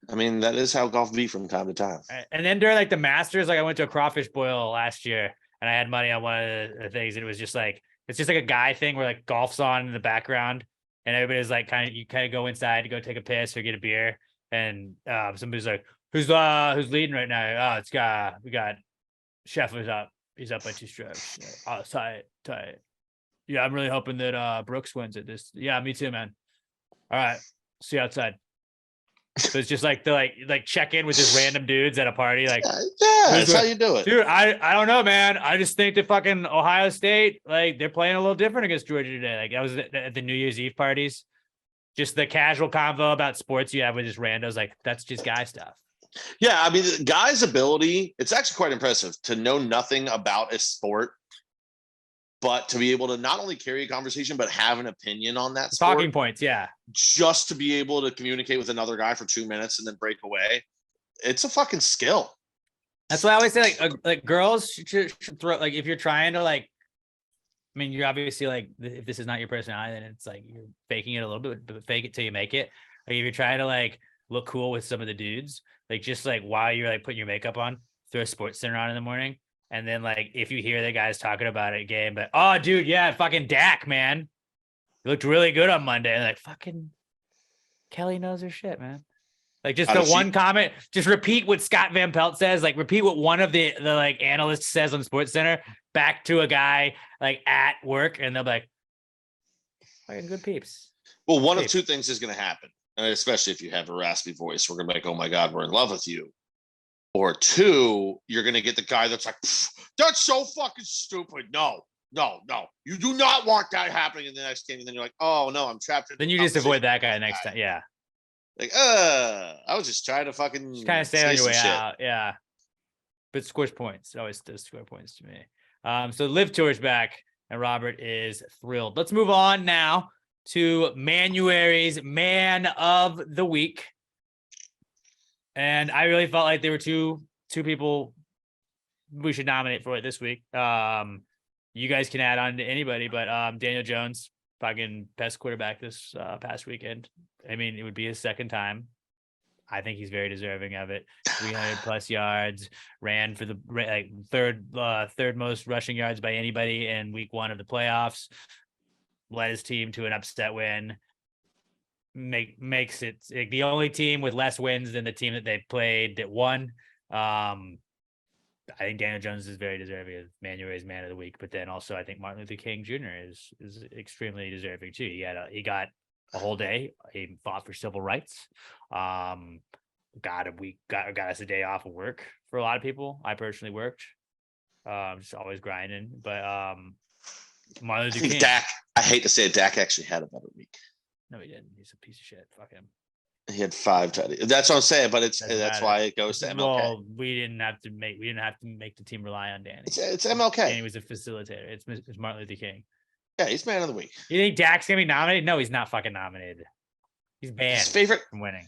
Speaker 2: I mean, that is how golf be from time to time.
Speaker 1: And then during like the Masters, like I went to a crawfish boil last year, and I had money on one of the things, and it was just like it's just like a guy thing where like golf's on in the background, and everybody's like you kind of go inside to go take a piss or get a beer, and somebody's like, who's leading right now? Oh, we got Scheffler's up. He's up by 2 strokes. Oh, tight. Yeah, I'm really hoping that Brooks wins it. Yeah, me too, man. All right, see you outside. So it's just like the like check in with just random dudes at a party. Like,
Speaker 2: yeah, that's how you do it,
Speaker 1: dude. I don't know, man. I just think that fucking Ohio State, like, they're playing a little different against Georgia today. Like, I was at the New Year's Eve parties. Just the casual convo about sports you have with just randos. Like, that's just guy stuff.
Speaker 2: Yeah, I mean, the guy's ability, it's actually quite impressive to know nothing about a sport, but to be able to not only carry a conversation, but have an opinion on that sport.
Speaker 1: Talking points, yeah.
Speaker 2: Just to be able to communicate with another guy for 2 minutes and then break away. It's a fucking skill.
Speaker 1: That's why I always say, like girls should throw, like, if you're trying to, like, I mean, you're obviously like, if this is not your personality, then it's like you're faking it a little bit, but fake it till you make it. Like, if you're trying to like look cool with some of the dudes, like, just like while you're like putting your makeup on, throw a Sports Center on in the morning. And then, like, if you hear the guys talking about it game, but oh, dude, yeah, fucking Dak, man, he looked really good on Monday. And like, fucking Kelly knows her shit, man. Like, just the one comment, just repeat what Scott Van Pelt says. Like, repeat what one of the like analysts says on Sports Center back to a guy like at work, and they'll be like, fucking good peeps.
Speaker 2: Well, one of 2 things is going to happen, and especially if you have a raspy voice. We're going to be like, oh my God, we're in love with you. Or 2, you're going to get the guy that's like, that's so fucking stupid. No. You do not want that happening in the next game. And then you're like, oh, no, I'm trapped.
Speaker 1: Then you just avoid that guy next time. Yeah.
Speaker 2: Like, I was just trying to fucking
Speaker 1: just kind of stay on your way out. Yeah. But scores points. It always does score points to me. So Live Tour's back, and Robert is thrilled. Let's move on now to Manuary's Man of the Week. And I really felt like there were two people we should nominate for it this week. You guys can add on to anybody, but Daniel Jones, fucking best quarterback this past weekend. I mean, it would be his 2nd time. I think he's very deserving of it. 300 plus yards, ran for the like third most rushing yards by anybody in week 1 of the playoffs. Led his team to an upset win. Makes it like the only team with less wins than the team that they played that won. I think Daniel Jones is very deserving of Manuary's Man of the Week, but then also I think Martin Luther King Jr. is extremely deserving too. He got a whole day. He fought for civil rights. Got us a day off of work for a lot of people. I personally worked. Just always grinding, but Martin Luther King.
Speaker 2: Dak, I hate to say it, Dak actually had a better week.
Speaker 1: No, he didn't. He's a piece of shit. Fuck him.
Speaker 2: He had 5 touchdowns. That's what I'm saying, but that's why it goes to MLK.
Speaker 1: Well, we didn't have to make the team rely on Danny.
Speaker 2: It's MLK.
Speaker 1: Danny was a facilitator. It's Martin Luther King.
Speaker 2: Yeah, he's Man of the Week.
Speaker 1: You think Dak's gonna be nominated? No, he's not fucking nominated. He's banned.
Speaker 2: His favorite
Speaker 1: from winning.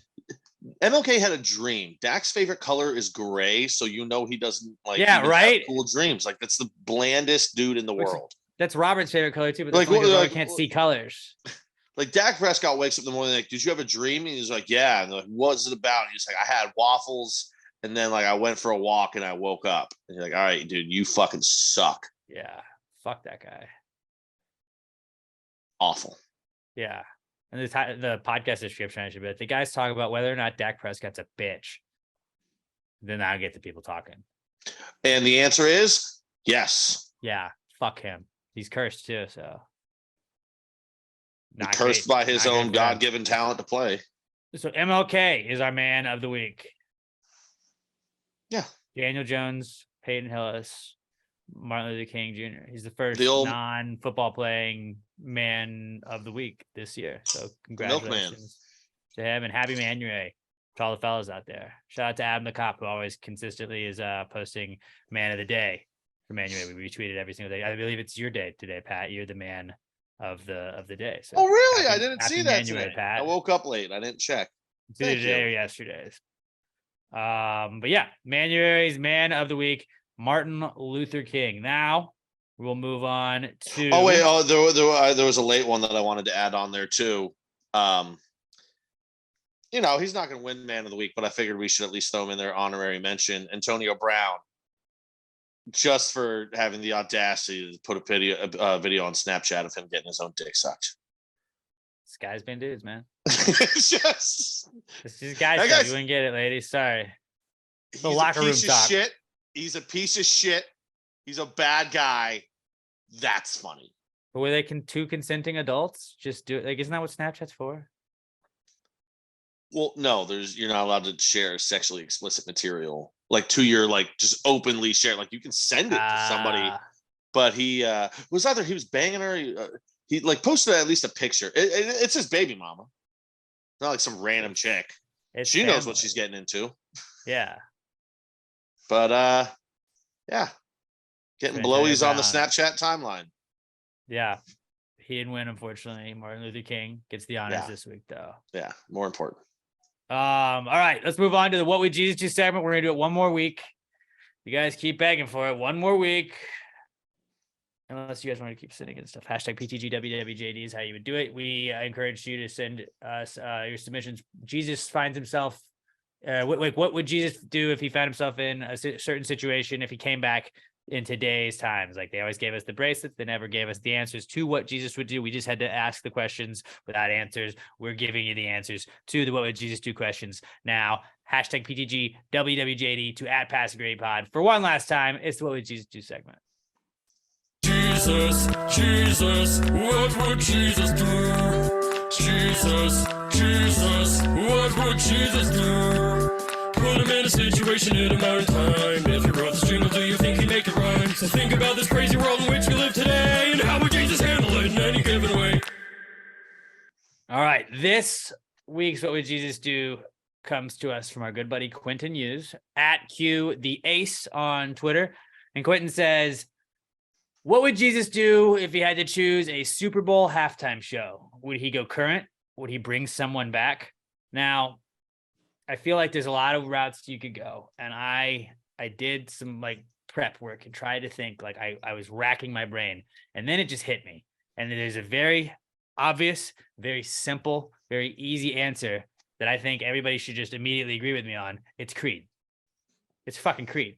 Speaker 2: MLK had a dream. Dak's favorite color is gray, so you know he doesn't like.
Speaker 1: Yeah, right.
Speaker 2: Cool dreams. Like, that's the blandest dude in the world.
Speaker 1: That's Robert's favorite color too, but like, I can't see colors.
Speaker 2: Like, Dak Prescott wakes up in the morning like, did you have a dream? And he's like, yeah. And they're like, what's it about? And he's like, I had waffles, and then like I went for a walk and I woke up. And you're like, all right, dude, you fucking suck.
Speaker 1: Yeah, fuck that guy.
Speaker 2: Awful.
Speaker 1: Yeah. And the podcast description, I should be like, the guys talk about whether or not Dak Prescott's a bitch. Then I'll get the people talking.
Speaker 2: And the answer is yes.
Speaker 1: Yeah, fuck him. He's cursed too, so.
Speaker 2: Not cursed by his own God-given talent to play.
Speaker 1: So MLK is our Man of the Week.
Speaker 2: Yeah.
Speaker 1: Daniel Jones, Peyton Hillis, Martin Luther King Jr. He's the first non-football playing Man of the Week this year. So congratulations to him, and happy Manuary. To all the fellas out there. Shout out to Adam the Cop, who always consistently is posting man of the day for Manuary. We retweet it every single day. I believe it's your day today, Pat. You're the man of the day. So
Speaker 2: Oh, really? I
Speaker 1: happy-
Speaker 2: didn't
Speaker 1: happy
Speaker 2: see that
Speaker 1: Manuary,
Speaker 2: today.
Speaker 1: Pat.
Speaker 2: I woke up late. I didn't check.
Speaker 1: It's either
Speaker 2: Thank
Speaker 1: today
Speaker 2: you.
Speaker 1: or yesterday's. But yeah, Manuary's man of the week, Martin Luther King. Now we'll move on to.
Speaker 2: Oh wait, there was a late one that I wanted to add on there too. He's not going to win man of the week, but I figured we should at least throw him in there. Honorary mention, Antonio Brown, just for having the audacity to put a video on Snapchat of him getting his own dick sucked.
Speaker 1: This guy's been dudes, man.
Speaker 2: Just
Speaker 1: This is guys. You wouldn't get it, ladies. Sorry.
Speaker 2: He's
Speaker 1: locker
Speaker 2: a
Speaker 1: room
Speaker 2: piece
Speaker 1: talk.
Speaker 2: of shit. He's a piece of shit. He's a bad guy. That's funny.
Speaker 1: But were they two consenting adults? Just do it. Like, isn't that what Snapchat's for?
Speaker 2: Well, no, you're not allowed to share sexually explicit material like to your just openly share. Like you can send it to somebody, but he was either he was banging her. He posted at least a picture. It's his baby mama, not like some random chick. She knows what she's getting into.
Speaker 1: Yeah,
Speaker 2: but yeah, getting blowies on the Snapchat timeline.
Speaker 1: Yeah, he didn't win, unfortunately. Martin Luther King gets the honors this week, though.
Speaker 2: Yeah, more important.
Speaker 1: All right, let's move on to the What Would Jesus Do segment. We're gonna do it one more week. You guys keep begging for it. One more week. Unless you guys want to keep sending in stuff. Hashtag PTGWWJD is how you would do it. We encourage you to send us your submissions. Jesus finds himself. What would Jesus do if he found himself in a certain situation if he came back in today's times? Like, they always gave us the bracelets. They never gave us the answers to what Jesus would do. We just had to ask the questions without answers. We're giving you the answers to the What Would Jesus Do questions now. Hashtag PTGWWJD to @PassGreatPod. For one last time, it's the What Would Jesus Do segment.
Speaker 4: Jesus, what would Jesus do? Jesus, what would Jesus do? Put him in a situation in a modern time. If you wrote this jingle, do you think he'd make it rhyme? So think about this crazy world in which we live today, and how would Jesus handle it in any given way?
Speaker 1: All right, this week's What Would Jesus Do comes to us from our good buddy Quentin Hughes @Q the Ace on Twitter. And Quentin says, what would Jesus do if he had to choose a Super Bowl halftime show? Would he go current? Would he bring someone back? Now, I feel like there's a lot of routes you could go. And I did some prep work and tried to think. I was racking my brain. And then it just hit me. And there's a very obvious, very simple, very easy answer that I think everybody should just immediately agree with me on. It's Creed. It's fucking Creed.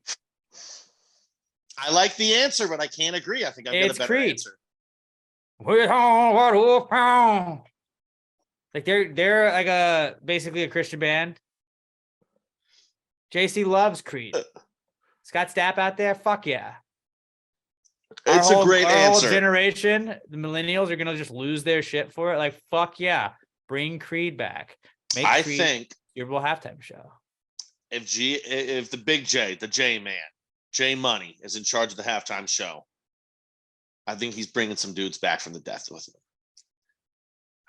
Speaker 2: I like the answer, but I can't agree. I think I've got a better
Speaker 1: Creed.
Speaker 2: answer.
Speaker 1: Like they're like basically a Christian band. JC loves Creed. Scott Stapp out there, fuck yeah.
Speaker 2: It's a great answer.
Speaker 1: Our whole generation, the millennials, are gonna just lose their shit for it. Like, fuck yeah, bring Creed back.
Speaker 2: I think
Speaker 1: Super Bowl halftime show.
Speaker 2: If the big J, the J man, J Money, is in charge of the halftime show, I think he's bringing some dudes back from the death with him.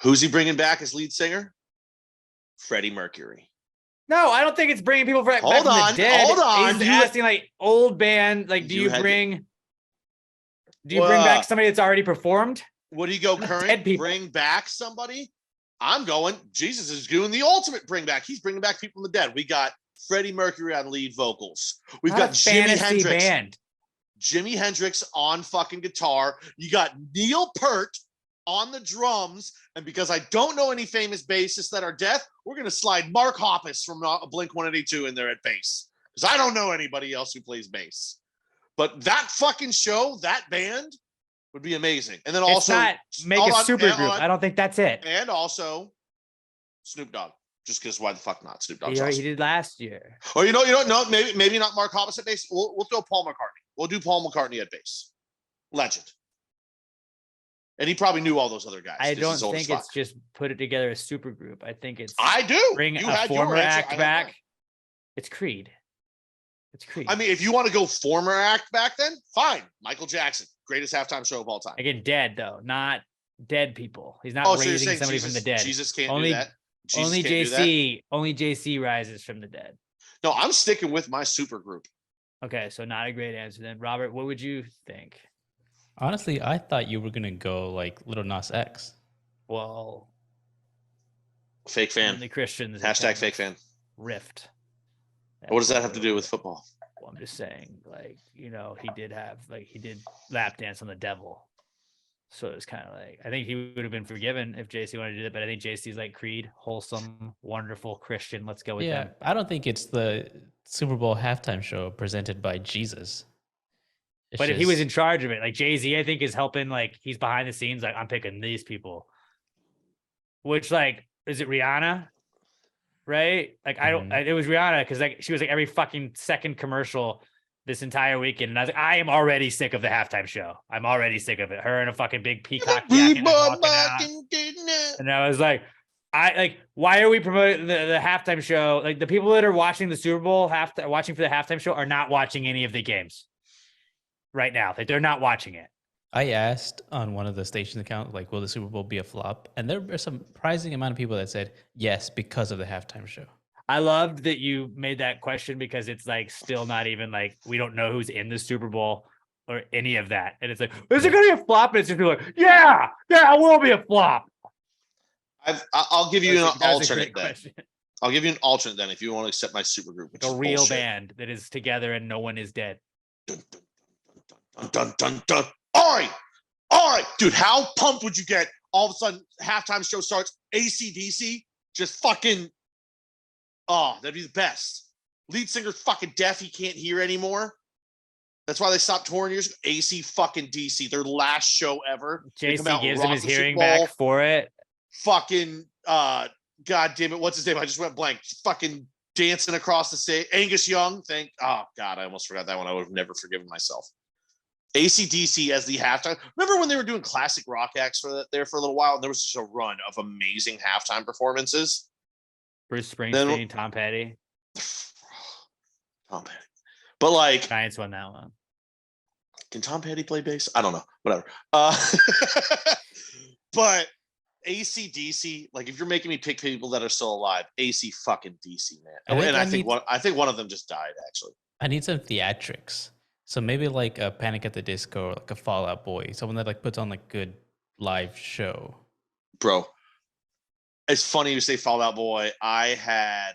Speaker 2: Who's he bringing back as lead singer? Freddie Mercury.
Speaker 1: No, I don't think it's bringing people back from the dead.
Speaker 2: Hold on.
Speaker 1: He's asking old band. Like, do you bring back somebody that's already performed?
Speaker 2: Would he go current? Bring back somebody? I'm going. Jesus is doing the ultimate bring back. He's bringing back people from the dead. We got Freddie Mercury on lead vocals. We've got Jimi Hendrix. Jimi Hendrix on fucking guitar. You got Neil Peart on the drums. And because I don't know any famous bassists that are deaf, we're going to slide Mark Hoppus from Blink 182 in there at bass. Because I don't know anybody else who plays bass. But that fucking show, that band, would be amazing. And then also
Speaker 1: make a super group. I don't think that's it.
Speaker 2: And also Snoop Dogg. Just because why the fuck not? Snoop Dogg.
Speaker 1: He did last year.
Speaker 2: Or you don't know, maybe not Mark Hoppus at bass. We'll throw Paul McCartney. We'll do Paul McCartney at bass. Legend. And he probably knew all those other guys.
Speaker 1: I don't think it's just put it together as super group. I think it's bring
Speaker 2: you
Speaker 1: a former act back. It's Creed. It's Creed.
Speaker 2: I mean, if you want to go former act back, then fine. Michael Jackson, greatest halftime show of all time.
Speaker 1: Again, dead though, not dead people. He's not raising somebody from the dead.
Speaker 2: Jesus can't do that. Jesus
Speaker 1: Only
Speaker 2: can't do that?
Speaker 1: only JC rises from the dead.
Speaker 2: No, I'm sticking with my super group.
Speaker 1: Okay, so not a great answer then. Robert, what would you think?
Speaker 3: Honestly, I thought you were gonna go like Little Nas X.
Speaker 1: Well,
Speaker 2: Fake fan.
Speaker 1: the Christians
Speaker 2: Hashtag fake fan.
Speaker 1: rift.
Speaker 2: What does that have to do with football?
Speaker 1: Well, I'm just saying, like, you know, he did lap dance on the devil. So it's kind of like, I think he would have been forgiven if JC wanted to do that, but I think JC's like Creed, wholesome, wonderful Christian. Let's go with
Speaker 3: Yeah,
Speaker 1: them.
Speaker 3: I don't think it's the Super Bowl halftime show presented by Jesus. It's
Speaker 1: But if he was
Speaker 3: just-
Speaker 1: in charge of it, like Jay-Z, I think is helping, like he's behind the scenes, like I'm picking these people. Which, like, is it Rihanna? Right? Like it was Rihanna because like she was like every fucking second commercial this entire weekend. And I was like, I am already sick of the halftime show. I'm already sick of it. Her in a fucking big peacock jacket, like, walking out. And I was like, why are we promoting the halftime show? Like the people that are watching the Super Bowl watching for the halftime show are not watching any of the games right now. Like they're not watching it.
Speaker 3: I asked on one of the station accounts, like, will the Super Bowl be a flop? And there were some surprising amount of people that said yes because of the halftime show.
Speaker 1: I loved that you made that question because it's like still not even like we don't know who's in the Super Bowl or any of that. And it's like, is it going to be a flop? And it's just like, yeah, it will be a flop.
Speaker 2: I'll give you an
Speaker 1: That's a
Speaker 2: alternate
Speaker 1: great
Speaker 2: then.
Speaker 1: question.
Speaker 2: I'll give you an alternate then if you want to accept my super group.
Speaker 1: Like a real band that is together and no one is dead.
Speaker 2: Dun, dun, dun, dun, dun. All right, dude. How pumped would you get? All of a sudden, halftime show starts. AC/DC, just fucking. Oh, that'd be the best. Lead singer's fucking deaf; he can't hear anymore. That's why they stopped touring years ago. AC fucking DC, their last show ever.
Speaker 1: JC gives him his hearing back for it.
Speaker 2: Fucking god damn it, what's his name? I just went blank. Fucking dancing across the stage. Angus Young. Oh god, I almost forgot that one. I would have never forgiven myself. AC/DC as the halftime. Remember when they were doing classic rock acts there for a little while, and there was just a run of amazing halftime performances.
Speaker 1: Bruce Springsteen, Tom Petty.
Speaker 2: Tom Petty. But like
Speaker 1: Giants won that one.
Speaker 2: Can Tom Petty play bass? I don't know. Whatever. But AC/DC, like if you're making me pick people that are still alive, AC fucking DC, man. I think one of them just died actually.
Speaker 3: I need some theatrics. So maybe like a Panic at the Disco or like a Fall Out Boy, someone that like puts on like good live show.
Speaker 2: Bro, it's funny you say Fall Out Boy. I had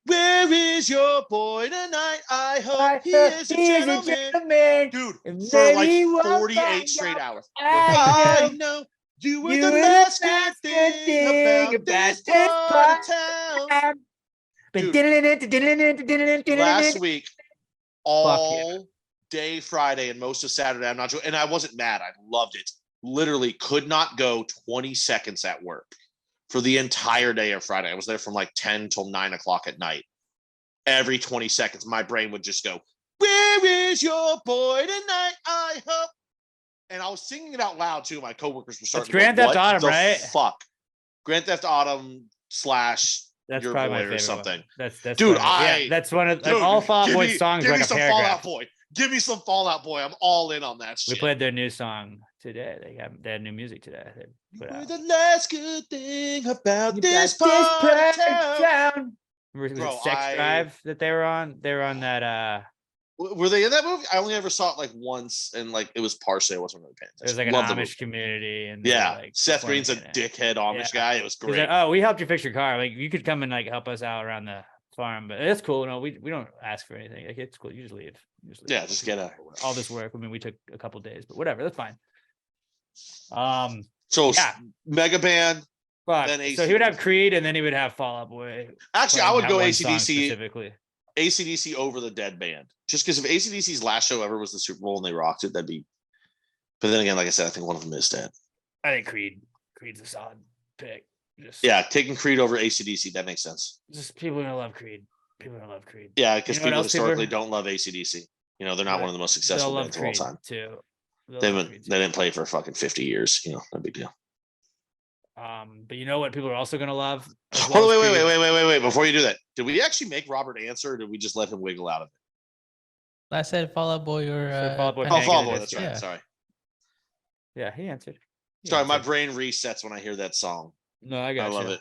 Speaker 2: where is your boy tonight? I hope he is a gentleman. Dude, for like 48 straight hours. I know you were the last good thing about this part of town. Dude, last week, all day Friday and most of Saturday, I'm not sure, and I wasn't mad. I loved it. Literally could not go 20 seconds at work for the entire day of Friday. I was there from like 10 till 9 o'clock at night. Every 20 seconds, my brain would just go, where is your boy tonight? I hope. And I was singing it out loud too. My coworkers were starting.
Speaker 1: That's Grand Theft Autumn, right?
Speaker 2: Fuck. Grand Theft Autumn /
Speaker 1: That's
Speaker 2: Your
Speaker 1: probably
Speaker 2: Boy
Speaker 1: my
Speaker 2: or
Speaker 1: favorite
Speaker 2: something.
Speaker 1: One. That's
Speaker 2: dude.
Speaker 1: That's one of like, all Fall Out Boy songs.
Speaker 2: Give
Speaker 1: like
Speaker 2: me
Speaker 1: a
Speaker 2: some
Speaker 1: paragraph.
Speaker 2: Fall Out Boy. Give me some Fall Out Boy. I'm all in on that shit.
Speaker 1: We played their new song today. They had new music today.
Speaker 2: We're the last good thing about this part of town.
Speaker 1: Remember, was it Sex Drive that they were on? They were on that.
Speaker 2: Were they in that movie? I only ever saw it like once, and like it was partially. I wasn't really paying attention.
Speaker 1: It was like an Amish community, and
Speaker 2: yeah,
Speaker 1: like,
Speaker 2: Seth Green's a dickhead Amish guy. It was great.
Speaker 1: Like, oh, we helped you fix your car. Like you could come and like help us out around the farm, but it's cool. No, we don't ask for anything. Like it's cool. You just leave.
Speaker 2: Yeah, just get out.
Speaker 1: All this work. I mean, we took a couple days, but whatever. That's fine.
Speaker 2: So yeah, mega band.
Speaker 1: So he would have Creed, and then he would have Fall Out Boy.
Speaker 2: Actually, I would go AC/DC
Speaker 1: specifically.
Speaker 2: AC/DC over the Dead Band, just because if AC/DC's last show ever was the Super Bowl and they rocked it, that'd be. But then again, like I said, I think one of them is dead.
Speaker 1: I think Creed's a solid pick.
Speaker 2: Taking Creed over AC/DC, that makes sense.
Speaker 1: Just people are gonna love Creed.
Speaker 2: Yeah, because people historically don't love AC/DC. You know, they're not one of the most successful bands of all time.
Speaker 1: Too.
Speaker 2: They didn't play for fucking 50 years. You know, no big deal.
Speaker 1: But you know what people are also gonna love?
Speaker 2: Wait. Before you do that, did we actually make Robert answer, or did we just let him wiggle out of it?
Speaker 3: I said Fall Out Boy or
Speaker 1: Fall Out Boy.
Speaker 2: Fall Out Boy. That's right.
Speaker 3: Yeah.
Speaker 2: Sorry.
Speaker 1: Yeah, he answered.
Speaker 2: Sorry, my brain resets when I hear that song.
Speaker 1: No, I
Speaker 2: I
Speaker 1: got
Speaker 2: love
Speaker 1: you.
Speaker 2: it.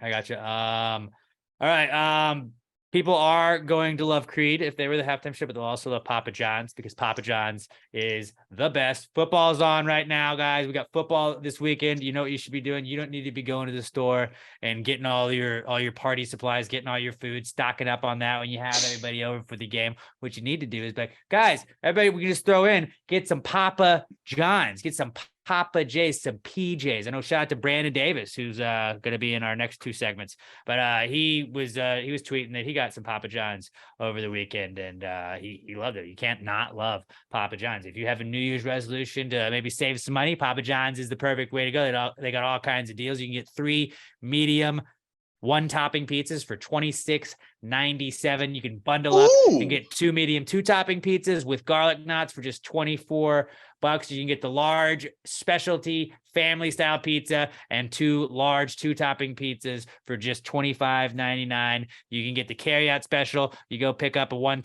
Speaker 1: I got you. All right. People are going to love Creed if they were the halftime show, but they'll also love Papa John's because Papa John's is the best. Football's on right now, guys. We got football this weekend. You know what you should be doing. You don't need to be going to the store and getting all your party supplies, getting all your food, stocking up on that when you have everybody over for the game. What you need to do is like, guys, everybody, we can just throw in, get some Papa John's, get some Papa J's, some PJs. I know, shout out to Brandon Davis, who's going to be in our next two segments. But he was tweeting that he got some Papa John's over the weekend, and he loved it. You can't not love Papa John's. If you have a New Year's resolution to maybe save some money, Papa John's is the perfect way to go. They got all kinds of deals. You can get 3 medium 1-topping pizzas for $26.97. You can bundle up and get 2 medium 2-topping pizzas with garlic knots for just $24. You can get the large specialty family style pizza and 2 large 2-topping pizzas for just $25.99. You can get the carryout special. You go pick up a large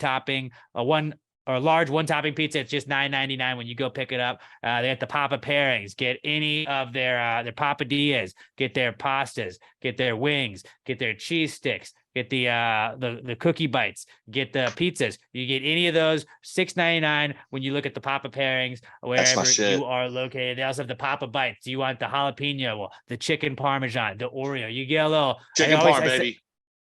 Speaker 1: 1-topping pizza. It's just $9.99 when you go pick it up. They got the Papa pairings. Get any of their papadillas. Get their pastas. Get their wings. Get their cheese sticks. Get the cookie bites. Get the pizzas. You get any of those, $6.99 when you look at the Papa pairings wherever you are located. They also have the Papa bites. Do you want the jalapeno, the chicken parmesan, the Oreo? You get a little
Speaker 2: chicken parm, baby.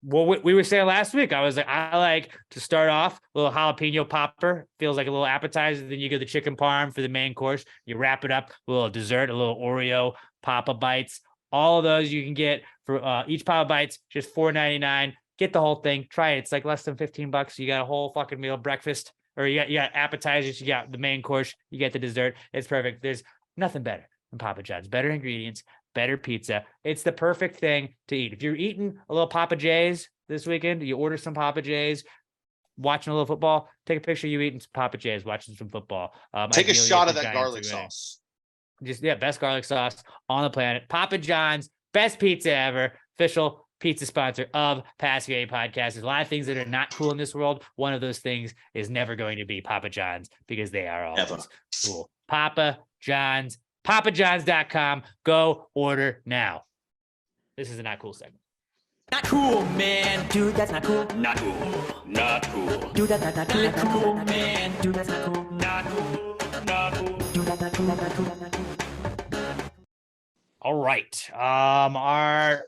Speaker 1: Well, we were saying last week, I was like, I like to start off a little jalapeno popper, feels like a little appetizer. Then you get the chicken parm for the main course. You wrap it up, a little dessert, a little Oreo Papa bites. All of those you can get for each Papa bites, just $4.99. Get the whole thing. Try it. It's like less than $15. You got a whole fucking meal, breakfast, or you got appetizers. You got the main course. You get the dessert. It's perfect. There's nothing better than Papa John's. Better ingredients. Better pizza. It's the perfect thing to eat. If you're eating a little Papa J's this weekend, you order some Papa J's, watching a little football, take a picture of you eating some Papa J's, watching some football.
Speaker 2: Take a shot of that garlic sauce.
Speaker 1: Best garlic sauce on the planet. Papa John's, best pizza ever. Official pizza sponsor of Pass Gray Podcast. There's a lot of things that are not cool in this world. One of those things is never going to be Papa John's because they are always cool. Papa John's. PapaJohns.com. Go order now. This is a not cool segment.
Speaker 5: Not cool, man. Dude, that's not cool. Not cool. Not cool. Dude, that's not cool. Not cool, man. Dude, that's not cool. Not cool. Not cool. Dude, that's not cool. Not cool. Not cool.
Speaker 1: All right. Our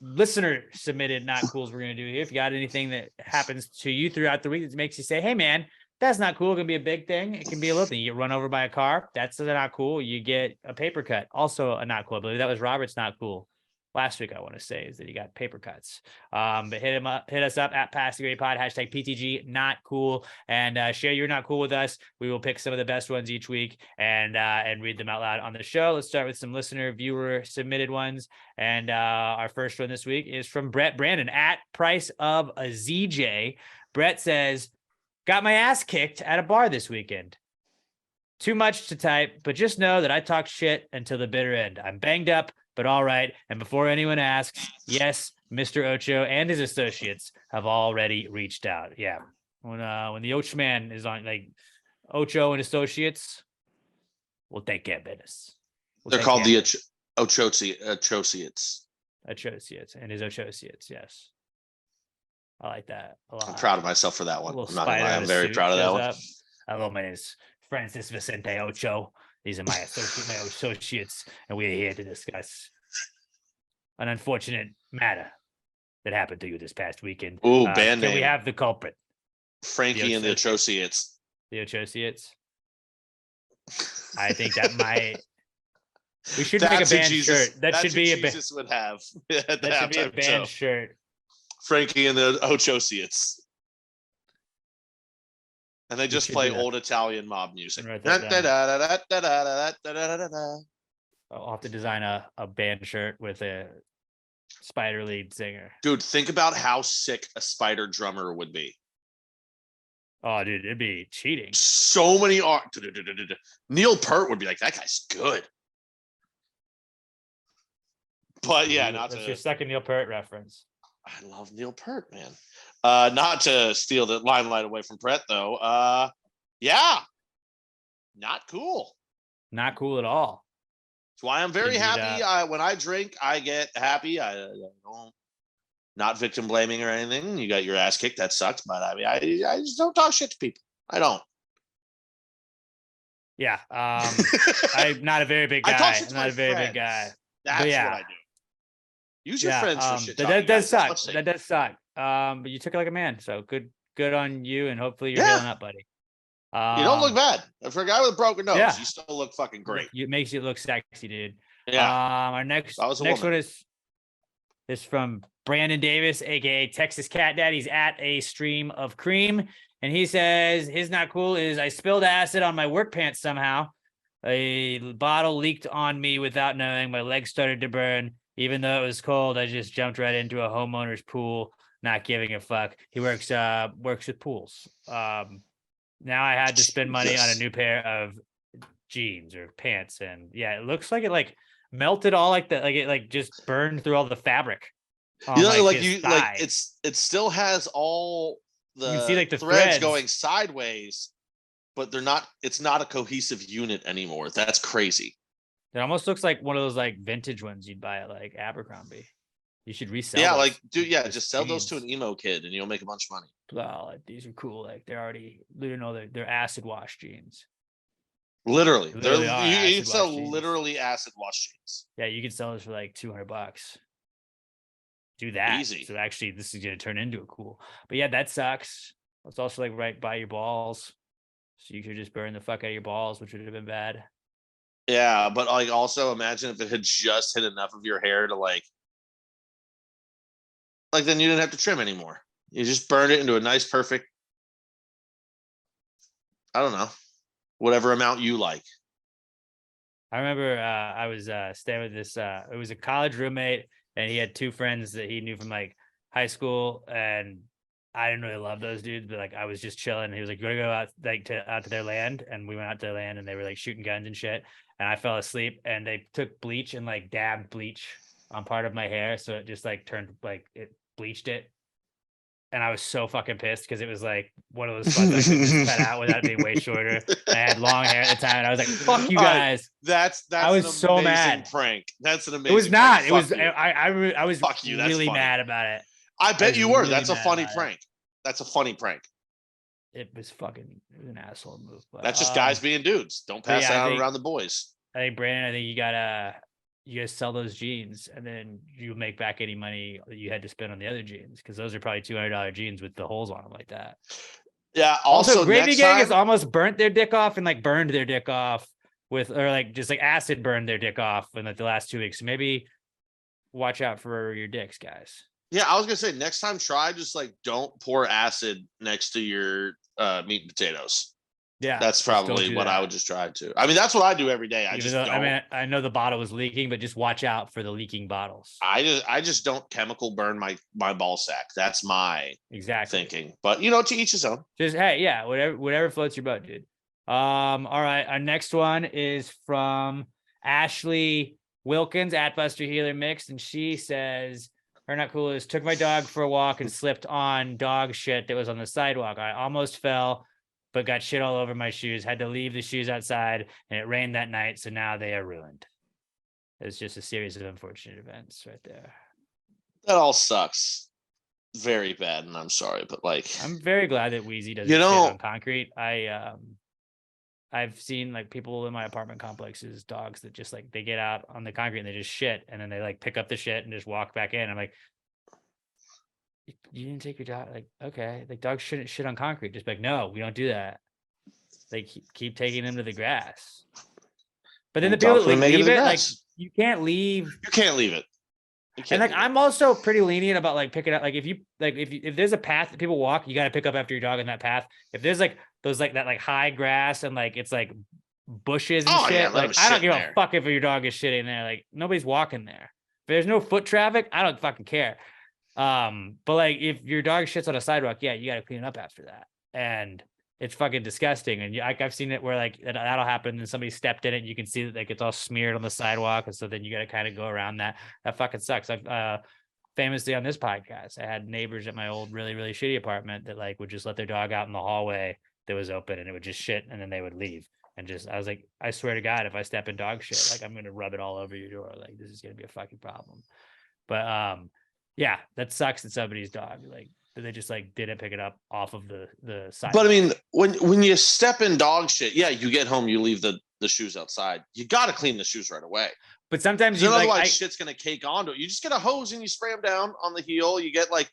Speaker 1: listener submitted not cools we're going to do here. If you got anything that happens to you throughout the week that makes you say, hey, man, that's not cool. It can be a big thing. It can be a little thing. You get run over by a car. That's not cool. You get a paper cut. Also a not cool. I believe that was Robert's not cool last week. I want to say is that he got paper cuts. But hit us up at Pass the Gray Pod, hashtag PTG not cool, and share your not cool with us. We will pick some of the best ones each week and read them out loud on the show. Let's start with some listener viewer submitted ones. And our first one this week is from Brett Brandon at Price of a ZJ. Brett says, got my ass kicked at a bar this weekend. Too much to type, but just know that I talk shit until the bitter end. I'm banged up, but all right. And before anyone asks, yes, Mr. Ocho and his associates have already reached out. Yeah. When the Ocho man is on, like Ocho and associates, we'll take care of business.
Speaker 2: They're called the Associates.
Speaker 1: Associates and his associates. Yes. I like that a lot.
Speaker 2: I'm proud of myself for that one. I'm not gonna lie. I'm very proud of that one.
Speaker 1: Hello, my name is Francis Vicente Ocho. These are my associates, and we are here to discuss an unfortunate matter that happened to you this past weekend.
Speaker 2: Ooh, band name.
Speaker 1: Can we have the culprit?
Speaker 2: Frankie and the Associates.
Speaker 1: The Associates. I think that might. We should
Speaker 2: That's
Speaker 1: make a band
Speaker 2: Jesus,
Speaker 1: shirt. That should be a band.
Speaker 2: Jesus would have.
Speaker 1: That should be a band shirt.
Speaker 2: Frankie and the Associates. And they just play old Italian mob music.
Speaker 1: I'll have to design a band shirt with a spider lead singer.
Speaker 2: Dude, think about how sick a spider drummer would be.
Speaker 1: Oh, dude, it'd be cheating.
Speaker 2: So many art. Neil Peart would be like, that guy's good. But yeah,
Speaker 1: That's your second Neil Peart reference.
Speaker 2: I love Neil Peart, man. Not to steal the limelight away from Brett, though. Yeah, not cool.
Speaker 1: Not cool at all.
Speaker 2: That's why I'm very
Speaker 1: Didn't beat
Speaker 2: happy. When I drink, I get happy. I don't, not victim blaming or anything. You got your ass kicked. That sucks. But I mean, I just don't talk shit to people. I don't.
Speaker 1: Yeah. I'm not a very big
Speaker 2: I talk
Speaker 1: guy.
Speaker 2: shit
Speaker 1: I'm
Speaker 2: to
Speaker 1: not
Speaker 2: my
Speaker 1: a very
Speaker 2: friends.
Speaker 1: big guy.
Speaker 2: That's
Speaker 1: yeah.
Speaker 2: what I do. Use your friends for shit.
Speaker 1: That does suck. That does suck. But you took it like a man. So good on you. And hopefully you're healing up, buddy.
Speaker 2: You don't look bad. For a guy with a broken nose,
Speaker 1: yeah.
Speaker 2: you still look fucking great.
Speaker 1: It makes you look sexy, dude.
Speaker 2: Yeah.
Speaker 1: Our next one is from Brandon Davis, aka Texas Cat Dad. He's at a stream of cream, and he says his not cool is I spilled acid on my work pants somehow. A bottle leaked on me without knowing. My legs started to burn. Even though it was cold, I just jumped right into a homeowner's pool, not giving a fuck. He works with pools. Now I had to spend money on a new pair of jeans or pants, and yeah, it looks like it like melted all like that, like it like just burned through all the fabric.
Speaker 2: You know, like it still has all the,
Speaker 1: you can see like the
Speaker 2: threads going sideways, but they're not. It's not a cohesive unit anymore. That's crazy.
Speaker 1: It almost looks like one of those like vintage ones you'd buy at like Abercrombie. You should resell.
Speaker 2: Yeah,
Speaker 1: those.
Speaker 2: like dude, yeah, just sell those to an emo kid, and you'll make a bunch of money.
Speaker 1: Wow, like, these are cool. Like they're acid wash jeans.
Speaker 2: Literally, you
Speaker 1: can
Speaker 2: sell literally acid wash jeans.
Speaker 1: Yeah, you can sell this for like $200. Do that.
Speaker 2: Easy.
Speaker 1: So actually, this is gonna turn into a cool. But yeah, that sucks. It's also like right by your balls, so you could just burn the fuck out of your balls, which would have been bad.
Speaker 2: Yeah, but like also imagine if it had just hit enough of your hair to like then you didn't have to trim anymore. You just burned it into a nice, perfect, I don't know, whatever amount you like.
Speaker 1: I remember I was staying with this, it was a college roommate, and he had two friends that he knew from like high school, and I didn't really love those dudes, but like I was just chilling. He was like, "You want to go out like out to their land?" And we went out to their land, and they were like shooting guns and shit. And I fell asleep, and they took bleach and like dabbed bleach on part of my hair, so it just like turned like it bleached it. And I was so fucking pissed because it was like one of those spots I could just cut out without it being way shorter. I had long hair at the time, and I was like, "Fuck you guys!"
Speaker 2: That's
Speaker 1: I was so mad.
Speaker 2: Prank. That's an amazing.
Speaker 1: It was not.
Speaker 2: Prank.
Speaker 1: It was.
Speaker 2: Fuck you.
Speaker 1: I was
Speaker 2: Fuck you. That's
Speaker 1: really
Speaker 2: funny.
Speaker 1: mad about it.
Speaker 2: I bet you were.
Speaker 1: Really
Speaker 2: That's a
Speaker 1: mad
Speaker 2: funny
Speaker 1: about
Speaker 2: prank. That's a funny prank.
Speaker 1: It was an asshole move. But,
Speaker 2: That's just guys being dudes. Don't pass that out around the boys.
Speaker 1: I think Brandon, you gotta sell those jeans, and then you make back any money that you had to spend on the other jeans, because those are probably $200 jeans with the holes on them like that.
Speaker 2: Yeah. Also,
Speaker 1: Gravy Gang has almost burnt their dick off and like burned their dick off with, or like just like acid burned their dick off in like the last 2 weeks. So maybe watch out for your dicks, guys.
Speaker 2: Yeah, I was gonna say next time try just like don't pour acid next to your meat and potatoes.
Speaker 1: Yeah,
Speaker 2: that's probably what I would just try to. I mean, that's what I do every day.
Speaker 1: I know the bottle was leaking, but just watch out for the leaking bottles.
Speaker 2: I just don't chemical burn my ball sack. That's my thinking. But to each his own.
Speaker 1: Just hey, yeah, whatever floats your boat, dude. All right, our next one is from Ashley Wilkins at Buster Healer Mixed, and she says her not cool is took my dog for a walk and slipped on dog shit that was on the sidewalk. I almost fell, but got shit all over my shoes. Had to leave the shoes outside, and it rained that night, so now they are ruined. It's just a series of unfortunate events right there.
Speaker 2: That all sucks. Very bad, and I'm sorry, but like
Speaker 1: I'm very glad that Wheezy doesn't shit on concrete. I've seen like people in my apartment complexes, dogs that just like they get out on the concrete and they just shit, and then they like pick up the shit and just walk back in. I'm like, you didn't take your dog. Like, okay, like dogs shouldn't shit on concrete. Just like, no, we don't do that. They keep taking them to the grass. But then the people that like leave it, like you can't leave.
Speaker 2: You can't leave it.
Speaker 1: And like I'm also pretty lenient about like picking up. Like if there's a path that people walk, you got to pick up after your dog on that path. If there's like those like that like high grass and like it's like bushes and shit,
Speaker 2: yeah,
Speaker 1: like I don't give a fuck if your dog is shitting there. Like nobody's walking there. If there's no foot traffic, I don't fucking care. But like if your dog shits on a sidewalk, yeah, you got to clean it up after that. And it's fucking disgusting. And I've seen it where like that'll happen and somebody stepped in it and you can see that like it's all smeared on the sidewalk. And so then you got to kind of go around that. That fucking sucks. I've famously on this podcast, I had neighbors at my old really, really shitty apartment that like would just let their dog out in the hallway that was open and it would just shit and then they would leave. And I was like, I swear to God, if I step in dog shit, like I'm gonna rub it all over your door. Like this is gonna be a fucking problem. But yeah, that sucks that somebody's dog, like they just like didn't pick it up off of the side.
Speaker 2: But I mean, when you step in dog shit, yeah, you get home, you leave the shoes outside. You got to clean the shoes right away.
Speaker 1: But sometimes
Speaker 2: Otherwise shit's gonna cake onto it. You just get a hose and you spray them down on the heel. You get like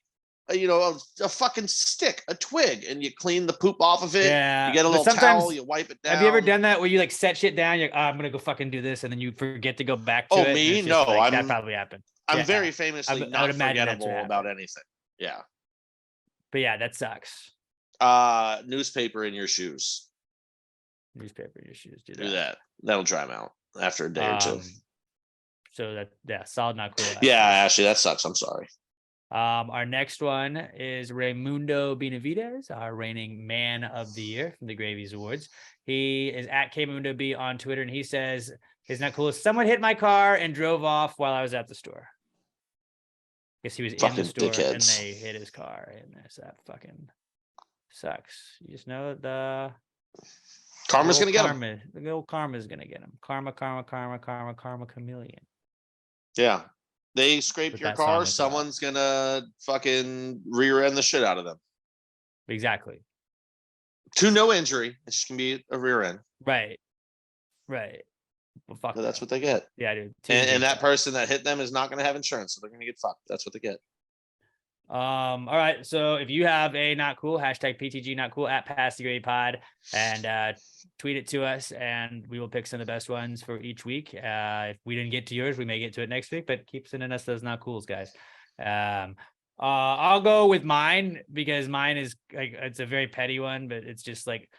Speaker 2: a fucking stick, a twig, and you clean the poop off of it.
Speaker 1: Yeah,
Speaker 2: you get a little towel, you wipe it down.
Speaker 1: Have you ever done that where you like set shit down? You're like, I'm gonna go fucking do this, and then you forget to go back to it?
Speaker 2: Me? No,
Speaker 1: that probably happened.
Speaker 2: I'm very famously not forgettable about anything. Yeah.
Speaker 1: But yeah, that sucks.
Speaker 2: Newspaper in your shoes.
Speaker 1: Newspaper in your shoes. Do
Speaker 2: that. That'll dry them out after a day or two.
Speaker 1: So solid, not cool.
Speaker 2: Yeah, Ashley, that sucks. I'm sorry.
Speaker 1: Our next one is Raimundo Benavides, our reigning man of the year from the Gravies Awards. He is at KMundoB on Twitter, and he says, "It's not cool. Someone hit my car and drove off while I was at the store." Guess he was in the store and they hit his car, and that fucking sucks. You just know the
Speaker 2: karma's gonna get him.
Speaker 1: The old karma's gonna get him. Karma, chameleon.
Speaker 2: Yeah. They scraped your car, someone's gonna fucking rear end the shit out of them.
Speaker 1: Exactly.
Speaker 2: To no injury. It's just gonna be a rear end.
Speaker 1: Right. Well, fuck.
Speaker 2: But that's what they get.
Speaker 1: Yeah, dude.
Speaker 2: And that person that hit them is not gonna have insurance, so they're gonna get fucked. That's what they get.
Speaker 1: All right. So if you have a not cool, hashtag PTG not cool at Pass the Gravy Pod, and tweet it to us, and we will pick some of the best ones for each week. If we didn't get to yours, we may get to it next week, but keep sending us those not cools, guys. I'll go with mine because mine is like, it's a very petty one, but it's just like,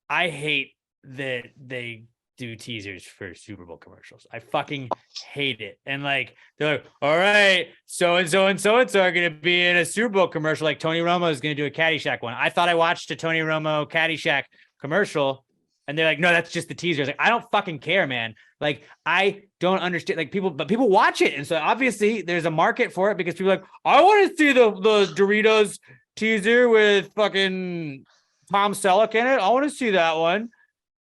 Speaker 1: I hate that they do teasers for Super Bowl commercials. I fucking hate it. And like, they're like, all right, so and so are going to be in a Super Bowl commercial. Like Tony Romo is going to do a Caddyshack one. I thought I watched a Tony Romo Caddyshack commercial, and they're like, no, that's just the teaser. I was like, I don't fucking care, man. Like, I don't understand. Like people watch it. And so obviously there's a market for it because people are like, I want to see the Doritos teaser with fucking Tom Selleck in it. I want to see that one.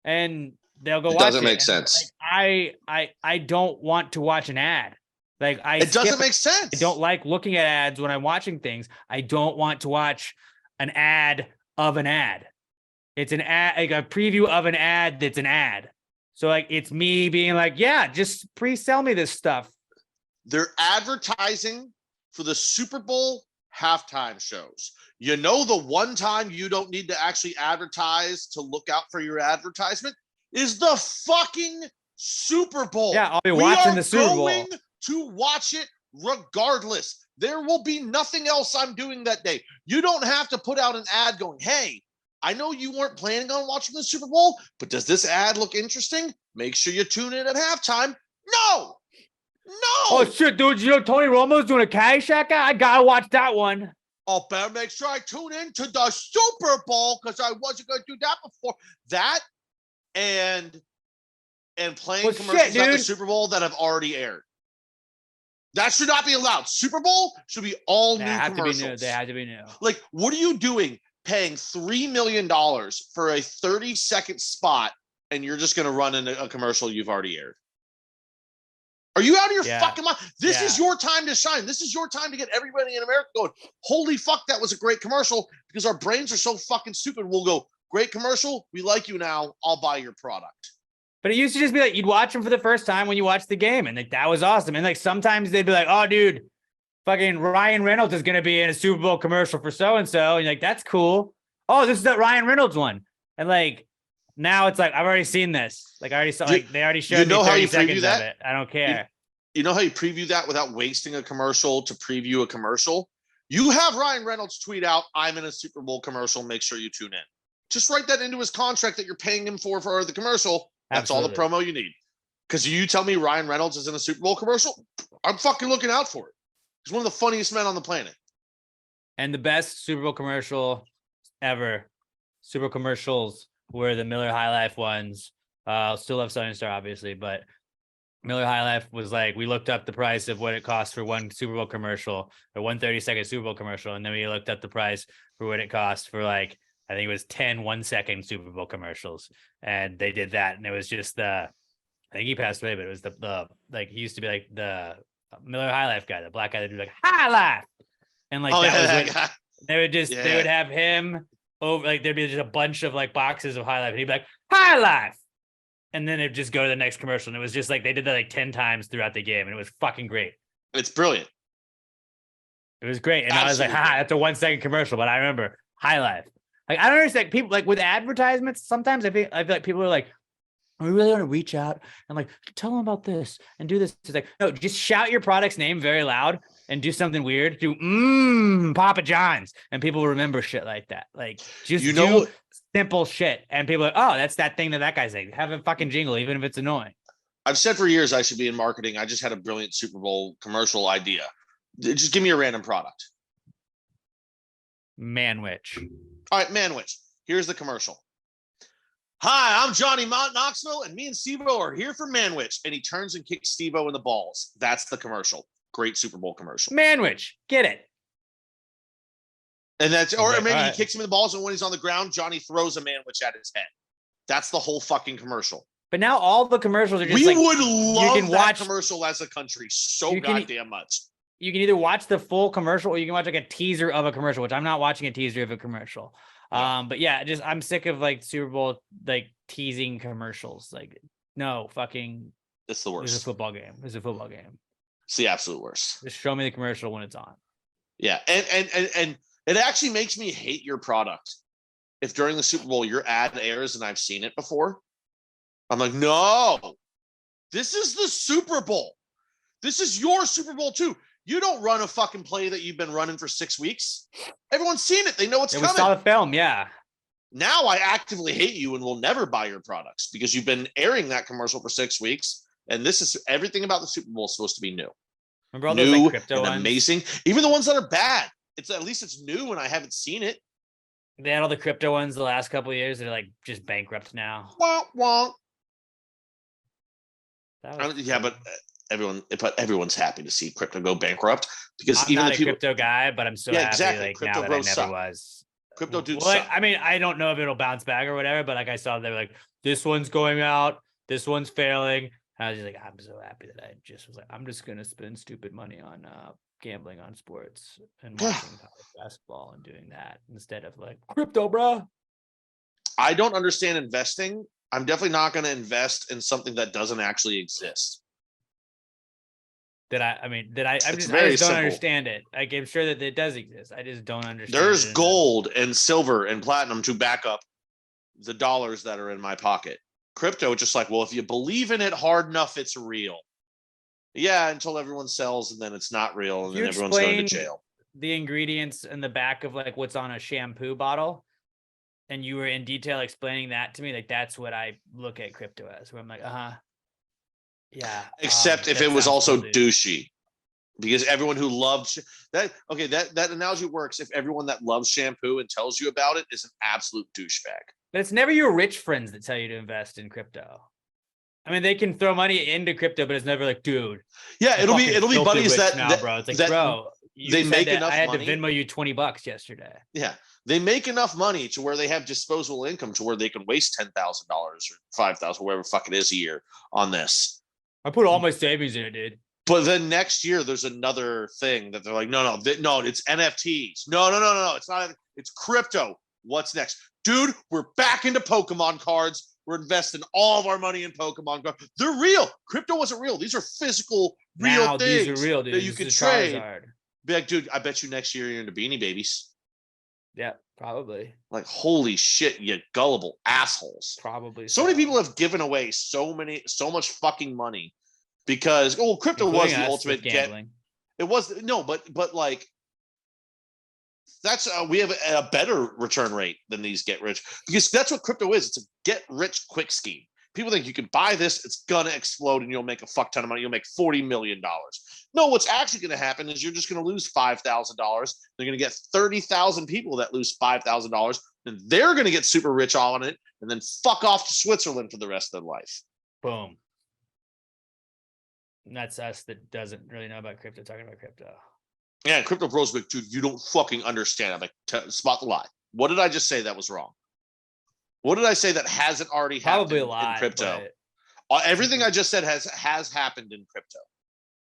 Speaker 1: And they'll go watch it.
Speaker 2: Doesn't make sense.
Speaker 1: Like, I don't want to watch an ad. Like
Speaker 2: it doesn't make sense.
Speaker 1: I don't like looking at ads when I'm watching things. I don't want to watch an ad of an ad. It's an ad, like a preview of an ad that's an ad. So like it's me being like, yeah, just pre-sell me this stuff.
Speaker 2: They're advertising for the Super Bowl halftime shows. You know, the one time you don't need to actually advertise to look out for your advertisement is the fucking Super Bowl.
Speaker 1: Yeah, I'll be watching the Super Bowl.
Speaker 2: We are going to watch it regardless. There will be nothing else I'm doing that day. You don't have to put out an ad going, hey, I know you weren't planning on watching the Super Bowl, but does this ad look interesting? Make sure you tune in at halftime. No.
Speaker 1: Oh shit, dude! You know Tony Romo's doing a Caddyshack ad? I gotta watch that one.
Speaker 2: I'll better make sure I tune in to the Super Bowl because I wasn't going to do that before. That and playing commercials at the Super Bowl that have already aired. That should not be allowed. Super Bowl should be all new commercials.
Speaker 1: They have to be new.
Speaker 2: Like, what are you doing paying $3 million for a 30-second spot and you're just going to run in a commercial you've already aired? Are you out of your fucking mind? This is your time to shine. This is your time to get everybody in America going, holy fuck, that was a great commercial, because our brains are so fucking stupid. We'll go, great commercial. We like you now. I'll buy your product.
Speaker 1: But it used to just be like, you'd watch them for the first time when you watched the game. And like, that was awesome. And like, sometimes they'd be like, oh, dude, fucking Ryan Reynolds is going to be in a Super Bowl commercial for so-and-so. And you're like, that's cool. Oh, this is that Ryan Reynolds one. And like, now it's like, I've already seen this. Like I already saw, like they already showed me 30 seconds of it. I don't care.
Speaker 2: You know how you preview that without wasting a commercial to preview a commercial? You have Ryan Reynolds tweet out, I'm in a Super Bowl commercial. Make sure you tune in. Just write that into his contract that you're paying him for the commercial. That's all the promo you need. Because you tell me Ryan Reynolds is in a Super Bowl commercial, I'm fucking looking out for it. He's one of the funniest men on the planet.
Speaker 1: And the best Super Bowl commercial ever, Super Bowl commercials, were the Miller High Life ones. Still love Southern Star, obviously, but Miller High Life was like, we looked up the price of what it costs for one Super Bowl commercial, or one 30-second Super Bowl commercial, and then we looked up the price for what it costs for like I think it was 10 1-second Super Bowl commercials. And they did that. And it was just I think he passed away, but it was the like, he used to be like the Miller High Life guy, the black guy that do like High Life. And like, that was what they would just, they would have him over, like, there'd be just a bunch of like boxes of High Life. And he'd be like, High Life. And then it'd just go to the next commercial. And it was just like, they did that like 10 times throughout the game. And it was fucking great.
Speaker 2: It's brilliant.
Speaker 1: It was great. And
Speaker 2: Absolutely.
Speaker 1: I was like, that's a 1-second commercial. But I remember High Life. Like, I don't understand people like with advertisements. Sometimes I feel like people are like, we really want to reach out and like tell them about this and do this. It's like, no, just shout your product's name very loud and do something weird. Do Papa John's, and people will remember shit like that. Like, just do simple shit, and people are like, oh, that's that thing that guy's saying. Have a fucking jingle, even if it's annoying.
Speaker 2: I've said for years I should be in marketing. I just had a brilliant Super Bowl commercial idea. Just give me a random product.
Speaker 1: Manwich.
Speaker 2: All right, Manwich. Here's the commercial. Hi, I'm Johnny Knoxville, and me and Steve-O are here for Manwich. And he turns and kicks Steve-O in the balls. That's the commercial. Great Super Bowl commercial.
Speaker 1: Manwich. Get it.
Speaker 2: And that's, or maybe
Speaker 1: right.
Speaker 2: he kicks him in the balls, and when he's on the ground, Johnny throws a Manwich at his head. That's the whole fucking commercial.
Speaker 1: But now all the commercials are just
Speaker 2: we
Speaker 1: like,
Speaker 2: would love
Speaker 1: you can
Speaker 2: that
Speaker 1: watch
Speaker 2: commercial as a country so goddamn much.
Speaker 1: You can either watch the full commercial or you can watch like a teaser of a commercial, which I'm not watching a teaser of a commercial. But yeah, just I'm sick of like Super Bowl like teasing commercials. Like, no, fucking,
Speaker 2: it's the worst.
Speaker 1: It's a football game. It's a football game.
Speaker 2: It's the absolute worst.
Speaker 1: Just show me the commercial when it's on.
Speaker 2: Yeah, and it actually makes me hate your product. If during the Super Bowl your ad airs and I've seen it before, I'm like, no, this is the Super Bowl. This is your Super Bowl too. You don't run a fucking play that you've been running for 6 weeks. Everyone's seen it. They know it's coming.
Speaker 1: We saw the film, yeah.
Speaker 2: Now I actively hate you and will never buy your products because you've been airing that commercial for 6 weeks. And this is everything about the Super Bowl is supposed to be new.
Speaker 1: Remember all those like crypto
Speaker 2: and
Speaker 1: ones?
Speaker 2: Amazing. Even the ones that are bad. It's at least it's new and I haven't seen it.
Speaker 1: They had all the crypto ones the last couple of years that are like just bankrupt now.
Speaker 2: Wah, wah.
Speaker 1: Yeah,
Speaker 2: but everyone's happy to see crypto go bankrupt because
Speaker 1: I'm
Speaker 2: even
Speaker 1: not
Speaker 2: the people,
Speaker 1: a crypto guy, but I'm so happy like
Speaker 2: crypto
Speaker 1: now that I never
Speaker 2: suck.
Speaker 1: was.
Speaker 2: Crypto dudes
Speaker 1: well,
Speaker 2: suck.
Speaker 1: I mean, I don't know if it'll bounce back or whatever, but like I saw they were like, this one's going out, this one's failing. And I was just like, I'm so happy that I just was like, I'm just gonna spend stupid money on gambling on sports and watching college basketball and doing that instead of like crypto, bro.
Speaker 2: I don't understand investing. I'm definitely not going to invest in something that doesn't actually exist.
Speaker 1: I just don't understand it. Like, I'm sure that it does exist. I just don't understand.
Speaker 2: There's gold and silver and platinum to back up the dollars that are in my pocket. Crypto, just like, well, if you believe in it hard enough, it's real. Yeah, until everyone sells and then it's not real and then everyone's going to jail.
Speaker 1: The ingredients in the back of like what's on a shampoo bottle, and you were in detail explaining that to me, like that's what I look at crypto as, where I'm like, yeah.
Speaker 2: Except if it was also douchey, because everyone who loves that, okay, that analogy works if everyone that loves shampoo and tells you about it is an absolute douchebag.
Speaker 1: But it's never your rich friends that tell you to invest in crypto. I mean, they can throw money into crypto, but it's never like, dude.
Speaker 2: Yeah, it'll be buddies
Speaker 1: now, bro. It's like, bro,
Speaker 2: they make enough money.
Speaker 1: I had to Venmo you $20 yesterday.
Speaker 2: Yeah. They make enough money to where they have disposable income to where they can waste $10,000 or $5,000, whatever the fuck it is a year on this.
Speaker 1: I put all my savings in it, dude.
Speaker 2: But then next year, there's another thing that they're like, no, it's NFTs. No, it's not. It's crypto. What's next? Dude, we're back into Pokemon cards. We're investing all of our money in Pokemon cards. They're real. Crypto wasn't real. These are physical, real things.
Speaker 1: These are real, dude.
Speaker 2: That you can trade. Be like, dude, I bet you next year you're into Beanie Babies.
Speaker 1: Yeah, probably.
Speaker 2: Like, holy shit, you gullible assholes.
Speaker 1: Probably.
Speaker 2: So many people have given away so much fucking money because crypto was the ultimate gambling. It was but like that's we have a better return rate than these get rich because that's what crypto is. It's a get rich quick scheme. People think you can buy this, it's gonna explode, and you'll make a fuck ton of money. You'll make $40 million. No, what's actually gonna happen is you're just gonna lose $5,000. They're gonna get 30,000 people that lose $5,000, and they're gonna get super rich on it, and then fuck off to Switzerland for the rest of their life.
Speaker 1: Boom. And that's us that doesn't really know about crypto talking about crypto.
Speaker 2: Yeah, crypto bros, like, dude, you don't fucking understand. I'm like, spot the lie. What did I just say that was wrong? What did I say that hasn't already happened
Speaker 1: Probably a lot
Speaker 2: in crypto?
Speaker 1: but-
Speaker 2: Everything I just said has happened in crypto.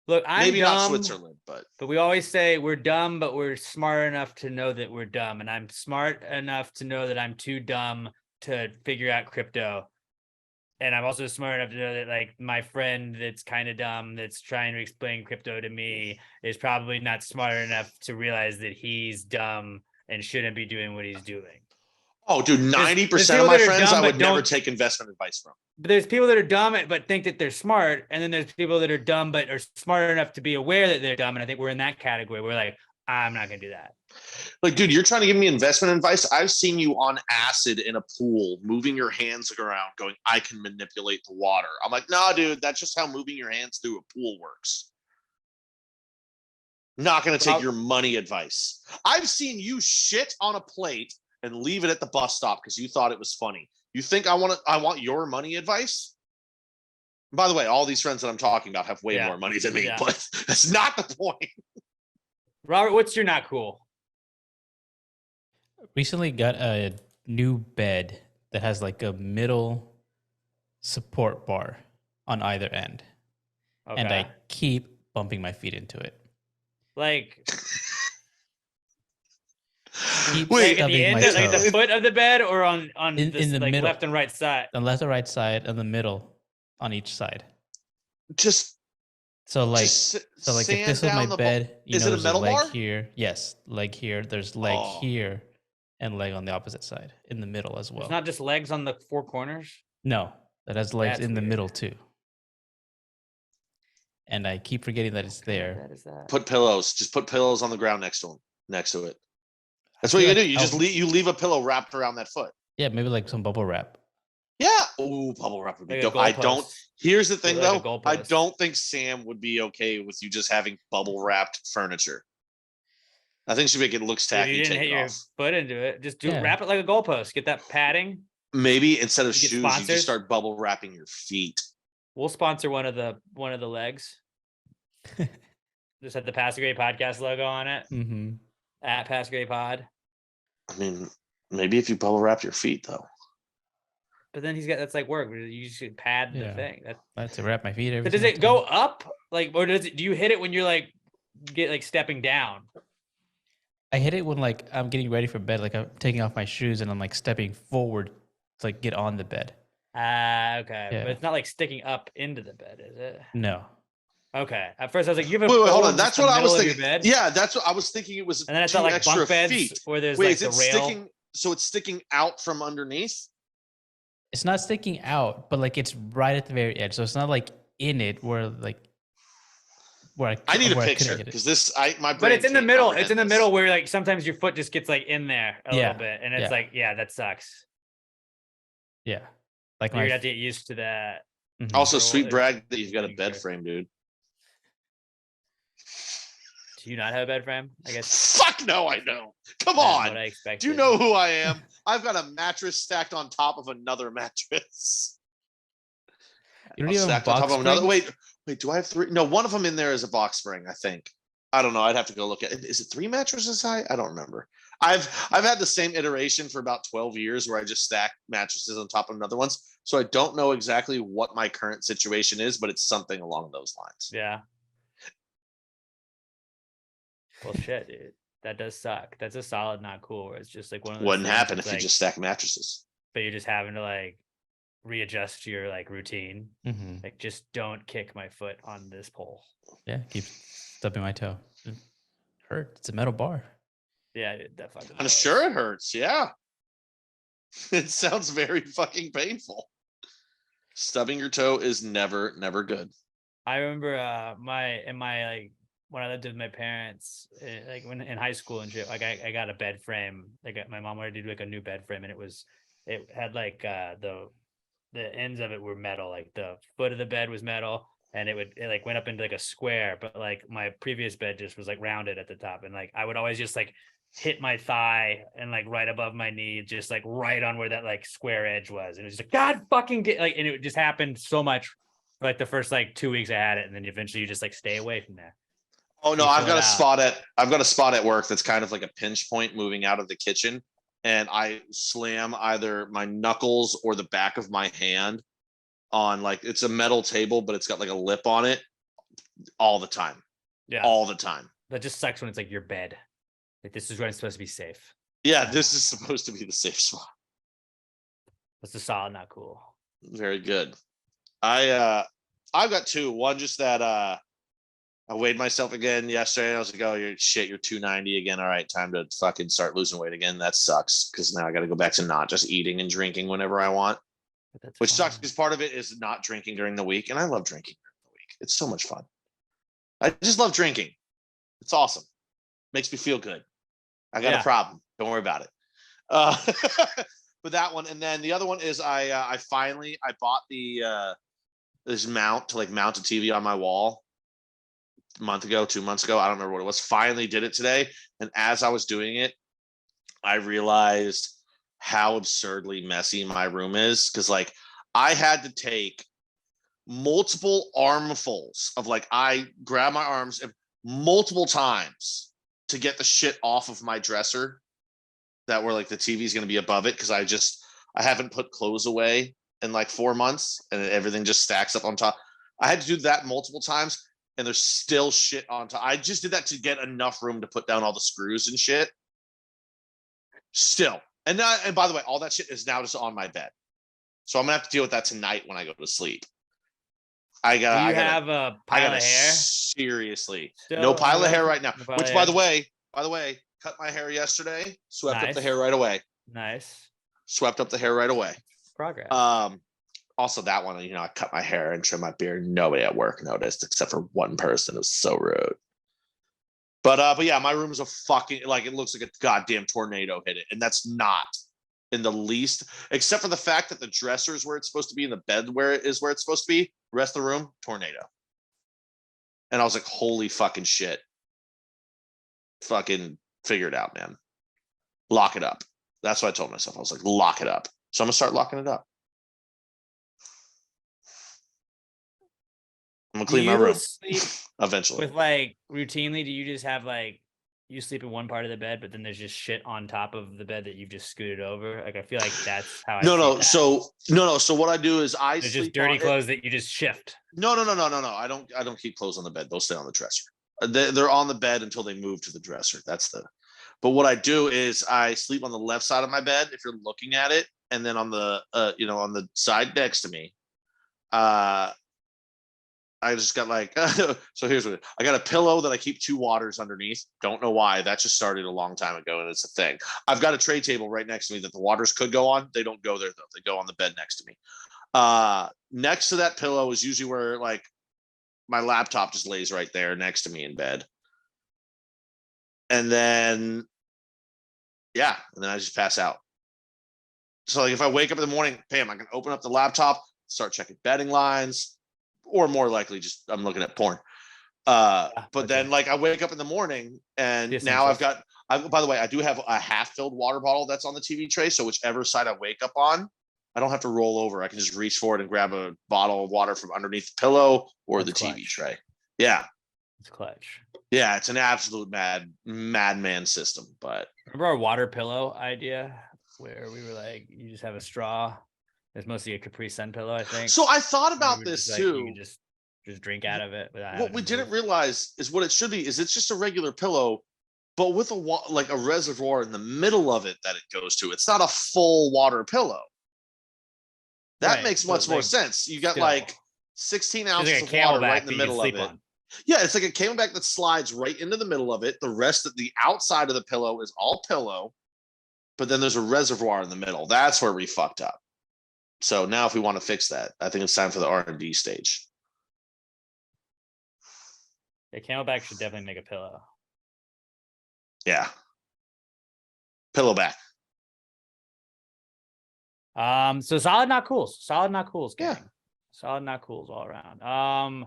Speaker 1: Look, I'm
Speaker 2: Maybe
Speaker 1: dumb,
Speaker 2: not Switzerland, but
Speaker 1: we always say we're dumb, but we're smart enough to know that we're dumb. And I'm smart enough to know that I'm too dumb to figure out crypto. And I'm also smart enough to know that like my friend that's kind of dumb that's trying to explain crypto to me is probably not smart enough to realize that he's dumb and shouldn't be doing what he's doing.
Speaker 2: oh, dude, 90%
Speaker 1: people
Speaker 2: of my
Speaker 1: that are
Speaker 2: friends
Speaker 1: dumb
Speaker 2: I
Speaker 1: but
Speaker 2: would never
Speaker 1: don't-
Speaker 2: take investment advice from.
Speaker 1: But there's people that are dumb but think that they're smart, and then there's people that are dumb but are smart enough to be aware that they're dumb. And I think we're in that category. We're like, I'm not gonna do that.
Speaker 2: Like, dude, you're trying to give me investment advice. I've seen you on acid in a pool, moving your hands around, going, I can manipulate the water. I'm like, nah, dude, that's just how moving your hands through a pool works. Not going to take your money advice. I've seen you shit on a plate and leave it at the bus stop because you thought it was funny. You think I want your money advice? By the way, all these friends that I'm talking about have way more money than me, but that's not the point.
Speaker 1: Robert, what's your not cool?
Speaker 3: Recently got a new bed that has like a middle support bar on either end.
Speaker 1: Okay.
Speaker 3: And I keep bumping my feet into it.
Speaker 1: Like,
Speaker 3: Keep
Speaker 2: Wait,
Speaker 1: at the
Speaker 3: stubbing
Speaker 1: end,
Speaker 3: my
Speaker 1: of, like
Speaker 3: toe.
Speaker 1: the foot of the bed, or on
Speaker 3: In
Speaker 1: this,
Speaker 3: the
Speaker 1: like
Speaker 3: middle.
Speaker 1: left and right side.
Speaker 3: The left or right side and the middle on each side.
Speaker 2: Just
Speaker 3: So like
Speaker 2: just
Speaker 3: so like if
Speaker 2: sand
Speaker 3: this was my
Speaker 2: down the
Speaker 3: bed, you
Speaker 2: Is
Speaker 3: know,
Speaker 2: it a
Speaker 3: there's
Speaker 2: metal
Speaker 3: leg
Speaker 2: bar?
Speaker 3: here. Yes, leg here. There's leg
Speaker 2: Oh.
Speaker 3: here and leg on the opposite side in the middle as well.
Speaker 1: It's not just legs on the four corners.
Speaker 3: No, that has legs
Speaker 1: That's
Speaker 3: in the
Speaker 1: weird.
Speaker 3: middle too. And I keep forgetting that it's there.
Speaker 1: That is that.
Speaker 2: put pillows. Just put pillows on the ground next to it. That's
Speaker 3: I
Speaker 2: what you
Speaker 3: feel
Speaker 2: do.
Speaker 3: like
Speaker 2: You
Speaker 3: I'll-
Speaker 2: just leave a pillow wrapped around that foot.
Speaker 3: Yeah, maybe like some bubble wrap.
Speaker 2: Yeah. Ooh, bubble wrap would be
Speaker 1: Like a
Speaker 2: dope. I don't.
Speaker 1: goalpost.
Speaker 2: Here's the thing,
Speaker 1: Like a
Speaker 2: though. I
Speaker 1: goalpost.
Speaker 2: don't think Sam would be okay with you just having bubble wrapped furniture. I think she'd make it looks
Speaker 1: If
Speaker 2: tacky.
Speaker 1: you didn't
Speaker 2: Take
Speaker 1: hit
Speaker 2: it
Speaker 1: your
Speaker 2: off.
Speaker 1: foot into it, just
Speaker 3: Yeah.
Speaker 1: wrap it like a goalpost. Get that padding.
Speaker 2: Maybe instead of
Speaker 1: You get
Speaker 2: shoes, you
Speaker 1: sponsors?
Speaker 2: just start bubble wrapping your feet.
Speaker 1: We'll sponsor one of the legs. Just have the Pass Gray Podcast logo on it.
Speaker 3: Mm-hmm.
Speaker 1: At Pass Gray Pod.
Speaker 2: I mean, maybe if you bubble wrap your feet, though.
Speaker 1: But then that's like work. You should pad the
Speaker 3: Yeah.
Speaker 1: thing.
Speaker 3: I have to wrap my feet every
Speaker 1: But does
Speaker 3: single
Speaker 1: it go
Speaker 3: time.
Speaker 1: up? Like, or do you hit it when you're like stepping down?
Speaker 3: I hit it when like I'm getting ready for bed, like I'm taking off my shoes and I'm like stepping forward to like get on the bed.
Speaker 1: Okay.
Speaker 3: Yeah.
Speaker 1: But it's not like sticking up into the bed, is it?
Speaker 3: No.
Speaker 1: Okay. At first I was like, you have a
Speaker 2: Wait, hold
Speaker 1: pole
Speaker 2: on.
Speaker 1: in
Speaker 2: That's
Speaker 1: the
Speaker 2: what I
Speaker 1: middle
Speaker 2: was
Speaker 1: of your
Speaker 2: thinking.
Speaker 1: bed?
Speaker 2: Yeah, that's what I was thinking. It was
Speaker 1: And then it's
Speaker 2: two
Speaker 1: not like
Speaker 2: extra
Speaker 1: bunk beds
Speaker 2: feet.
Speaker 1: where there's
Speaker 2: Wait,
Speaker 1: like
Speaker 2: is
Speaker 1: the
Speaker 2: it
Speaker 1: rail.
Speaker 2: sticking? So it's sticking out from underneath?
Speaker 3: It's not sticking out, but like it's right at the very edge. So it's not like in it where
Speaker 2: I need a
Speaker 3: where I couldn't
Speaker 2: picture
Speaker 3: get it.
Speaker 2: because my brain
Speaker 1: But it's in the
Speaker 2: can't
Speaker 1: middle. It's
Speaker 2: comprehend
Speaker 1: in the
Speaker 2: this.
Speaker 1: middle where like sometimes your foot just gets like in there a
Speaker 3: Yeah.
Speaker 1: little bit. And it's
Speaker 3: Yeah.
Speaker 1: like, yeah, that sucks.
Speaker 3: Yeah. Like
Speaker 1: You're
Speaker 3: my
Speaker 1: gonna have to get used to that.
Speaker 3: Mhm.
Speaker 2: Also,
Speaker 1: Or
Speaker 2: sweet
Speaker 1: what-
Speaker 2: brag that you've got a
Speaker 1: Thank
Speaker 2: bed
Speaker 1: you.
Speaker 2: frame, dude.
Speaker 1: Do you not have a bed frame? I guess
Speaker 2: Fuck no, I know. Come
Speaker 1: that's
Speaker 2: on.
Speaker 1: what I expected.
Speaker 2: Do you know who I am? I've got a mattress stacked on top of another mattress.
Speaker 3: You don't
Speaker 2: I'm
Speaker 3: even have a
Speaker 2: stacked on top
Speaker 3: box
Speaker 2: of another.
Speaker 3: spring?
Speaker 2: Wait, do I have three? No, one of them in there is a box spring, I think. I don't know. I'd have to go look at it. Is it 3 mattresses high? I don't remember. I've had the same iteration for about 12 years where I just stack mattresses on top of another ones. So I don't know exactly what my current situation is, but it's something along those lines.
Speaker 1: Yeah. Well, shit, dude. That does suck. That's a solid not cool. Where it's just like one of those
Speaker 2: Wouldn't
Speaker 1: things
Speaker 2: happen
Speaker 1: that's
Speaker 2: if you
Speaker 1: like-
Speaker 2: just stack mattresses.
Speaker 1: But you're just having to like readjust your like routine.
Speaker 3: Mhm.
Speaker 1: Like, just don't kick my foot on this pole.
Speaker 3: Yeah, keep stubbing my toe. It hurt. It's a metal bar.
Speaker 1: Yeah, dude, that fucking.
Speaker 2: I'm
Speaker 1: blows.
Speaker 2: sure it hurts. Yeah. It sounds very fucking painful. Stubbing your toe is never good.
Speaker 1: I remember my like when I lived with my parents, like when in high school and shit, like I got a bed frame. Like my mom wanted to do like a new bed frame, and it had like the ends of it were metal, like the foot of the bed was metal, and it like went up into like a square, but like my previous bed just was like rounded at the top, and like I would always just like hit my thigh and like right above my knee, just like right on where that like square edge was, and it was just like God fucking like, and it just happened so much for like the first like 2 weeks I had it, and then eventually you just like stay away from there.
Speaker 2: Oh no,
Speaker 1: You
Speaker 2: I've
Speaker 1: fill
Speaker 2: got
Speaker 1: it
Speaker 2: a
Speaker 1: out.
Speaker 2: spot at work that's kind of like a pinch point moving out of the kitchen. and I slam either my knuckles or the back of my hand on, like, it's a metal table, but it's got like a lip on it all the time.
Speaker 1: Yeah.
Speaker 2: All the time.
Speaker 1: That just sucks when it's like your bed. Like this is when it's supposed to be safe.
Speaker 2: Yeah, this is supposed to be the safe spot.
Speaker 1: That's a solid, not cool.
Speaker 2: Very good. I've got two. One, just that I weighed myself again yesterday, and I was like, oh, you're 290 again. All right, time to fucking start losing weight again. That sucks, because now I got to go back to not just eating and drinking whenever I want, which sucks because part of it is not drinking during the week, and I love drinking during the week. It's so much fun. I just love drinking. It's awesome. Makes me feel good. I got a problem. Don't worry about it. But that one, and then the other one is I finally bought the this mount to like mount a TV on my wall a month ago, 2 months ago. I don't remember what it was. Finally did it today. And as I was doing it, I realized how absurdly messy my room is. Cause like I had to take multiple armfuls of, like, I grab my arms multiple times to get the shit off of my dresser that were like the TV's going to be above it. Cause I haven't put clothes away in like 4 months and everything just stacks up on top. I had to do that multiple times and there's still shit on top. I just did that to get enough room to put down all the screws and shit. Still. And by the way, all that shit is now just on my bed. So I'm gonna have to deal with that tonight when I go to sleep. I
Speaker 1: have a pile of hair?
Speaker 2: Seriously.
Speaker 1: Still,
Speaker 2: no pile of hair right now.
Speaker 1: No
Speaker 2: Which, by the way, cut my hair yesterday, swept up the hair right away.
Speaker 1: Nice.
Speaker 2: Swept up the hair right away.
Speaker 1: Progress.
Speaker 2: Also that one, I cut my hair and trim my beard. Nobody at work noticed except for one person. It was so rude. But yeah, my room is a fucking, like, it looks like a goddamn tornado hit it. And that's not in the least, except for the fact that the dresser is where it's supposed to be and the bed where it's supposed to be. The rest of the room, tornado. And I was like, holy fucking shit. Fucking figure it out, man. Lock it up. That's what I told myself. I was like, lock it up. So I'm gonna start locking it up. I'm gonna clean my room eventually.
Speaker 1: With like routinely, do you just have like you sleep in one part of the bed, but then there's just shit on top of the bed that you've just scooted over? Like I feel like that's how I
Speaker 2: No. So what I do is
Speaker 1: there's just dirty clothes that you just shift.
Speaker 2: No. I don't keep clothes on the bed. They'll stay on the dresser. They're on the bed until they move to the dresser. But what I do is I sleep on the left side of my bed if you're looking at it, and then on the on the side next to me, I just got like, so here's what I got: a pillow that I keep 2 waters underneath. Don't know why. That just started a long time ago, and it's a thing. I've got a tray table right next to me that the waters could go on. They don't go there though. They go on the bed next to me. Next to that pillow is usually where like my laptop just lays right there next to me in bed. And then, I just pass out. So like if I wake up in the morning, bam, I can open up the laptop, start checking betting lines, or more likely just I'm looking at porn. But then like I wake up in the morning and now by the way, I do have a half-filled water bottle that's on the TV tray. So whichever side I wake up on, I don't have to roll over. I can just reach forward and grab a bottle of water from underneath the pillow or the TV tray. Yeah.
Speaker 1: It's clutch.
Speaker 2: Yeah, it's an absolute madman system. But
Speaker 1: remember our water pillow idea where we were like, you just have a straw. It's mostly a Capri Sun pillow, I think.
Speaker 2: So I thought about this too.
Speaker 1: You can just drink out of it.
Speaker 2: What we didn't realize is what it should be is it's just a regular pillow, but with a reservoir in the middle of it that it goes to. It's not a full water pillow. That makes much more sense. You got like 16 ounces of water right in the middle of it. Yeah, it's like a camelback that slides right into the middle of it. The rest of the outside of the pillow is all pillow, but then there's a reservoir in the middle. That's where we fucked up. So now if we want to fix that, I think it's time for the R&D stage.
Speaker 1: Yeah, camelback should definitely make a pillow.
Speaker 2: Yeah. Pillowback.
Speaker 1: So solid, not cool. Solid, not cools.
Speaker 2: Yeah.
Speaker 1: Solid, not cools all around.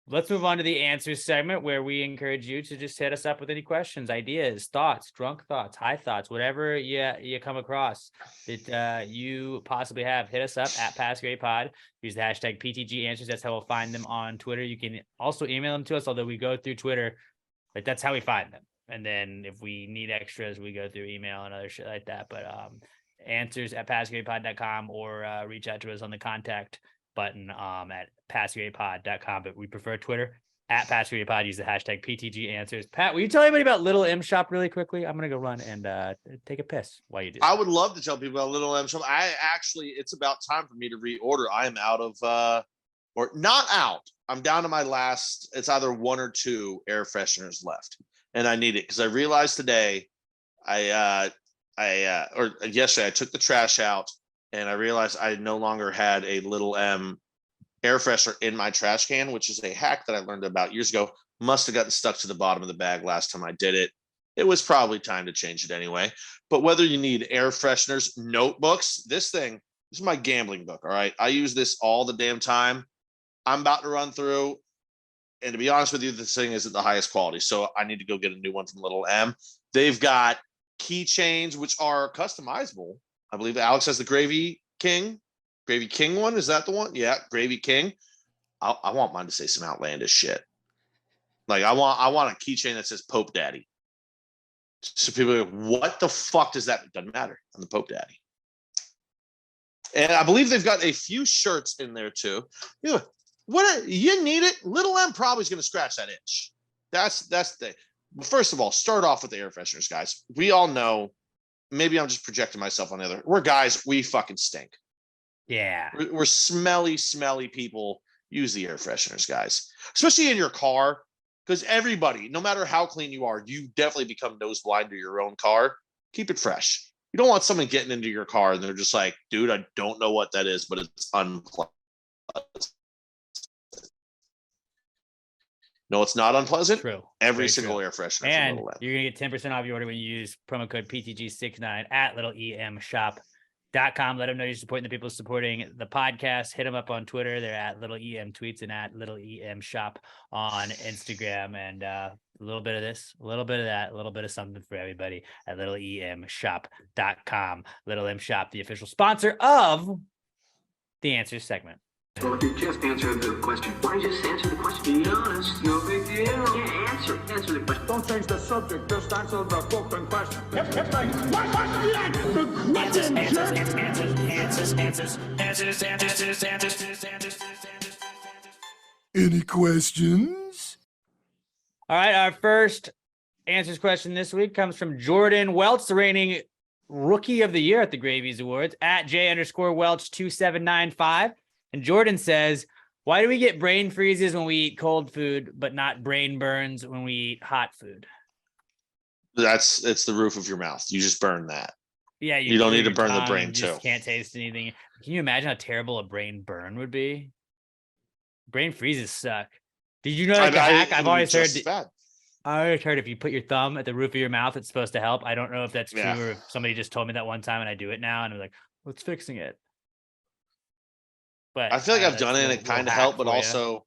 Speaker 1: Let's move on to the answers segment where we encourage you to just hit us up with any questions, ideas, thoughts, drunk thoughts, high thoughts, whatever you come across that you possibly have. Hit us up at PassGradePod. Use the hashtag PTG Answers. That's how we'll find them on Twitter. You can also email them to us, although we go through Twitter. Like that's how we find them. And then if we need extras, we go through email and other shit like that. But answers@passgradepod.com or reach out to us on the contact button at passgradepod.com. But we prefer Twitter at passgradepod. Use the hashtag PTG answers. Pat, will you tell anybody about Little M Shop really quickly? I'm gonna go run and take a piss while you do that.
Speaker 2: I would love to tell people about Little M Shop. It's about time for me to reorder. I am out of or not out. I'm down to my last. It's either 1 or 2 air fresheners left, and I need it because I realized today, or yesterday, I took the trash out, and I realized I no longer had a Little M air freshener in my trash can, which is a hack that I learned about years ago. Must have gotten stuck to the bottom of the bag last time I did it. It was probably time to change it anyway. But whether you need air fresheners, notebooks, this is my gambling book. All right. I use this all the damn time. I'm about to run through. And to be honest with you, this thing isn't the highest quality. So I need to go get a new one from Little M. They've got keychains, which are customizable. I believe Alex has the Gravy King one. Is that the one? Yeah. Gravy King. I want mine to say some outlandish shit. Like I want a keychain that says Pope Daddy. So people are like, what the fuck does that? It doesn't matter. I'm the Pope Daddy. And I believe they've got a few shirts in there too. What you need it? Little M probably is going to scratch that itch. That's the thing. First of all, start off with the air fresheners, guys. We all know. Maybe I'm just projecting myself on the other. We're guys. We fucking stink.
Speaker 1: Yeah.
Speaker 2: We're smelly people. Use the air fresheners, guys, especially in your car, because everybody, no matter how clean you are, you definitely become nose blind to your own car. Keep it fresh. You don't want someone getting into your car and they're just like, dude, I don't know what that is, but it's unpleasant. No, it's not unpleasant.
Speaker 1: True.
Speaker 2: Every
Speaker 1: Very
Speaker 2: single
Speaker 1: true.
Speaker 2: air freshener.
Speaker 1: And you're going to get 10% off your order when you use promo code PTG69 at littleemshop.com. Let them know you're supporting the people supporting the podcast. Hit them up on Twitter. They're at Little EM Tweets and at Little EM Shop on Instagram. And a little bit of this, a little bit of that, a little bit of something for everybody at littleemshop.com. Little M Shop, the official sponsor of the Answers segment.
Speaker 6: Well, if you just answered the question, why don't you just answer the question? Be honest, no big deal. Yeah, answer the question.
Speaker 7: Don't change the subject, just answer the fucking question.
Speaker 4: Any questions?
Speaker 1: All right, our first Answers question this week comes from Jordan Welch, the reigning Rookie of the Year at the Gravies Awards, at J_Welch2795. And Jordan says, why do we get brain freezes when we eat cold food, but not brain burns when we eat hot food?
Speaker 2: It's the roof of your mouth. You just burn that.
Speaker 1: Yeah,
Speaker 2: you don't need to burn the
Speaker 1: tongue,
Speaker 2: brain
Speaker 1: you
Speaker 2: too.
Speaker 1: Just can't taste anything. Can you imagine how terrible a brain burn would be? Brain freezes suck. Did you know that the hack? I've always heard. I always heard if you put your thumb at the roof of your mouth, it's supposed to help. I don't know if that's true or if somebody just told me that one time and I do it now and I'm like, what's fixing it? But
Speaker 2: I feel like I've done it and it kind of helped, but also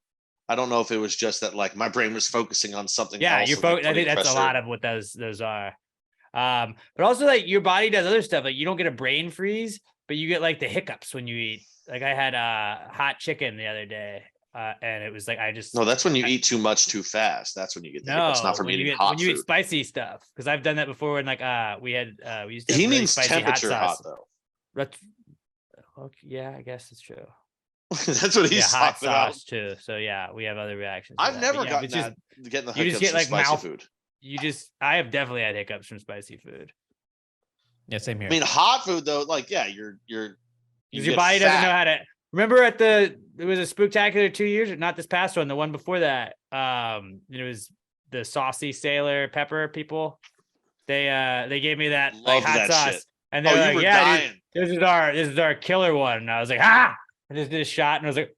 Speaker 2: I don't know if it was just that like my brain was focusing on something else.
Speaker 1: Yeah, I think that's a lot of what those are. But also like your body does other stuff. Like you don't get a brain freeze, but you get like the hiccups when you eat. Like I had hot chicken the other day. And it was like
Speaker 2: No, that's when you eat too much too fast. That's when you get the hiccups, not from eating hot food.
Speaker 1: When you eat spicy stuff, because I've done that before. When like we used to.
Speaker 2: He
Speaker 1: really
Speaker 2: means temperature hot though.
Speaker 1: Yeah, I guess it's true.
Speaker 2: That's what he's
Speaker 1: hot
Speaker 2: talking about
Speaker 1: sauce too. So yeah, we have other reactions.
Speaker 2: I've never gotten that. Getting the hiccups from spicy food.
Speaker 1: I have definitely had hiccups from spicy food.
Speaker 3: Yeah, same here.
Speaker 2: I mean, hot food though, like yeah, your
Speaker 1: body doesn't know how to. Remember there was a Spooktacular 2 years, not this past one, the one before that. It was the saucy sailor pepper people. They gave me that like hot sauce,
Speaker 2: shit.
Speaker 1: And they're like, yeah, dude, this is our killer one. And I was like, I just did a shot, and I was like,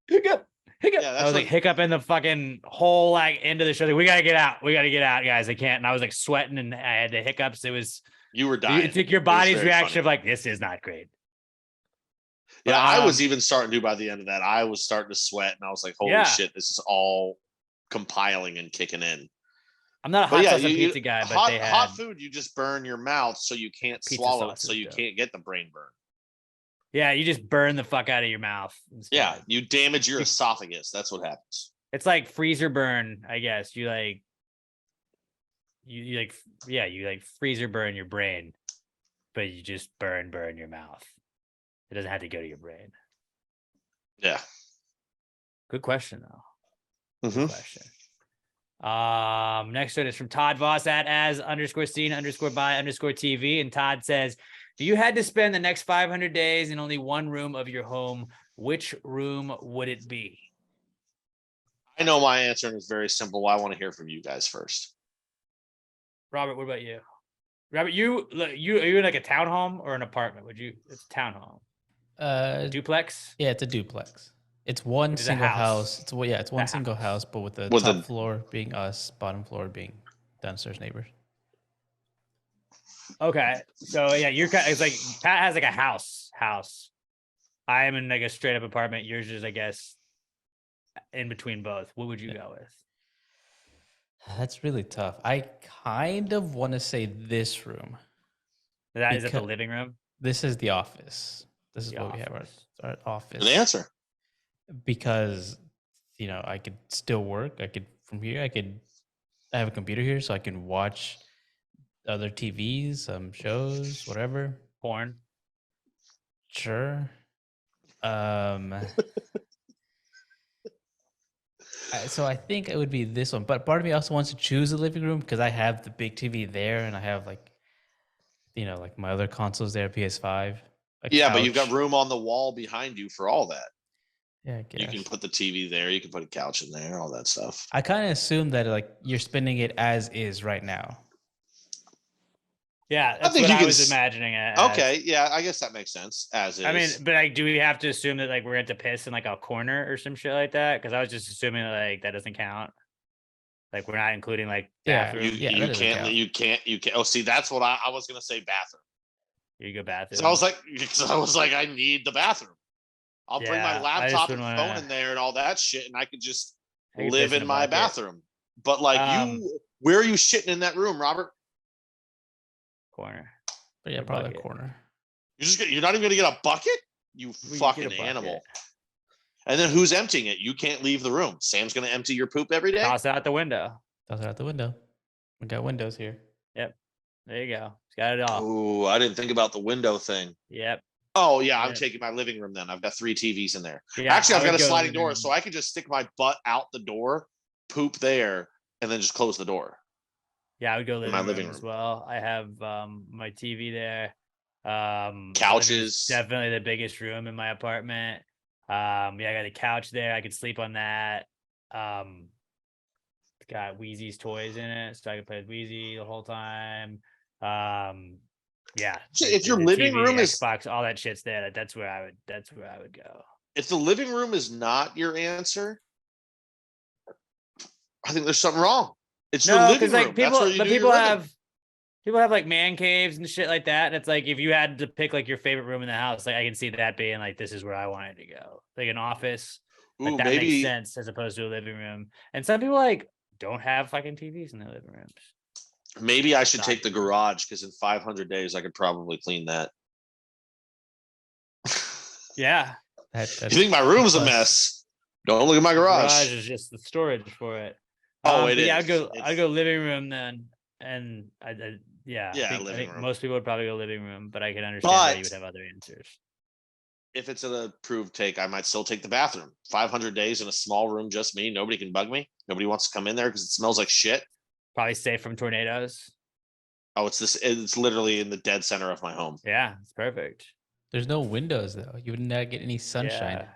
Speaker 1: hiccup. Yeah, I was like hiccup in the fucking whole like end of the show. Like, we gotta get out, guys. I can't. And I was like sweating, and I had the hiccups.
Speaker 2: You were dying.
Speaker 1: It took your body's reaction of like, this is not great.
Speaker 2: Yeah, I was even starting to by the end of that. I was starting to sweat, and I was like, "Holy shit, this is all compiling and kicking in."
Speaker 1: I'm not a hot sauce and pizza guy, but
Speaker 2: hot food. You just burn your mouth, so you can't swallow it, so you can't get the brain burn.
Speaker 1: Yeah, you just burn the fuck out of your mouth.
Speaker 2: Yeah, you damage your esophagus. That's what happens.
Speaker 1: It's like freezer burn, I guess. You like you like you like freezer burn your brain, but you just burn your mouth. It doesn't have to go to your brain.
Speaker 2: Yeah.
Speaker 1: Good question though.
Speaker 2: Mhm.
Speaker 1: Good question. Next one is from Todd Voss at as_scene_by_TV. And Todd says, if you had to spend the next 500 days in only one room of your home, which room would it be?
Speaker 2: I know my answer, and it's very simple. I want to hear from you guys first.
Speaker 1: Robert, what about you? Robert, you are you in like a townhome or an apartment? It's a townhome. Duplex?
Speaker 3: Yeah, it's a duplex. It's one
Speaker 1: It's a
Speaker 3: single
Speaker 1: house.
Speaker 3: house. It's one single house, but with the
Speaker 2: With
Speaker 3: top
Speaker 2: the-
Speaker 3: floor being us, bottom floor being downstairs neighbors.
Speaker 1: Okay. So yeah, it's like Pat has like a house. I am in like a straight up apartment. Yours is, I guess, in between both. What would you go with?
Speaker 3: That's really tough. I kind of want to say this room.
Speaker 1: Is that the
Speaker 3: Becau-
Speaker 1: living room?
Speaker 3: This is the office. This is
Speaker 1: The
Speaker 3: what we have
Speaker 1: office.
Speaker 3: our office.
Speaker 2: Good answer.
Speaker 3: Because I could still work. I have a computer here, so I can watch other TVs, shows, whatever.
Speaker 1: Porn.
Speaker 3: Sure. So I think it would be this one, but part of me also wants to choose the living room because I have the big TV there, and I have like my other consoles there, PS5.
Speaker 2: Yeah, but you've got
Speaker 3: couch.
Speaker 2: room on the wall behind you for all that.
Speaker 3: Yeah, I
Speaker 2: You
Speaker 3: guess.
Speaker 2: can put the TV there. You can put a couch in there. All that stuff.
Speaker 3: I kind of assume that like you're spending it as is right now.
Speaker 1: Yeah, that's
Speaker 2: think
Speaker 1: what
Speaker 2: you
Speaker 1: I
Speaker 2: can
Speaker 1: was imagining it.
Speaker 2: Okay, yeah, I guess that makes sense. As is.
Speaker 1: I mean, but like, do we have to assume that like we're going to piss in like a corner or some shit like that? Because I was just assuming like that doesn't count. Like we're not including like
Speaker 3: Yeah,
Speaker 1: bathroom.
Speaker 2: you,
Speaker 3: Yeah,
Speaker 2: you
Speaker 3: that doesn't
Speaker 2: can't.
Speaker 3: count.
Speaker 2: You can't. You can't. Oh, see, that's what I was gonna say. Bathroom.
Speaker 1: You go bathroom.
Speaker 2: So I was like, I need the bathroom. I'll bring my
Speaker 1: Yeah, I just
Speaker 2: laptop and
Speaker 1: wouldn't
Speaker 2: phone
Speaker 1: wanna-
Speaker 2: in there and all that shit, and I could just
Speaker 1: I could
Speaker 2: live
Speaker 1: piss
Speaker 2: in
Speaker 1: a
Speaker 2: my
Speaker 1: bucket.
Speaker 2: bathroom. But like where are you shitting in that room, Robert?
Speaker 1: Corner.
Speaker 3: But yeah,
Speaker 1: A
Speaker 3: probably a
Speaker 1: bucket.
Speaker 3: corner.
Speaker 2: You're not even gonna get a bucket? You
Speaker 1: Well, you get a
Speaker 2: fucking
Speaker 1: bucket.
Speaker 2: animal. And then who's emptying it? You can't leave the room. Sam's gonna empty your poop every day.
Speaker 1: Toss it out the window.
Speaker 3: Toss it out the window. We got windows here.
Speaker 1: There you go. It's got it all.
Speaker 2: Oh, I didn't think about the window thing.
Speaker 1: Yep.
Speaker 2: Oh yeah, I'm
Speaker 1: Yeah.
Speaker 2: taking my living room then. I've got 3 TVs in there.
Speaker 1: Yeah,
Speaker 2: Actually, I've
Speaker 1: I
Speaker 2: got
Speaker 1: would
Speaker 2: a
Speaker 1: go
Speaker 2: sliding
Speaker 1: living
Speaker 2: door,
Speaker 1: room.
Speaker 2: so I could just stick my butt out the door, poop there, and then just close the door.
Speaker 1: Yeah, I would go living,
Speaker 2: my
Speaker 1: room,
Speaker 2: living
Speaker 1: as
Speaker 2: room.
Speaker 1: well. I have my TV there. living room's
Speaker 2: Couches.
Speaker 1: definitely the biggest room in my apartment. Yeah, I got a couch there. I could sleep on that. Got Wheezy's toys in it, so I could play with Wheezy the whole time. Yeah.
Speaker 2: So
Speaker 1: like
Speaker 2: if your
Speaker 1: the
Speaker 2: living
Speaker 1: TV,
Speaker 2: room is-
Speaker 1: Xbox, all that shit's there. That's where I would go.
Speaker 2: If the living room is not your answer, I think there's something wrong. It's your
Speaker 1: No,
Speaker 2: living
Speaker 1: because
Speaker 2: room.
Speaker 1: like
Speaker 2: That's
Speaker 1: people,
Speaker 2: where you
Speaker 1: but
Speaker 2: do your
Speaker 1: people
Speaker 2: living.
Speaker 1: have like man caves and shit like that. And it's like if you had to pick like your favorite room in the house, like I can see that being like this is where I wanted to go, like an office. Like
Speaker 2: Ooh,
Speaker 1: that makes
Speaker 2: maybe
Speaker 1: sense as opposed to a living room. And some people like don't have fucking TVs in their living rooms.
Speaker 2: maybe I should
Speaker 1: Not
Speaker 2: take the
Speaker 1: even.
Speaker 2: garage because in 500 days I could probably clean that.
Speaker 1: Yeah,
Speaker 2: You think my room's a
Speaker 3: plus-
Speaker 2: mess? Don't look at my
Speaker 1: the
Speaker 2: garage.
Speaker 1: is just the storage for it.
Speaker 2: Oh,
Speaker 1: But
Speaker 2: it
Speaker 1: yeah,
Speaker 2: is.
Speaker 1: I'd
Speaker 2: It's-
Speaker 1: go living room then, and yeah,
Speaker 2: Yeah,
Speaker 1: I
Speaker 2: living
Speaker 1: think
Speaker 2: room.
Speaker 1: most people would probably go living room, but I can understand why you
Speaker 2: But-
Speaker 1: would have other answers.
Speaker 2: If it's an approved take, I might still take the bathroom. 500 days in a small room, just me. Nobody can bug me. Nobody wants to come in there because it smells like shit.
Speaker 1: Probably safe from tornadoes.
Speaker 2: Oh, it's literally in the dead center of my home.
Speaker 1: Yeah, it's perfect.
Speaker 3: There's no windows though. You would not get any sunshine.
Speaker 1: Yeah.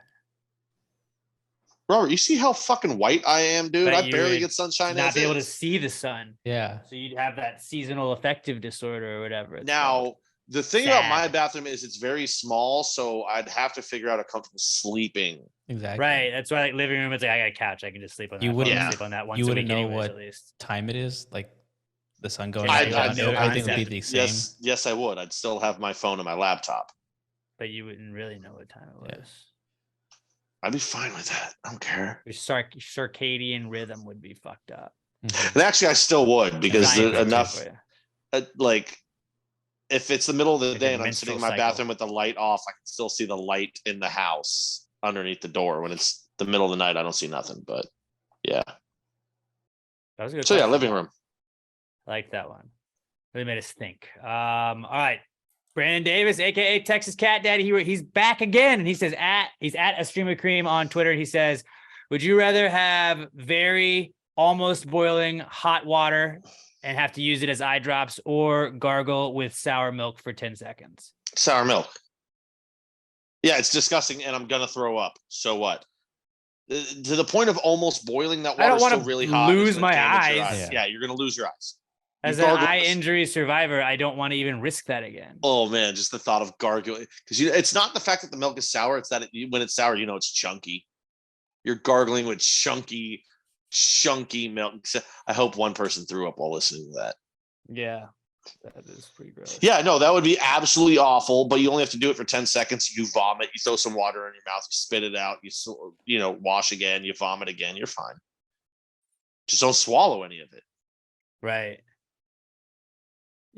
Speaker 2: Robert, you see how fucking white I am, dude?
Speaker 1: But
Speaker 2: I
Speaker 1: you
Speaker 2: barely
Speaker 1: would
Speaker 2: get sunshine.
Speaker 1: Not
Speaker 2: as
Speaker 1: be able to
Speaker 2: is.
Speaker 1: see the sun,
Speaker 3: Yeah.
Speaker 1: so you'd have that seasonal affective disorder or whatever. It's
Speaker 2: Now,
Speaker 1: called.
Speaker 2: the thing about my
Speaker 1: Sad.
Speaker 2: bathroom is it's very small, so I'd have to figure out a comfortable sleeping.
Speaker 3: Exactly.
Speaker 1: Right, that's why like living room. It's like I got a couch. I can just sleep on.
Speaker 3: You
Speaker 1: that.
Speaker 3: wouldn't-
Speaker 1: I'll sleep on that once
Speaker 3: you
Speaker 1: a
Speaker 3: wouldn't
Speaker 1: week
Speaker 3: know
Speaker 1: anyways,
Speaker 3: what
Speaker 1: at least.
Speaker 3: time it is, like the sun going
Speaker 1: I-
Speaker 3: down.
Speaker 1: I know
Speaker 3: Everything would be
Speaker 1: concept.
Speaker 3: the same.
Speaker 2: Yes, I would. I'd still have my phone and my laptop.
Speaker 1: But you wouldn't really know what time it was.
Speaker 3: Yeah.
Speaker 2: I'd be fine with that. I don't care.
Speaker 1: Your circadian rhythm would be fucked up.
Speaker 3: Mhm.
Speaker 2: And actually, I still would because
Speaker 1: Science would do
Speaker 2: enough.
Speaker 1: for you.
Speaker 2: Like, if it's the middle of the
Speaker 1: Like a
Speaker 2: day and I'm sitting in my
Speaker 1: menstrual cycle.
Speaker 2: bathroom with the light off, I can still see the light in the house underneath the door. When it's the middle of the night, I don't see nothing. But yeah.
Speaker 1: That was a good.
Speaker 2: So yeah,
Speaker 1: question.
Speaker 2: living room.
Speaker 1: I like that one. Really made us think. All right. Brandon Davis, aka Texas Cat Daddy, he's back again, and he says he's at a stream of cream on Twitter. He says, "Would you rather have very almost boiling hot water and have to use it as eye drops, or gargle with sour milk for 10 seconds?"
Speaker 2: Sour milk. Yeah, it's disgusting, and I'm gonna throw up. So what? To the point of almost boiling, that
Speaker 1: I don't
Speaker 2: water's
Speaker 1: want
Speaker 2: still
Speaker 1: to
Speaker 2: really hot.
Speaker 1: lose
Speaker 2: It's gonna
Speaker 1: my
Speaker 2: damage your
Speaker 1: eyes.
Speaker 2: Yeah, you're gonna lose your eyes.
Speaker 1: As
Speaker 2: You
Speaker 1: an
Speaker 2: gargle
Speaker 1: eye
Speaker 2: with-
Speaker 1: injury survivor, I don't want to even risk that again.
Speaker 2: Oh man, just the thought of gargling, because it's not the fact that the milk is sour; it's that when it's sour, it's chunky. You're gargling with chunky milk. I hope one person threw up while listening to that.
Speaker 1: Yeah, that is pretty gross.
Speaker 2: Yeah, no, that would be absolutely awful. But you only have to do it for 10 seconds. You vomit. You throw some water in your mouth. You spit it out. You wash again. You vomit again. You're fine. Just don't swallow any of it.
Speaker 1: Right.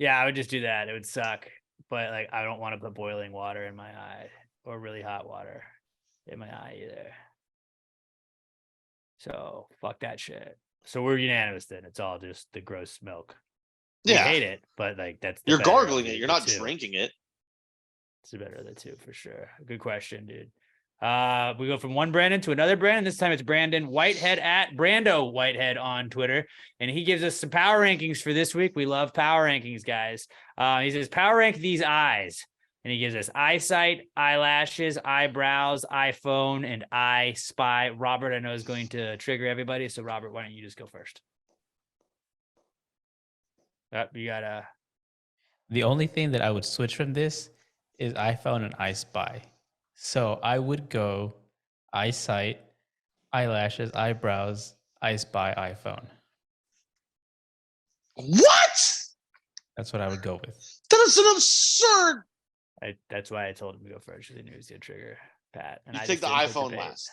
Speaker 1: Yeah, I would just do that. It would suck. But like, I don't want to put boiling water in my eye or really hot water in my eye either. So fuck that shit. So we're unanimous then. It's all just the gross milk. We
Speaker 2: Yeah,
Speaker 1: hate it, but like that's the
Speaker 2: you're
Speaker 1: better of
Speaker 2: gargling
Speaker 1: the-
Speaker 2: it. You're
Speaker 1: the
Speaker 2: not
Speaker 1: two.
Speaker 2: drinking it.
Speaker 1: It's the better of the two for sure. Good question, dude. We go from one Brandon to another Brandon. This time it's Brandon Whitehead at Brando Whitehead on Twitter. And he gives us some power rankings for this week. We love power rankings, guys. He says, power rank these eyes. And he gives us eyesight, eyelashes, eyebrows, iPhone, and I Spy. Robert, I know, is going to trigger everybody. So Robert, why don't you just go first? You got
Speaker 3: The only thing that I would switch from this is iPhone and I Spy. So I would go eyesight, eyelashes, eyebrows, I Spy, iPhone.
Speaker 2: What?
Speaker 3: That's what I would go with.
Speaker 2: That is an absurd.
Speaker 1: that's why I told him to go first, because he knew he was gonna trigger Pat. And
Speaker 2: You
Speaker 1: I
Speaker 2: think
Speaker 1: just
Speaker 2: the
Speaker 1: didn't put
Speaker 2: iPhone
Speaker 1: bait.
Speaker 2: last?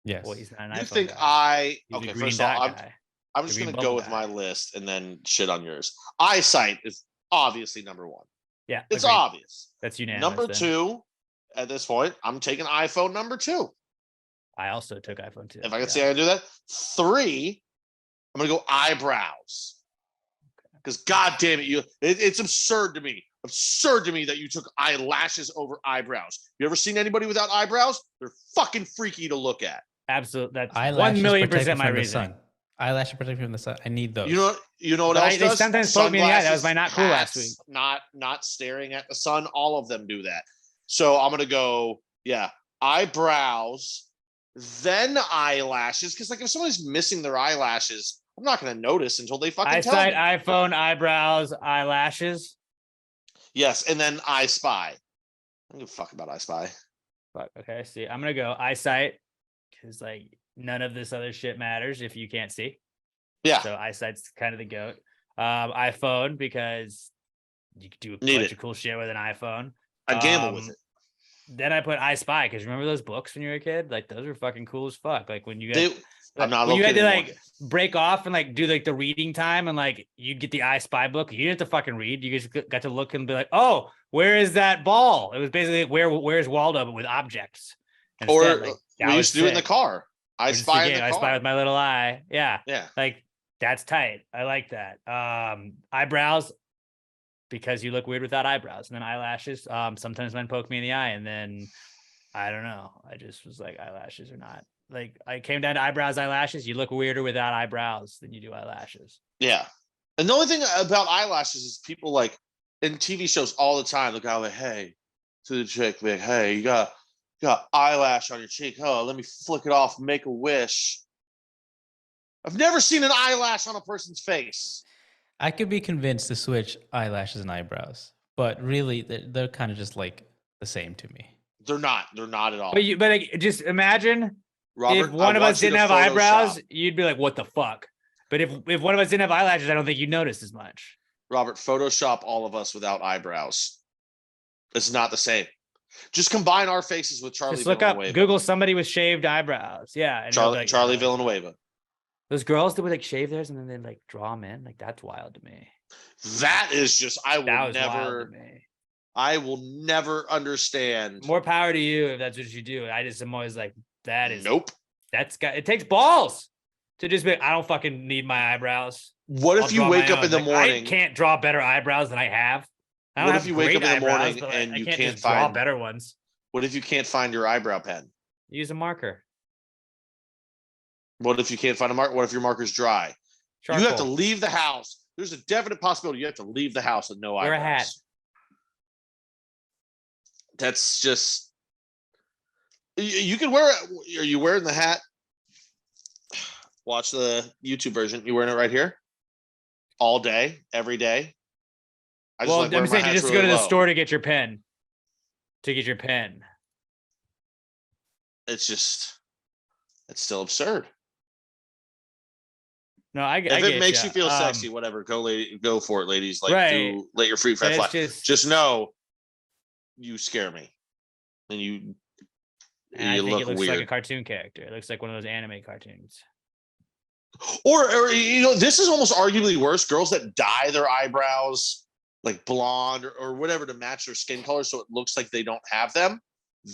Speaker 3: Yes.
Speaker 1: Well, he's not an
Speaker 2: You
Speaker 1: iPhone
Speaker 2: think
Speaker 1: guy. He's a
Speaker 2: okay,
Speaker 1: green
Speaker 2: first of all,
Speaker 1: dot guy.
Speaker 2: I'm just
Speaker 1: The
Speaker 2: going
Speaker 1: green
Speaker 2: to go
Speaker 1: bubble
Speaker 2: with
Speaker 1: guy.
Speaker 2: my list and then shit on yours. Eyesight is obviously number one.
Speaker 1: Yeah,
Speaker 2: It's
Speaker 1: agreed.
Speaker 2: obvious.
Speaker 1: That's unanimous.
Speaker 2: Number
Speaker 1: then.
Speaker 2: two, at this point, I'm taking iPhone number two.
Speaker 1: I also took iPhone 2.
Speaker 2: If I can say I do that. Three, I'm going to go eyebrows. Because God damn it, it's absurd to me. Absurd to me that you took eyelashes over eyebrows. You ever seen anybody without eyebrows? They're fucking freaky to look at.
Speaker 1: Absolutely. That's
Speaker 3: Eyelashes
Speaker 1: 1,000,000%
Speaker 3: protect me
Speaker 1: my
Speaker 3: from the
Speaker 1: reason.
Speaker 3: sun. Eyelashes protect me from the sun. I need those.
Speaker 2: You know what
Speaker 1: But
Speaker 2: else
Speaker 1: they
Speaker 2: does?
Speaker 1: sometimes poke me in the eye. That was my not cool last
Speaker 2: hats,
Speaker 1: week.
Speaker 2: Not staring at the sun. All of them do that. So I'm gonna go, eyebrows, then eyelashes. Because like if somebody's missing their eyelashes, I'm not gonna notice until they fucking tell
Speaker 1: Eyesight,
Speaker 2: me.
Speaker 1: iPhone, eyebrows, eyelashes.
Speaker 2: Yes, and then I Spy. I don't give a fuck about I Spy.
Speaker 1: Fuck. Okay, see. I'm gonna go eyesight, because like none of this other shit matters if you can't see.
Speaker 2: Yeah,
Speaker 1: So eyesight's kind of the goat. iPhone, because you can do a
Speaker 2: Need
Speaker 1: bunch
Speaker 2: it.
Speaker 1: of cool shit with an iPhone.
Speaker 2: I gamble with it.
Speaker 1: Then I put I Spy, because remember those books when you were a kid? Like those were fucking cool as fuck. Like when you
Speaker 2: They,
Speaker 1: guys,
Speaker 2: I'm not a
Speaker 1: when you
Speaker 2: little
Speaker 1: had
Speaker 2: kid
Speaker 1: to
Speaker 2: anymore.
Speaker 1: like break off and like do like the reading time, and like you'd get the I Spy book. You didn't have to fucking read. You just got to look and be like, oh, where is that ball? It was basically where's Waldo, but with objects.
Speaker 2: Or
Speaker 1: Instead, like, that
Speaker 2: we
Speaker 1: was
Speaker 2: used to do it in the
Speaker 1: sick.
Speaker 2: car. I
Speaker 1: Or just
Speaker 2: Spy
Speaker 1: the
Speaker 2: in the
Speaker 1: game, I
Speaker 2: car.
Speaker 1: Spy with my little eye. Yeah.
Speaker 2: Yeah.
Speaker 1: Like that's tight. I like that. Eyebrows, because you look weird without eyebrows. And then eyelashes. Sometimes men poke me in the eye, and then I don't know. I just was like, eyelashes are not, like, I came down to eyebrows, eyelashes. You look weirder without eyebrows than you do eyelashes.
Speaker 2: Yeah. And the only thing about eyelashes is people like in TV shows all the time, they'll go like, hey, to the chick, like, hey, you got eyelash on your cheek. Oh, let me flick it off, make a wish. I've never seen an eyelash on a person's face.
Speaker 3: I could be convinced to switch eyelashes and eyebrows, but really they're kind of just like the same to me.
Speaker 2: They're not at all.
Speaker 1: But like, just imagine
Speaker 2: Robert,
Speaker 1: if one
Speaker 2: I
Speaker 1: of
Speaker 2: want
Speaker 1: us
Speaker 2: you to
Speaker 1: didn't have eyebrows,
Speaker 2: Photoshop-
Speaker 1: you'd be like, what the fuck? But if one of us didn't have eyelashes, I don't think you'd notice as much.
Speaker 2: Robert, Photoshop all of us without eyebrows. It's not the same. Just combine our faces with Charlie
Speaker 1: Just look up,
Speaker 2: Villanueva.
Speaker 1: Google somebody with shaved eyebrows. Yeah. And it'll be like,
Speaker 2: Charlie
Speaker 1: oh,
Speaker 2: Villanueva.
Speaker 1: those girls that would like shave theirs and then they like draw them in. Like that's wild to me.
Speaker 2: That is just
Speaker 1: That was wild to me.
Speaker 2: I will never understand.
Speaker 1: More power to you if that's what you do. I just am always like, that is
Speaker 2: Nope.
Speaker 1: it takes balls. To just be like, I don't fucking need my eyebrows.
Speaker 2: What
Speaker 1: I'll
Speaker 2: if you
Speaker 1: draw
Speaker 2: wake
Speaker 1: my
Speaker 2: up
Speaker 1: own.
Speaker 2: in the
Speaker 1: Like,
Speaker 2: morning?
Speaker 1: I can't draw better eyebrows than I have. I don't
Speaker 2: What
Speaker 1: have
Speaker 2: if you wake
Speaker 1: great
Speaker 2: up in the
Speaker 1: eyebrows,
Speaker 2: morning
Speaker 1: but
Speaker 2: and
Speaker 1: I
Speaker 2: you
Speaker 1: can't
Speaker 2: can't
Speaker 1: just draw
Speaker 2: find?
Speaker 1: better ones.
Speaker 2: What if you can't find your eyebrow pen?
Speaker 1: Use a marker.
Speaker 2: What if you can't find a marker? What if your marker's dry?
Speaker 1: Charcoal.
Speaker 2: You have to leave the house. There's a definite possibility you have to leave the house with no
Speaker 1: Wear a
Speaker 2: eyebrows.
Speaker 1: hat.
Speaker 2: That's just. You can wear it. Are you wearing the hat? Watch the YouTube version. You wearing it right here? All day, every day. I just
Speaker 1: Well,
Speaker 2: like
Speaker 1: I'm
Speaker 2: wearing my
Speaker 1: saying you
Speaker 2: hats
Speaker 1: just
Speaker 2: really
Speaker 1: go to the
Speaker 2: low.
Speaker 1: store to get your pen. To get your pen.
Speaker 2: It's just, it's still absurd.
Speaker 1: No, I
Speaker 2: If
Speaker 1: get
Speaker 2: it makes
Speaker 1: ya.
Speaker 2: you feel sexy, whatever, go for it, ladies. Like,
Speaker 1: Right.
Speaker 2: let your free
Speaker 1: But
Speaker 2: fly.
Speaker 1: it's
Speaker 2: Just know, you scare me, and
Speaker 1: and I
Speaker 2: you
Speaker 1: think
Speaker 2: look
Speaker 1: it looks
Speaker 2: weird.
Speaker 1: like a cartoon character. It looks like one of those anime cartoons.
Speaker 2: Or this is almost arguably worse. Girls that dye their eyebrows like blonde or whatever to match their skin color, so it looks like they don't have them.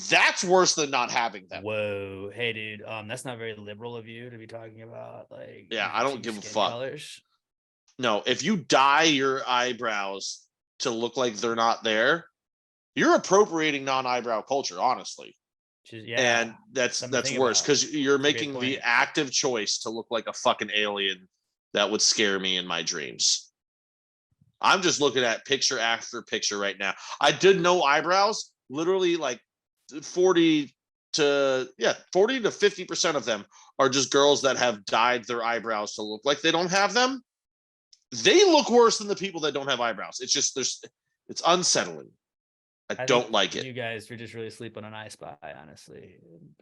Speaker 2: That's worse than not having them.
Speaker 1: Whoa, hey dude, that's not very liberal of you to be talking about. Like,
Speaker 2: Yeah, I don't
Speaker 1: matching
Speaker 2: give a
Speaker 1: skin
Speaker 2: fuck.
Speaker 1: colors.
Speaker 2: No, if you dye your eyebrows to look like they're not there, you're appropriating non-eyebrow culture, honestly.
Speaker 1: Yeah,
Speaker 2: And that's
Speaker 1: something to think
Speaker 2: worse
Speaker 1: about.
Speaker 2: because you're
Speaker 1: That's a great
Speaker 2: making the
Speaker 1: point.
Speaker 2: active choice to look like a fucking alien that would scare me in my dreams. I'm just looking at picture after picture right now. I did no eyebrows, literally like 40 to 50% of them are just girls that have dyed their eyebrows to look like they don't have them. They look worse than the people that don't have eyebrows. It's just it's unsettling. I don't
Speaker 1: think
Speaker 2: like it.
Speaker 8: You guys were just really sleeping on I Spy, honestly.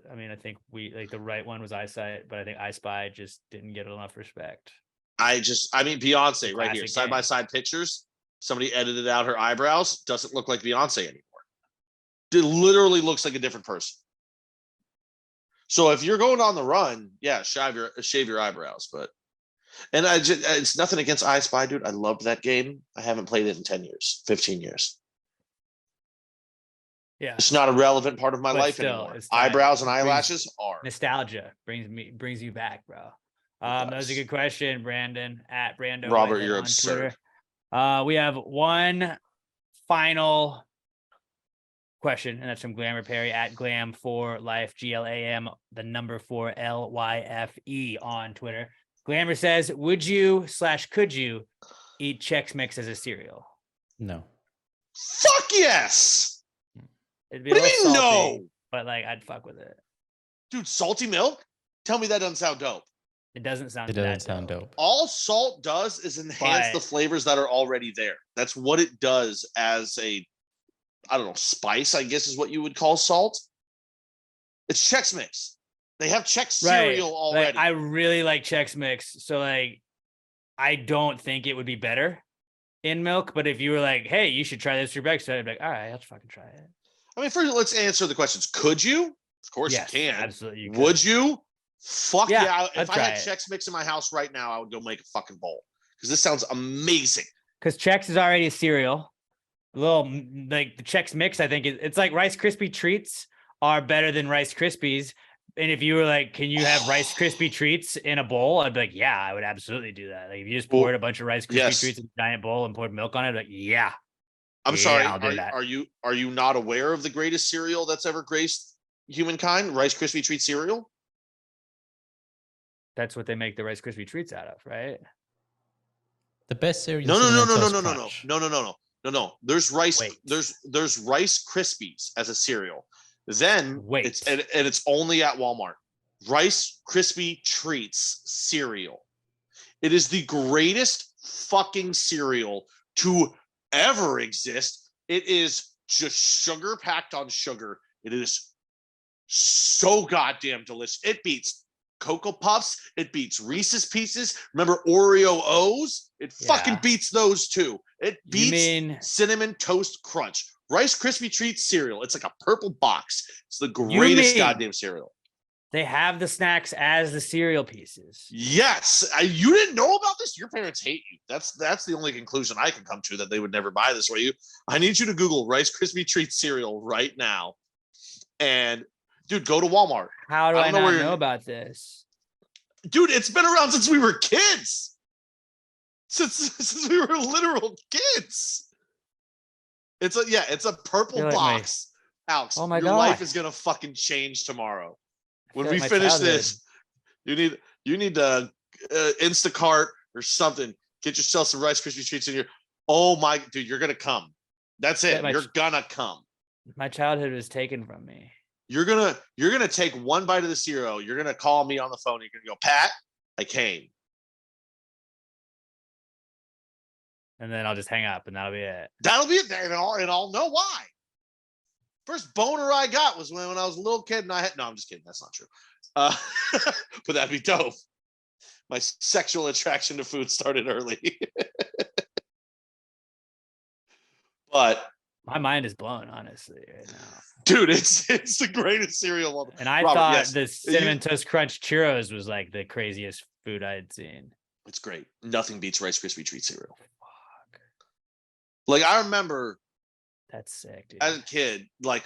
Speaker 8: I mean, I think we like the right one was Eyesight, but I think I Spy just didn't get enough respect.
Speaker 2: I mean, Beyonce right here,
Speaker 1: Classic
Speaker 2: side by
Speaker 1: game.
Speaker 2: side pictures. Somebody edited out her eyebrows. Doesn't look like Beyonce anymore. It literally looks like a different person. So if you're going on the run, yeah, shave your eyebrows. But it's nothing against I Spy, dude. I loved that game. I haven't played it in 10 years, 15 years.
Speaker 1: Yeah,
Speaker 2: It's not a relevant part of my
Speaker 1: But
Speaker 2: life
Speaker 1: still,
Speaker 2: anymore.
Speaker 1: it's time.
Speaker 2: Eyebrows and
Speaker 1: Brings-
Speaker 2: eyelashes are.
Speaker 1: nostalgia brings you back, bro. That was a good question, Brandon at Brando.
Speaker 2: Robert,
Speaker 1: Whitehead
Speaker 2: you're
Speaker 1: on
Speaker 2: absurd.
Speaker 1: Twitter. We have one final question, and that's from Glamour Perry at Glam for Life, GLAM, the number 4 LYFE on Twitter. Glamour says, would you / could you eat Chex Mix as a cereal?
Speaker 3: No.
Speaker 2: Fuck yes.
Speaker 1: It'd be
Speaker 2: What
Speaker 1: a
Speaker 2: do you
Speaker 1: little
Speaker 2: mean
Speaker 1: salty,
Speaker 2: no?
Speaker 1: but like I'd fuck with it.
Speaker 2: Dude, salty milk? Tell me that doesn't sound dope.
Speaker 1: It doesn't sound.
Speaker 3: It doesn't
Speaker 1: that
Speaker 3: sound dope.
Speaker 2: All salt does is enhance the
Speaker 1: But-
Speaker 2: flavors that are already there. That's what it does as a, I don't know, spice, I guess is what you would call salt. It's Chex Mix. They have Chex cereal already.
Speaker 1: Like, I really like Chex Mix, so like, I don't think it would be better in milk. But if you were like, "Hey, you should try this for breakfast," I'd be like, "All right, let's fucking try it."
Speaker 2: I mean, first, let's answer the questions. Could you? Of course
Speaker 1: Yes,
Speaker 2: you can.
Speaker 1: absolutely. You
Speaker 2: Would
Speaker 1: could.
Speaker 2: you? Fuck
Speaker 1: Yeah,
Speaker 2: yeah.
Speaker 1: I'd
Speaker 2: If I
Speaker 1: try
Speaker 2: had
Speaker 1: it.
Speaker 2: Chex Mix in my house right now, I would go make a fucking bowl. Because this sounds amazing.
Speaker 1: Because Chex is already a cereal. A little like the Chex Mix, I think it's like Rice Krispie treats are better than Rice Krispies. And if you were like, "Can you have Rice Krispie treats in a bowl?" I'd be like, "Yeah, I would absolutely do that." Like if you just poured a bunch of Rice Krispie
Speaker 2: yes.
Speaker 1: treats in a giant bowl and poured milk on it, I'd be like, "Yeah."
Speaker 2: I'm
Speaker 1: Yeah,
Speaker 2: sorry.
Speaker 1: I'll do that.
Speaker 2: Are you not aware of the greatest cereal that's ever graced humankind? Rice Krispie treat cereal?
Speaker 1: That's what they make the Rice Krispie treats out of, right?
Speaker 3: The best cereal.
Speaker 2: No.
Speaker 3: Cinnamon Toast Crunch.
Speaker 2: No. There's rice.
Speaker 1: Wait.
Speaker 2: There's Rice Krispies as a cereal. Then
Speaker 1: Wait.
Speaker 2: it's only at Walmart. Rice Krispie treats cereal. It is the greatest fucking cereal to ever exist. It is just sugar packed on sugar. It is so goddamn delicious. It beats Cocoa Puffs. It beats Reese's Pieces. Remember Oreo O's? It fucking
Speaker 1: Yeah.
Speaker 2: beats those two. It
Speaker 1: You
Speaker 2: beats
Speaker 1: mean-
Speaker 2: Cinnamon Toast Crunch. Rice Krispie Treat cereal. It's like a purple box. It's the greatest
Speaker 1: mean-
Speaker 2: goddamn cereal.
Speaker 1: They have the snacks as the cereal pieces.
Speaker 2: Yes, you didn't know about this. Your parents hate you. That's the only conclusion I can come to, that they would never buy this for you. I need you to Google Rice Krispie Treat cereal right now, and dude, go to Walmart.
Speaker 1: How do
Speaker 2: I
Speaker 1: I,
Speaker 2: don't know
Speaker 1: not
Speaker 2: where you're-
Speaker 1: know about this?
Speaker 2: Dude, it's been around since we were kids. Since we were literal kids. It's a purple
Speaker 1: Feel like
Speaker 2: box. Alex,
Speaker 1: Oh my
Speaker 2: your life
Speaker 1: gosh.
Speaker 2: is gonna fucking change tomorrow. When
Speaker 1: feel
Speaker 2: we
Speaker 1: like my
Speaker 2: finish
Speaker 1: childhood.
Speaker 2: this, you need to Instacart or something. Get yourself some Rice Krispie treats in here. Oh my dude, you're gonna come. That's it.
Speaker 1: Yeah,
Speaker 2: You're gonna come.
Speaker 1: My childhood was taken from me.
Speaker 2: You're gonna take one bite of the cereal. You're gonna call me on the phone. You're gonna go, Pat, I came.
Speaker 1: And then I'll just hang up and that'll be it.
Speaker 2: That'll be it. And I'll know why. First boner I got was when I was a little kid and I had no, I'm just kidding. That's not true. But that'd be dope. My sexual attraction to food started early. But
Speaker 1: My mind is blown, honestly, right now.
Speaker 2: dude, it's the greatest cereal.
Speaker 1: And I
Speaker 2: Robert,
Speaker 1: thought
Speaker 2: yes.
Speaker 1: the Cinnamon Toast Crunch Churros was like the craziest food I had seen.
Speaker 2: It's great. Nothing beats Rice Krispie treat cereal. Like I remember
Speaker 1: That's sick, dude.
Speaker 2: as a kid, like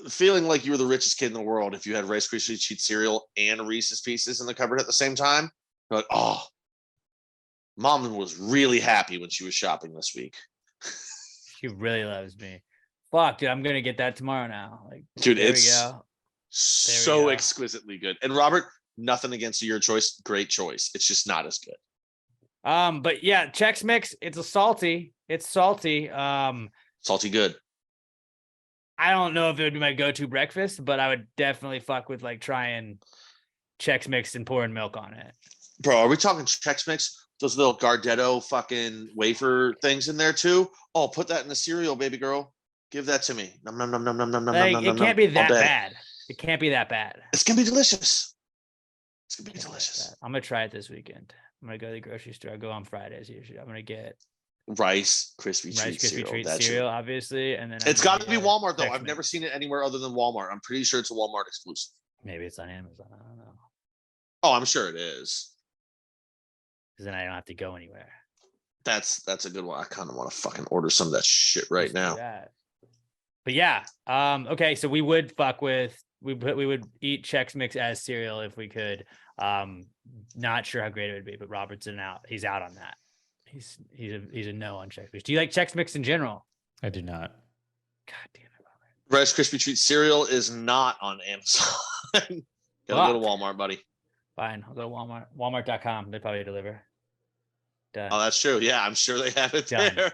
Speaker 2: feeling like you were the richest kid in the world if you had Rice Krispie treat cereal and Reese's Pieces in the cupboard at the same time. You're like, oh, mom was really happy when she was shopping this week.
Speaker 1: She really loves me. Fuck, dude, I'm gonna get that tomorrow now. Like,
Speaker 2: Dude,
Speaker 1: there
Speaker 2: it's
Speaker 1: we go.
Speaker 2: so
Speaker 1: go.
Speaker 2: exquisitely good. And Robert, nothing against your choice. Great choice. It's just not as good.
Speaker 1: But yeah, Chex Mix, it's salty. It's salty.
Speaker 2: Salty good.
Speaker 1: I don't know if it would be my go-to breakfast, but I would definitely fuck with like trying Chex Mix and pouring milk on it.
Speaker 2: Bro, are we talking Chex Mix? Those little Gardetto fucking wafer things in there too? Oh, put that in the cereal, baby girl. Give that to me. Nom, nom, nom, nom, nom, nom,
Speaker 1: Like,
Speaker 2: nom,
Speaker 1: it
Speaker 2: nom,
Speaker 1: can't be
Speaker 2: all
Speaker 1: that
Speaker 2: day.
Speaker 1: bad. It can't be that bad.
Speaker 2: It's gonna be delicious. It's gonna be
Speaker 1: Can't be that
Speaker 2: delicious.
Speaker 1: bad. I'm gonna try it this weekend. I'm gonna go to the grocery store. I go on Fridays usually. I'm gonna get
Speaker 2: Rice Krispie
Speaker 1: Rice
Speaker 2: treat
Speaker 1: Krispie
Speaker 2: cereal.
Speaker 1: treat
Speaker 2: That's
Speaker 1: cereal, obviously, and then
Speaker 2: It's got to be
Speaker 1: get
Speaker 2: Walmart though.
Speaker 1: Chex
Speaker 2: I've never
Speaker 1: Mix.
Speaker 2: seen it anywhere other than Walmart. I'm pretty sure it's a Walmart exclusive.
Speaker 1: Maybe it's on Amazon. I don't know.
Speaker 2: Oh, I'm sure it is.
Speaker 1: Because then I don't have to go anywhere.
Speaker 2: That's a good one. I kind of want to fucking order some of that shit right
Speaker 1: Let's do
Speaker 2: now.
Speaker 1: that. But yeah, okay, so we would would eat Chex Mix as cereal if we could. Not sure how great it would be, but Robertson he's out on that. He's a no on Chex Mix. Do you like Chex Mix in general?
Speaker 3: I do not.
Speaker 1: God damn it, Robert.
Speaker 2: Rice Krispie treat cereal is not on Amazon. Gotta go to Walmart, buddy.
Speaker 1: Fine, I'll go to Walmart. Walmart.com. They probably deliver. Done.
Speaker 2: Oh, that's true. Yeah, I'm sure they have it
Speaker 1: Done.
Speaker 2: there.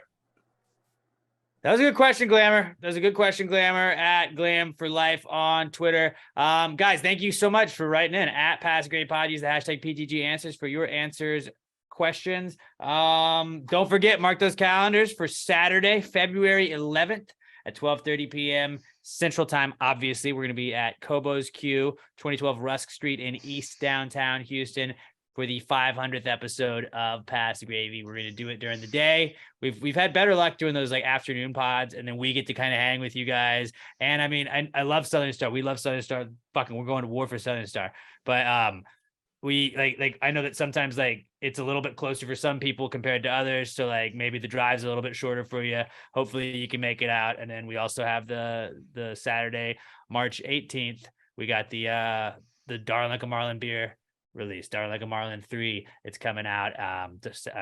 Speaker 1: That was a good question, Glamour. That was a good question, Glamour, at Glam for Life on Twitter. Guys, thank you so much for writing in at Pass Grade Pod. Use the hashtag PTG Answers for your answers, questions. Don't forget, mark those calendars for Saturday, February 11th at 12:30 p.m. Central Time. Obviously, we're going to be at Kobo's Q, 2012 Rusk Street in East Downtown Houston, for the 500th episode of Pass Gravy. We're going to do it during the day. We've had better luck doing those like afternoon pods, and then we get to kind of hang with you guys. And I mean, I love Southern Star. We love Southern Star. Fucking, we're going to war for Southern Star. But we like I know that sometimes like it's a little bit closer for some people compared to others. So like maybe the drive's a little bit shorter for you. Hopefully you can make it out. And then we also have the Saturday, March 18th. We got the Darling Like a Marlin beer release, Darling Like a Marlin 3. It's coming out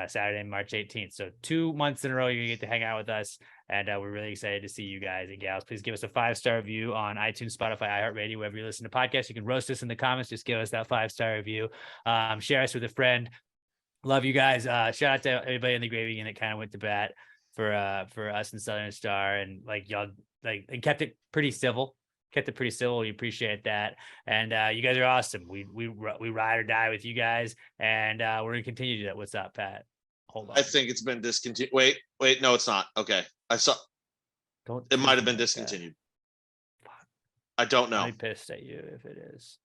Speaker 1: Saturday, March 18th. So 2 months in a row, you're gonna get to hang out with us, and we're really excited to see you guys and gals. Please give us a 5-star review on iTunes, Spotify, iHeartRadio, wherever you listen to podcasts. You can roast us in the comments. Just give us that 5-star review. Share us with a friend. Love you guys. Shout out to everybody in the Gravy Unit. Kind of went to bat for us and Southern Star, and like y'all like and kept it pretty civil. We appreciate that. And you guys are awesome. We ride or die with you guys, and we're gonna continue to do that. What's up, Pat? Hold on.
Speaker 2: I think it's been discontinued. Wait, no, it's not. Okay. It might have been discontinued. I don't know.
Speaker 1: I'll be pissed at you if it is.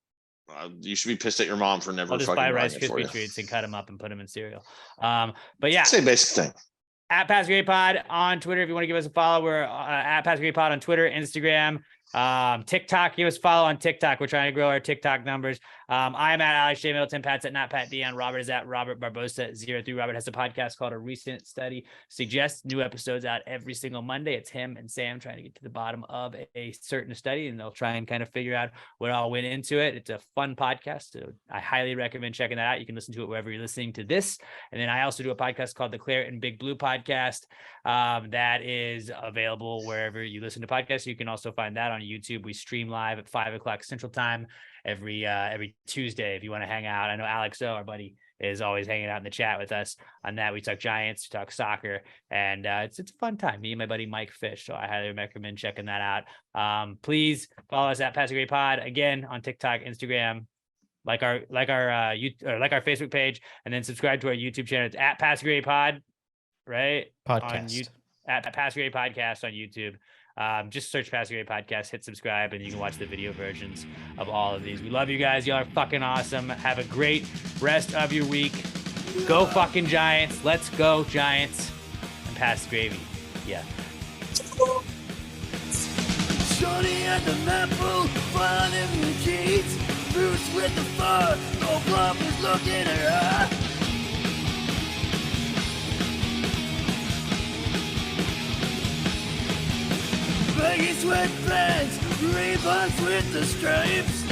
Speaker 2: You should be pissed at your mom for never
Speaker 1: I'll just
Speaker 2: fucking
Speaker 1: buy
Speaker 2: buying
Speaker 1: Rice
Speaker 2: it for you.
Speaker 1: Krispie treats and cut them up and put them in cereal. But yeah,
Speaker 2: Same basic thing.
Speaker 1: at Pass Grade Pod on Twitter. If you want to give us a follow, we're at Pass Grade Pod on Twitter, Instagram, TikTok. Give us a follow on TikTok. We're trying to grow our TikTok numbers. I'm at Alex J. Middleton. Pat's at not Pat Dion. Robert is at Robert Barbosa 03. Robert has a podcast called A Recent Study Suggests. New episodes out every single Monday. It's him and Sam trying to get to the bottom of a certain study, and they'll try and kind of figure out what all went into it. It's a fun podcast, so I highly recommend checking that out. You can listen to it wherever you're listening to this. And then I also do a podcast called the Claire and Big Blue Podcast. That is available wherever you listen to podcasts. You can also find that on YouTube. We stream live at 5:00 Central Time every Tuesday if you want to hang out. I know Alex O, our buddy, is always hanging out in the chat with us on that. We talk Giants, we talk soccer, and it's a fun time. Me and my buddy Mike Fish. So I highly recommend checking that out. Please follow us at Pass a Great Pod again on TikTok, Instagram, like our Facebook page, and then subscribe to our YouTube channel. It's at Pass a Great Pod, right?
Speaker 3: Podcast.
Speaker 1: At Pass a Great Podcast on YouTube. Just search Pass a Great Podcast, hit subscribe, and you can watch the video versions of all of these. We love you guys. Y'all are fucking awesome. Have a great rest of your week. Go fucking Giants. Let's go Giants. And pass the gravy. Yeah.
Speaker 5: Shorty at the maple, flying in the keys. Boots with the fur, no bluffers look in her eye. Baggy sweatpants, Reeboks with the stripes.